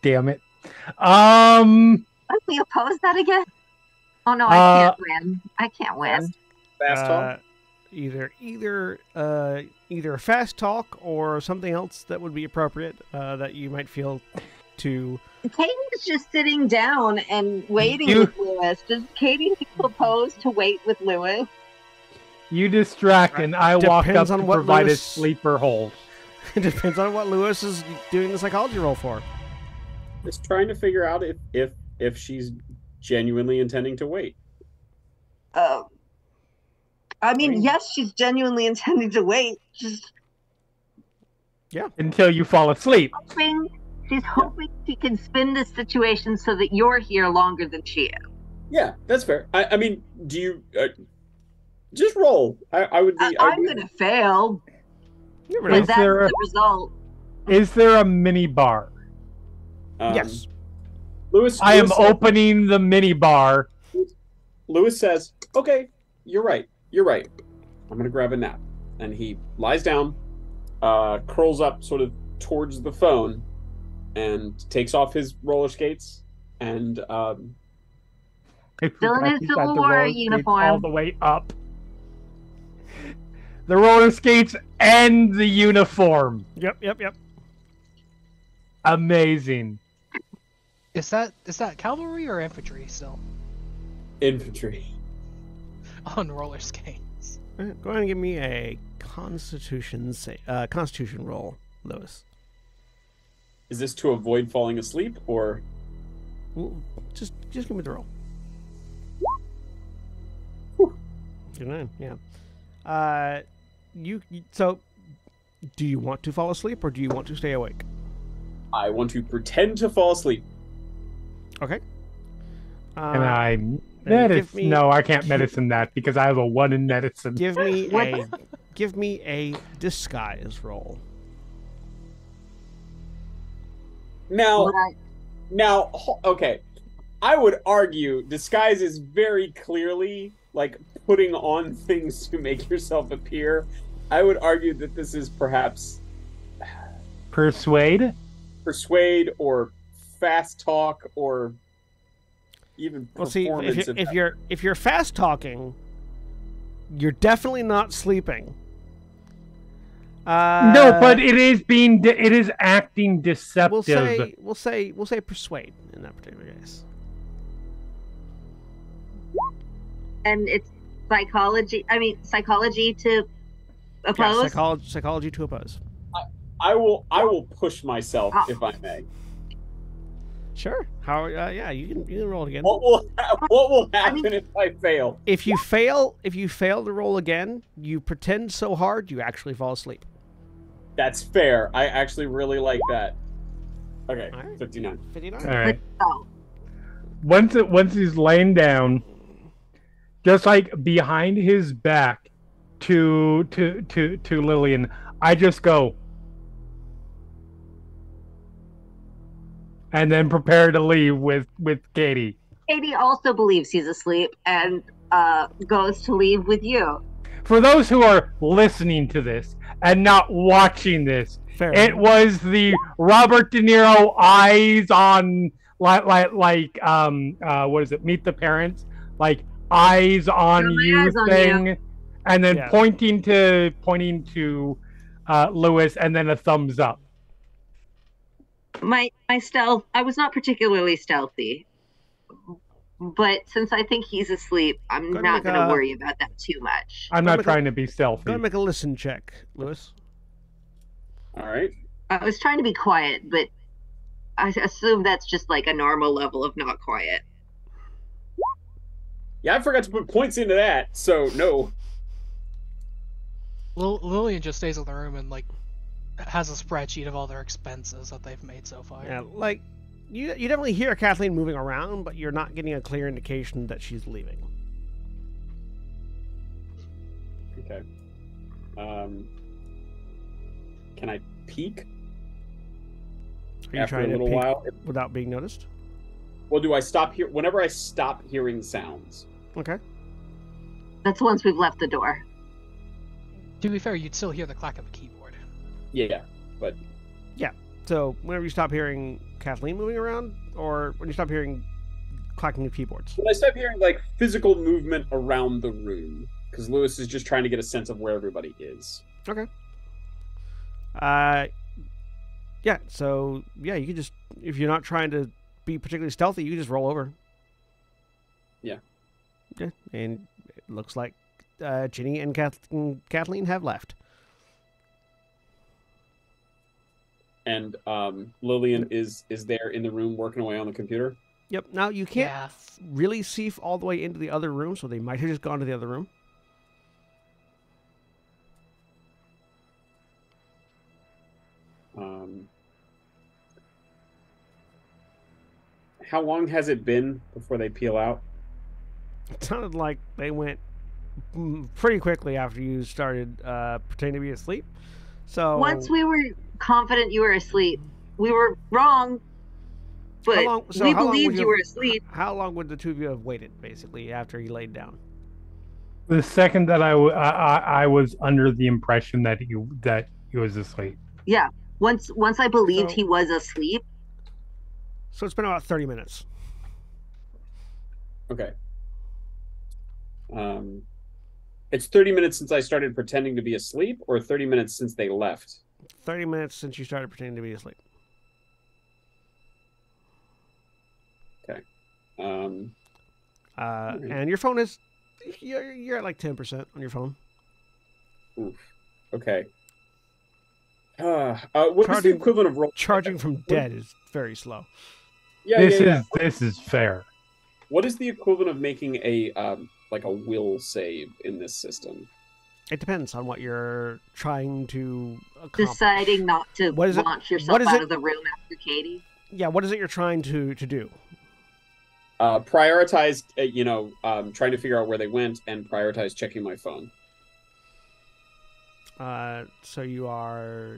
Damn it. Let me oppose that again. Oh no, I can't win. I can't win. Fast talk. Either fast talk or something else that would be appropriate that you might feel to. Katie's just sitting down and waiting You- with Lewis. Does Katie propose to wait with Lewis? You distract, and I walk up Depends to on what provide a Lewis- sleeper hold. It depends on what Lewis is doing the psychology roll for. Just trying to figure out if she's genuinely intending to wait. I mean, yes, she's genuinely intending to wait. Just Until you fall asleep. hoping, she's hoping she can spin this situation so that you're here longer than she is. Yeah, that's fair. I mean, do you just roll? I would be. I'm gonna fail, You never but know. Is that's there a, the result. is there a mini bar? Yes. Lewis. I am Lewis, opening the mini bar. Lewis says, "Okay, you're right. You're right. I'm gonna grab a nap." And he lies down, curls up sort of towards the phone, and takes off his roller skates. And I Still in forgot his he's Civil got the War roller skates uniform. all the way up. The roller skates and the uniform. Yep. Amazing. Is that cavalry or infantry still infantry. on roller skates? Go ahead and give me a Constitution roll, Lewis. Is this to avoid falling asleep, or Well, just give me the roll. 9, yeah. So, do you want to fall asleep or do you want to stay awake? I want to pretend to fall asleep? Okay. And I give medicine. me- No, I can't medicine that because I have a 1 in medicine. give me What? give me a disguise roll. Now, But okay. I would argue disguise is very clearly like putting on things to make yourself appear. I would argue that this is perhaps Persuade? persuade or fast talk or even Well, see, performance. if you're fast talking, you're definitely not sleeping. No, but it is it is acting deceptive. we'll say persuade in that particular case. and it's psychology. I mean, psychology to Yeah, oppose. psychology to oppose. I will push myself Ah. if I may. Sure. How? Yeah, you can roll it again. What will happen if I fail? If you fail to roll again, you pretend so hard you actually fall asleep. That's fair. I actually really like that. Okay, All right. 59. 59. All right. Oh, Once he's laying down, just like behind his back to Lillian, I just go and then prepare to leave with Katie. Katie also believes he's asleep and goes to leave with you. For those who are listening to this and not watching this, Fair. it was the Robert De Niro eyes on like what is it? Meet the Parents, like eyes on Yeah, my you eyes on thing, and then Yeah. pointing to Lewis, and then a thumbs up. My stealth. I was not particularly stealthy, but since I think he's asleep, I'm Go ahead and not make going to a- worry about that too much. I'm Go not make a- trying to be Go stealthy. ahead and make a listen check, Lewis. All right. I was trying to be quiet, but I assume that's just like a normal level of not quiet. Yeah, I forgot to put points into that, so no. Lillian just stays in the room and like has a spreadsheet of all their expenses that they've made so far. Yeah, like you definitely hear Kathleen moving around, but you're not getting a clear indication that she's leaving. Okay. Can I peek Are you after a trying to little peek while? without being noticed? Well, do I stop here? Whenever I stop hearing sounds. Okay. That's once we've left the door. To be fair, you'd still hear the clack of a keyboard. Yeah, but So whenever you stop hearing Kathleen moving around, or when you stop hearing clacking of keyboards. when I stop hearing like physical movement around the room, because Lewis is just trying to get a sense of where everybody is. Okay. Yeah. So yeah, you can just, if you're not trying to be particularly stealthy, you can just roll over. Yeah. Yeah, and it looks like Ginny and Kathleen have left. And Lillian is there in the room working away on the computer. Yep. Now you can't Yeah. really see all the way into the other room, so they might have just gone to the other room. How long has it been before they peel out? It sounded like they went pretty quickly after you started pretending to be asleep. So Once we were confident you were asleep, we were wrong, but we believed you were asleep. How long would the two of you have waited, basically, after he laid down? The second that I was under the impression that he was asleep. Yeah. Once I believed he was asleep. So it's been about 30 minutes. Okay. It's 30 minutes since I started pretending to be asleep, or 30 minutes since they left? 30 minutes since you started pretending to be asleep. Okay. And your phone is... You're at like 10% on your phone. Oof. Okay. What is the equivalent of charging from dead is very slow. Yeah, this is fair. What is the equivalent of making a like a will save in this system? It depends on what you're trying to accomplish. Deciding not to launch yourself out of the room after Katie. Yeah, what is it you're trying to do? Prioritize, trying to figure out where they went, and prioritize checking my phone. So you are...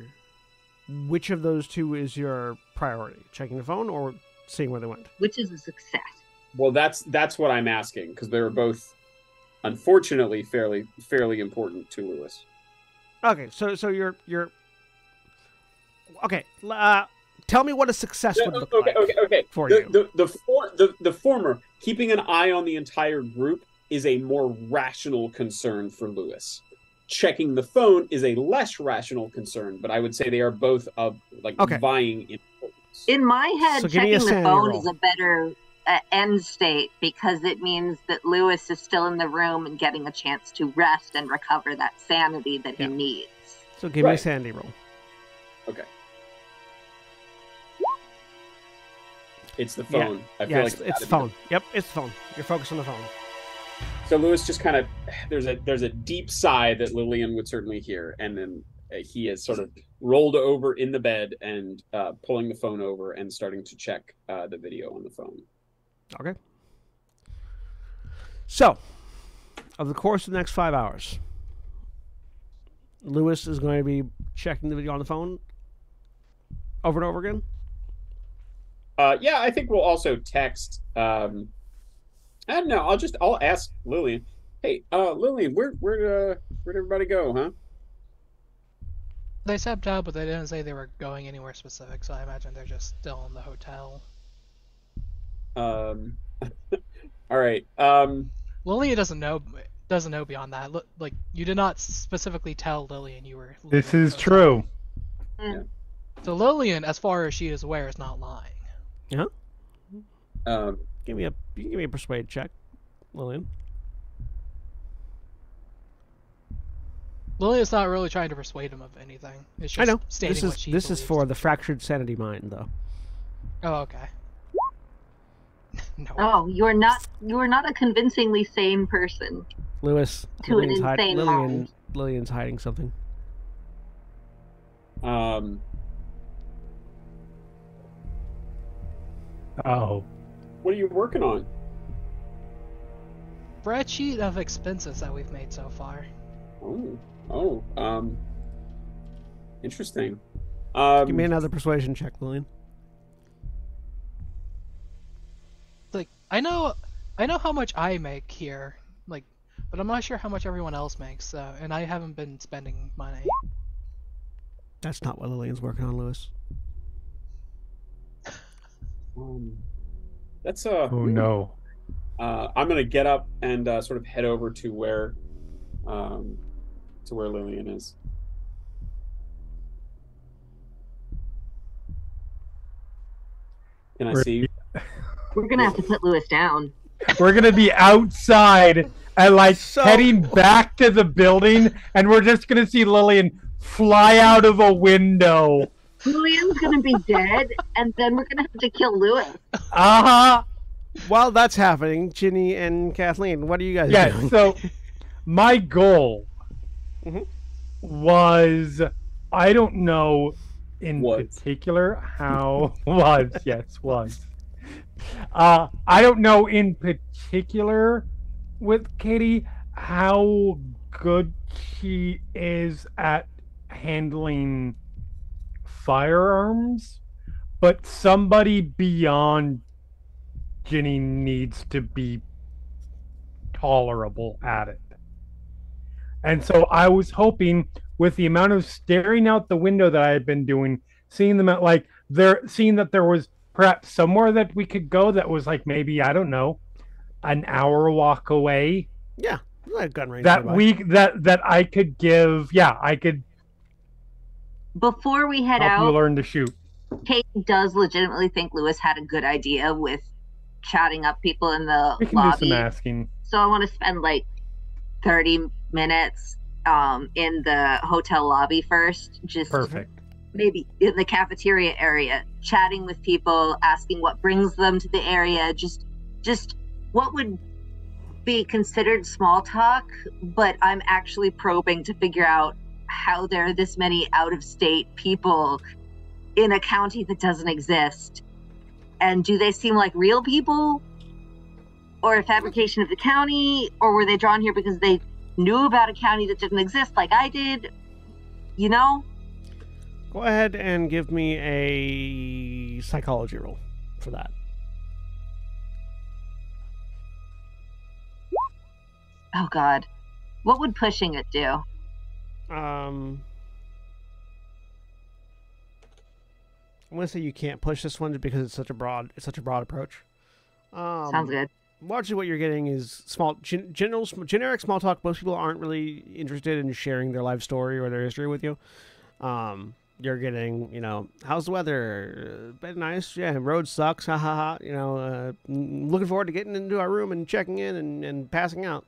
Which of those two is your priority? Checking the phone or seeing where they went? Which is a success. Well, that's what I'm asking, because they were both, unfortunately, fairly important to Lewis. Okay, so you're... Okay, tell me what a success would look like. Okay. For you. The former, keeping an eye on the entire group, is a more rational concern for Lewis. Checking the phone is a less rational concern, but I would say they are both vying in importance. In my head, checking the phone is a better end state, because it means that Lewis is still in the room and getting a chance to rest and recover that sanity that he needs. So give me a sanity roll. Okay. It's the phone. Yeah. I feel like it's the phone. Yep, it's the phone. You're focused on the phone. So Lewis just kind of, there's a deep sigh that Lillian would certainly hear, and then he has sort of rolled over in the bed and pulling the phone over and starting to check the video on the phone. Okay. So, over the course of the next 5 hours, Lewis is going to be checking the video on the phone over and over again? Yeah, I think we'll also text. I don't know. I'll ask Lillian. Hey, Lillian, where'd everybody go, huh? They stepped out, but they didn't say they were going anywhere specific, so I imagine they're just still in the hotel. All right. Lillian doesn't know beyond that. Like, you did not specifically tell Lillian you were. This is true. Yeah. So Lillian, as far as she is aware, is not lying. Yeah. You can give me a persuade check, Lillian. Lillian's not really trying to persuade him of anything. It's just I know. stating what she This believes. is for the fractured sanity mind, though. Oh, okay. No. Oh, you're not a convincingly sane person. Lewis, To an insane mind. Lillian's hiding something. Oh. What are you working on? Spreadsheet of expenses that we've made so far. Interesting. Give me another persuasion check, Lillian. Like, I know how much I make here, like, but I'm not sure how much everyone else makes, and I haven't been spending money. That's not what Lillian's working on, Lewis. That's Oh no. I'm gonna get up and sort of head over to where Lillian is. Can I see? We're gonna have to put Lewis down. We're gonna be outside and heading back to the building, and we're just gonna see Lillian fly out of a window. Lillian's gonna be dead, and then we're gonna have to kill Lewis. Uh-huh. While that's happening, Ginny and Kathleen, what are you guys doing? Yeah, so my goal was, I don't know in particular how I don't know in particular with Katie how good she is at handling firearms, but somebody beyond Ginny needs to be tolerable at it. And so I was hoping, with the amount of staring out the window that I had been doing, seeing them at like there, seeing that there was perhaps somewhere that we could go that was like maybe, I don't know, an hour walk away. Yeah, like gun range. That nearby. we that I could give. Yeah, I could Before we head help you out, learn to shoot. Kate does legitimately think Lewis had a good idea with chatting up people in the We can lobby. do some asking. So I want to spend like 30 minutes in the hotel lobby first. Just Perfect. maybe in the cafeteria area, chatting with people, asking what brings them to the area, just what would be considered small talk, but I'm actually probing to figure out how there are this many out-of-state people in a county that doesn't exist. And do they seem like real people? Or a fabrication of the county? Or were they drawn here because they knew about a county that didn't exist like I did? You know? Go ahead and give me a psychology roll for that. Oh God. What would pushing it do? I'm gonna say you can't push this one because it's such a broad approach. Sounds good. Largely, what you're getting is generic small talk. Most people aren't really interested in sharing their life story or their history with you. You're getting, how's the weather? Been nice, yeah. Road sucks, ha ha ha. Looking forward to getting into our room and checking in and passing out.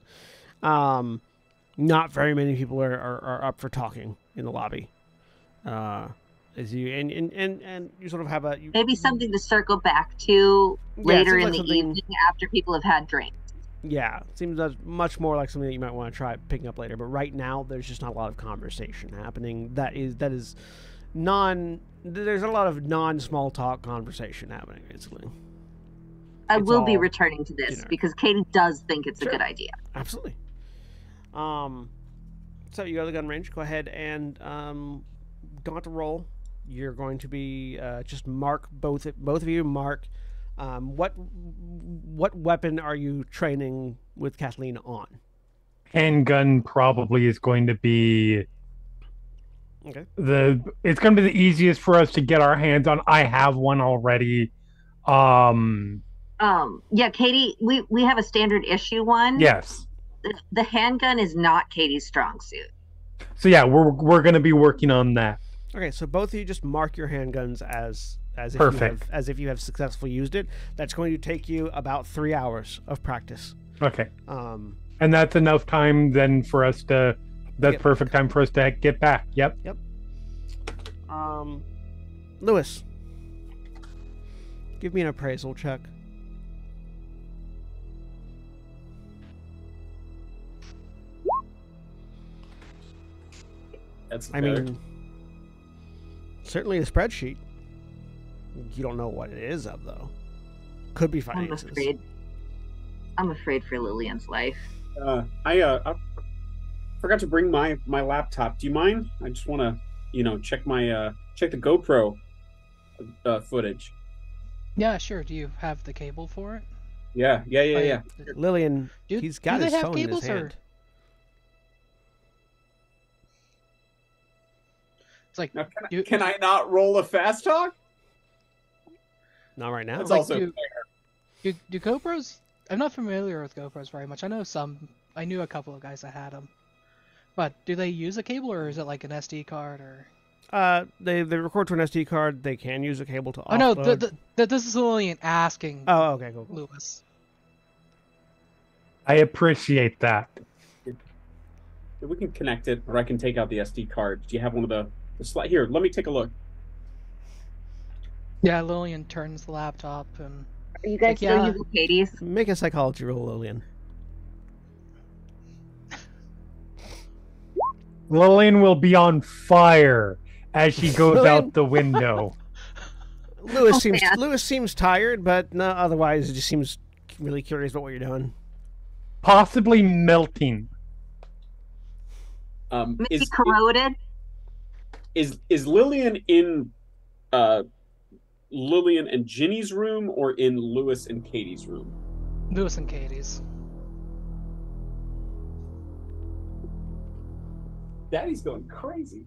Not very many people are up for talking in the lobby. As you and you sort of have Maybe something to circle back to later in the evening after people have had drinks. Yeah, it seems much more like something that you might want to try picking up later. But right now, there's just not a lot of conversation happening. There's a lot of non-small talk conversation happening, basically. I It's will be all returning to this generic. because Katie does think it's Sure. a good idea. Absolutely. So you go to the gun range. Go ahead and don't have to roll. You're going to be just mark both of you. Mark what weapon are you training with Kathleen on? Handgun probably is going to be Okay. it's going to be the easiest for us to get our hands on. I have one already. Yeah, Katie, we have a standard issue one. Yes. The handgun is not Katie's strong suit. So yeah, we're going to be working on that. Okay, so both of you just mark your handguns as if Perfect. you have successfully used it. That's going to take you about 3 hours of practice. Okay. Um, And that's enough time then for us to. That's Get perfect time for us to get back. Yep. Lewis, give me an appraisal check. That's I better. mean, certainly a spreadsheet. You don't know what it is of, though. Could be I'm finances. afraid for Lillian's life. I forgot to bring my laptop. Do you mind? I just want to, check my check the GoPro footage. Yeah, sure. Do you have the cable for it? Yeah. Lillian, Do- he's got do his they have phone in his cables, or- hand. It's like Now, You- can I not roll a fast talk? Not right now. That's like also you- fair. do GoPros? I'm not familiar with GoPros very much. I knew a couple of guys that had them. But do they use a cable, or is it like an SD card, or? They record to an SD card. They can use a cable to offload. Oh no, this is Lillian asking Oh, okay, cool. Lewis. I appreciate that. We can connect it, or I can take out the SD card. Do you have one of the slide? Here, let me take a look. Yeah, Lillian turns the laptop and Are you guys Like, still yeah. using Katie's? Make a psychology roll, Lillian. Lillian will be on fire as she goes Lillian? out the window. Lewis man. Lewis seems tired, but no, otherwise, it just seems really curious about what you're doing. Possibly melting. Maybe corroded. Is Lillian in Lillian and Ginny's room or in Lewis and Katie's room? Lewis and Katie's. Daddy's going crazy.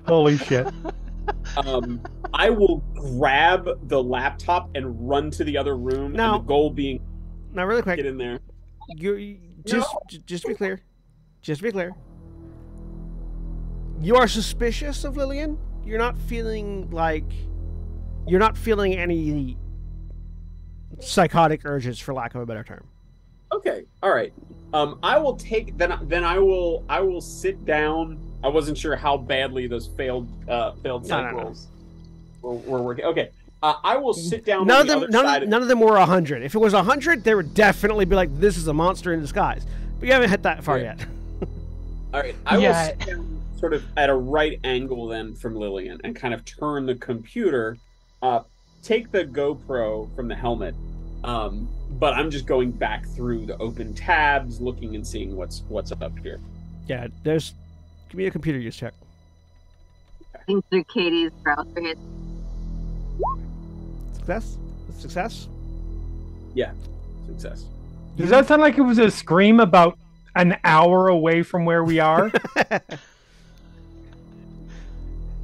Holy shit. I will grab the laptop and run to the other room. Now- and the goal being Now, really quick, get in there. just to be clear, you are suspicious of Lillian. You're not feeling any psychotic urges, for lack of a better term. Okay, all right. I will take then. I will sit down. I wasn't sure how badly those failed psych No. rolls were working. Okay, I will sit down. None on of the them, other side none of them were 100. If it was 100, they would definitely be like, "This is a monster in disguise." But you haven't hit that far Yeah. yet. All right, I will Yeah. sit down sort of at a right angle then from Lillian and kind of turn the computer, take the GoPro from the helmet, but I'm just going back through the open tabs, looking and seeing what's up here. Yeah, give me a computer use check. Looking through Katie's browser hit. Success. Yeah, success. Does that sound like it was a scream about an hour away from where we are?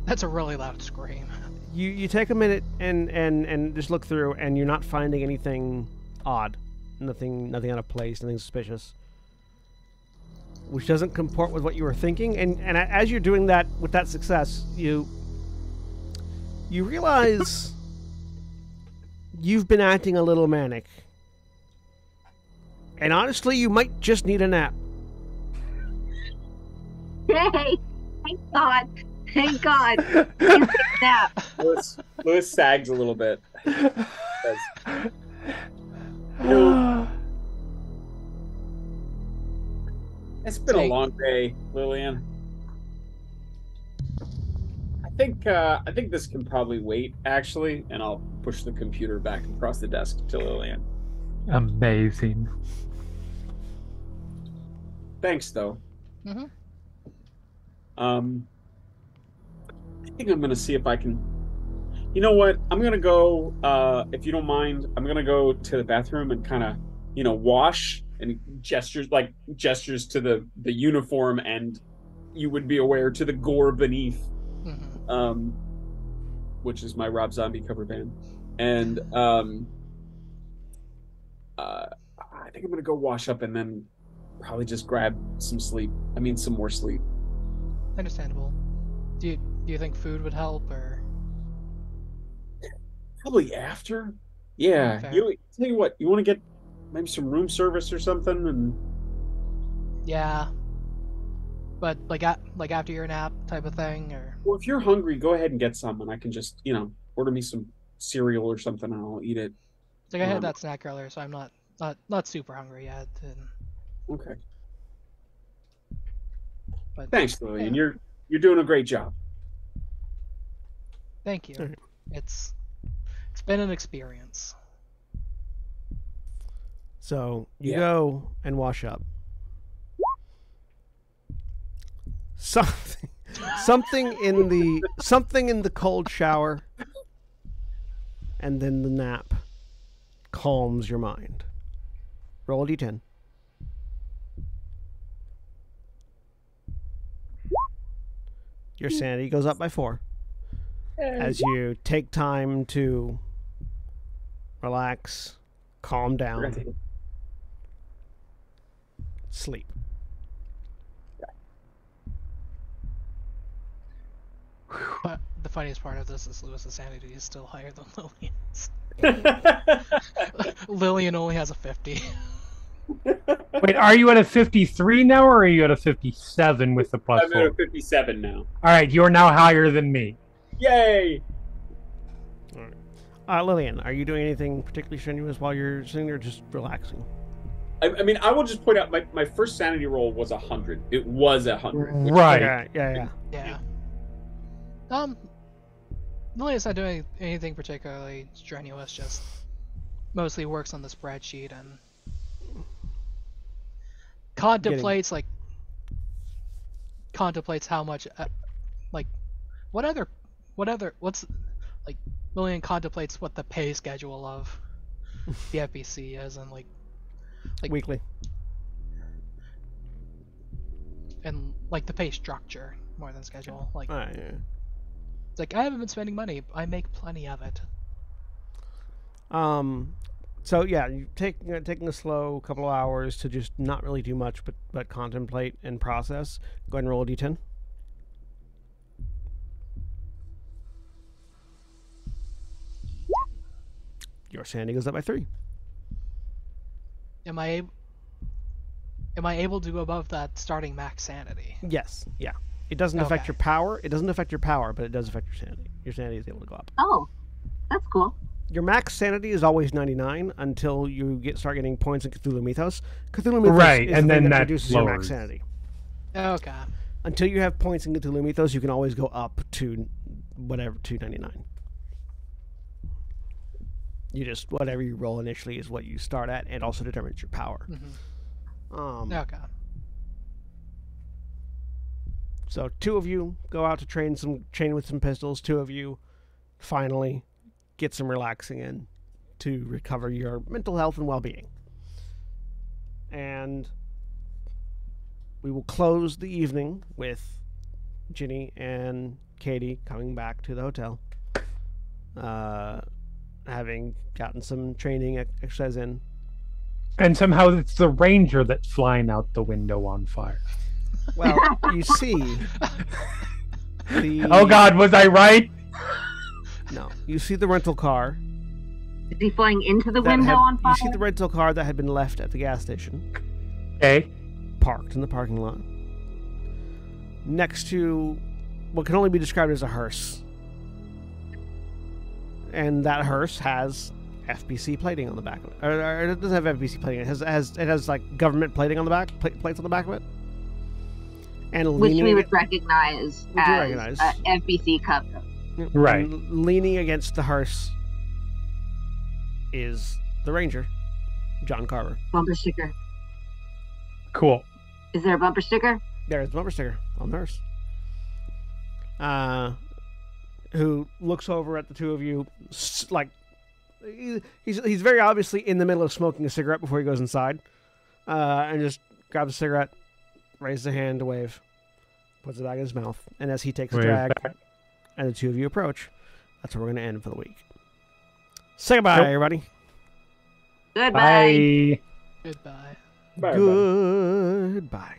That's a really loud scream. You take a minute and just look through, and you're not finding anything odd, nothing out of place, nothing suspicious, which doesn't comport with what you were thinking. And as you're doing that with that success, you realize you've been acting a little manic, and honestly, you might just need a nap. Yay! Thank God. Thank God. You take a nap. Lewis sags a little bit. Says, it's been a long day, Lillian. I think this can probably wait, actually, and I'll push the computer back across the desk to Lillian. Amazing. Thanks, though. Mhm. I think I'm gonna see if I can. You know what? I'm gonna go. If you don't mind, I'm gonna go to the bathroom and kind of, wash and gestures to the uniform, and you would be aware to the gore beneath, Mhm. which is my Rob Zombie cover band, and I think I'm gonna go wash up and then probably just grab some sleep. I mean, some more sleep. Understandable. Do you think food would help, or? Probably after. Yeah. Fair. Tell you what, you want to get maybe some room service or something, and Yeah. But like after your nap type of thing, or? well, if you're hungry, go ahead and get some, and I can just order me some cereal or something, and I'll eat it. Like I had that snack earlier, so I'm not super hungry yet. And, Okay. but Thanks, Lillian. Yeah. You're doing a great job. Thank you. Alright. It's been an experience. So you Yeah. go and wash up. Something in the cold shower, and then the nap calms your mind. Roll a d10. Your sanity goes up by 4 as you take time to relax, calm down, sleep. But the funniest part of this is Lewis's sanity is still higher than Lillian's. Lillian only has a 50. Wait, are you at a 53 now, or are you at a 57 with the plus I'm 4? at a 57 now. All right, you're now higher than me. Yay! Lillian, are you doing anything particularly strenuous while you're sitting there, just relaxing? I mean, I will just point out my first sanity roll was 100. It was 100. which- Right. Yeah. Yeah. Lillian's not doing anything particularly strenuous, just mostly works on the spreadsheet and contemplates how much like what's like Lillian contemplates what the pay schedule of the FBC is and like Weekly. and like the pay structure more than schedule. Like Yeah. it's like I haven't been spending money. I make plenty of it. So yeah, taking a slow couple of hours to just not really do much but contemplate and process. Go ahead and roll a d10. Your sanity goes up by 3. Am I able to go above that starting max sanity? Yes, yeah. It doesn't affect Okay. your power. It doesn't affect your power, but it does affect your sanity. Your sanity is able to go up. Oh, that's cool. Your max sanity is always 99 until you start getting points in Cthulhu Mythos. Cthulhu Mythos Right, is and the thing then that that reduces your max lowers. sanity. Okay. Until you have points in Cthulhu Mythos, you can always go up to whatever 299. You just whatever you roll initially is what you start at, and also determines your power. Okay. So 2 of you go out to train with some pistols. 2 of you finally get some relaxing in to recover your mental health and well-being. And we will close the evening with Ginny and Katie coming back to the hotel, having gotten some training exercise in. And somehow it's the ranger that's flying out the window on fire. Well, you see the... Oh God, was I right? No, you see the rental car. Is he flying into the that window had- on fire? You see the rental car that had been left at the gas station, Okay. parked in the parking lot, next to what can only be described as a hearse. And that hearse has FBC plating on the back of it. Or it doesn't have FBC plating. It has like government plating on the back, plates on the back of it. And Which leaning we would recognize Would you as recognize? FBC Cup. Right. and leaning against the hearse is the ranger, John Carver. Bumper sticker. Cool. Is there a bumper sticker? There's the bumper sticker on the hearse. Who looks over at the 2 of you, like he's very obviously in the middle of smoking a cigarette before he goes inside, and just grabs a cigarette, raises a hand to wave, puts it back in his mouth, and as he takes a Wave drag, back. and the 2 of you approach, that's where we're going to end for the week. Say goodbye, Nope. everybody. Goodbye. Bye. Goodbye. Bye, everybody. Goodbye.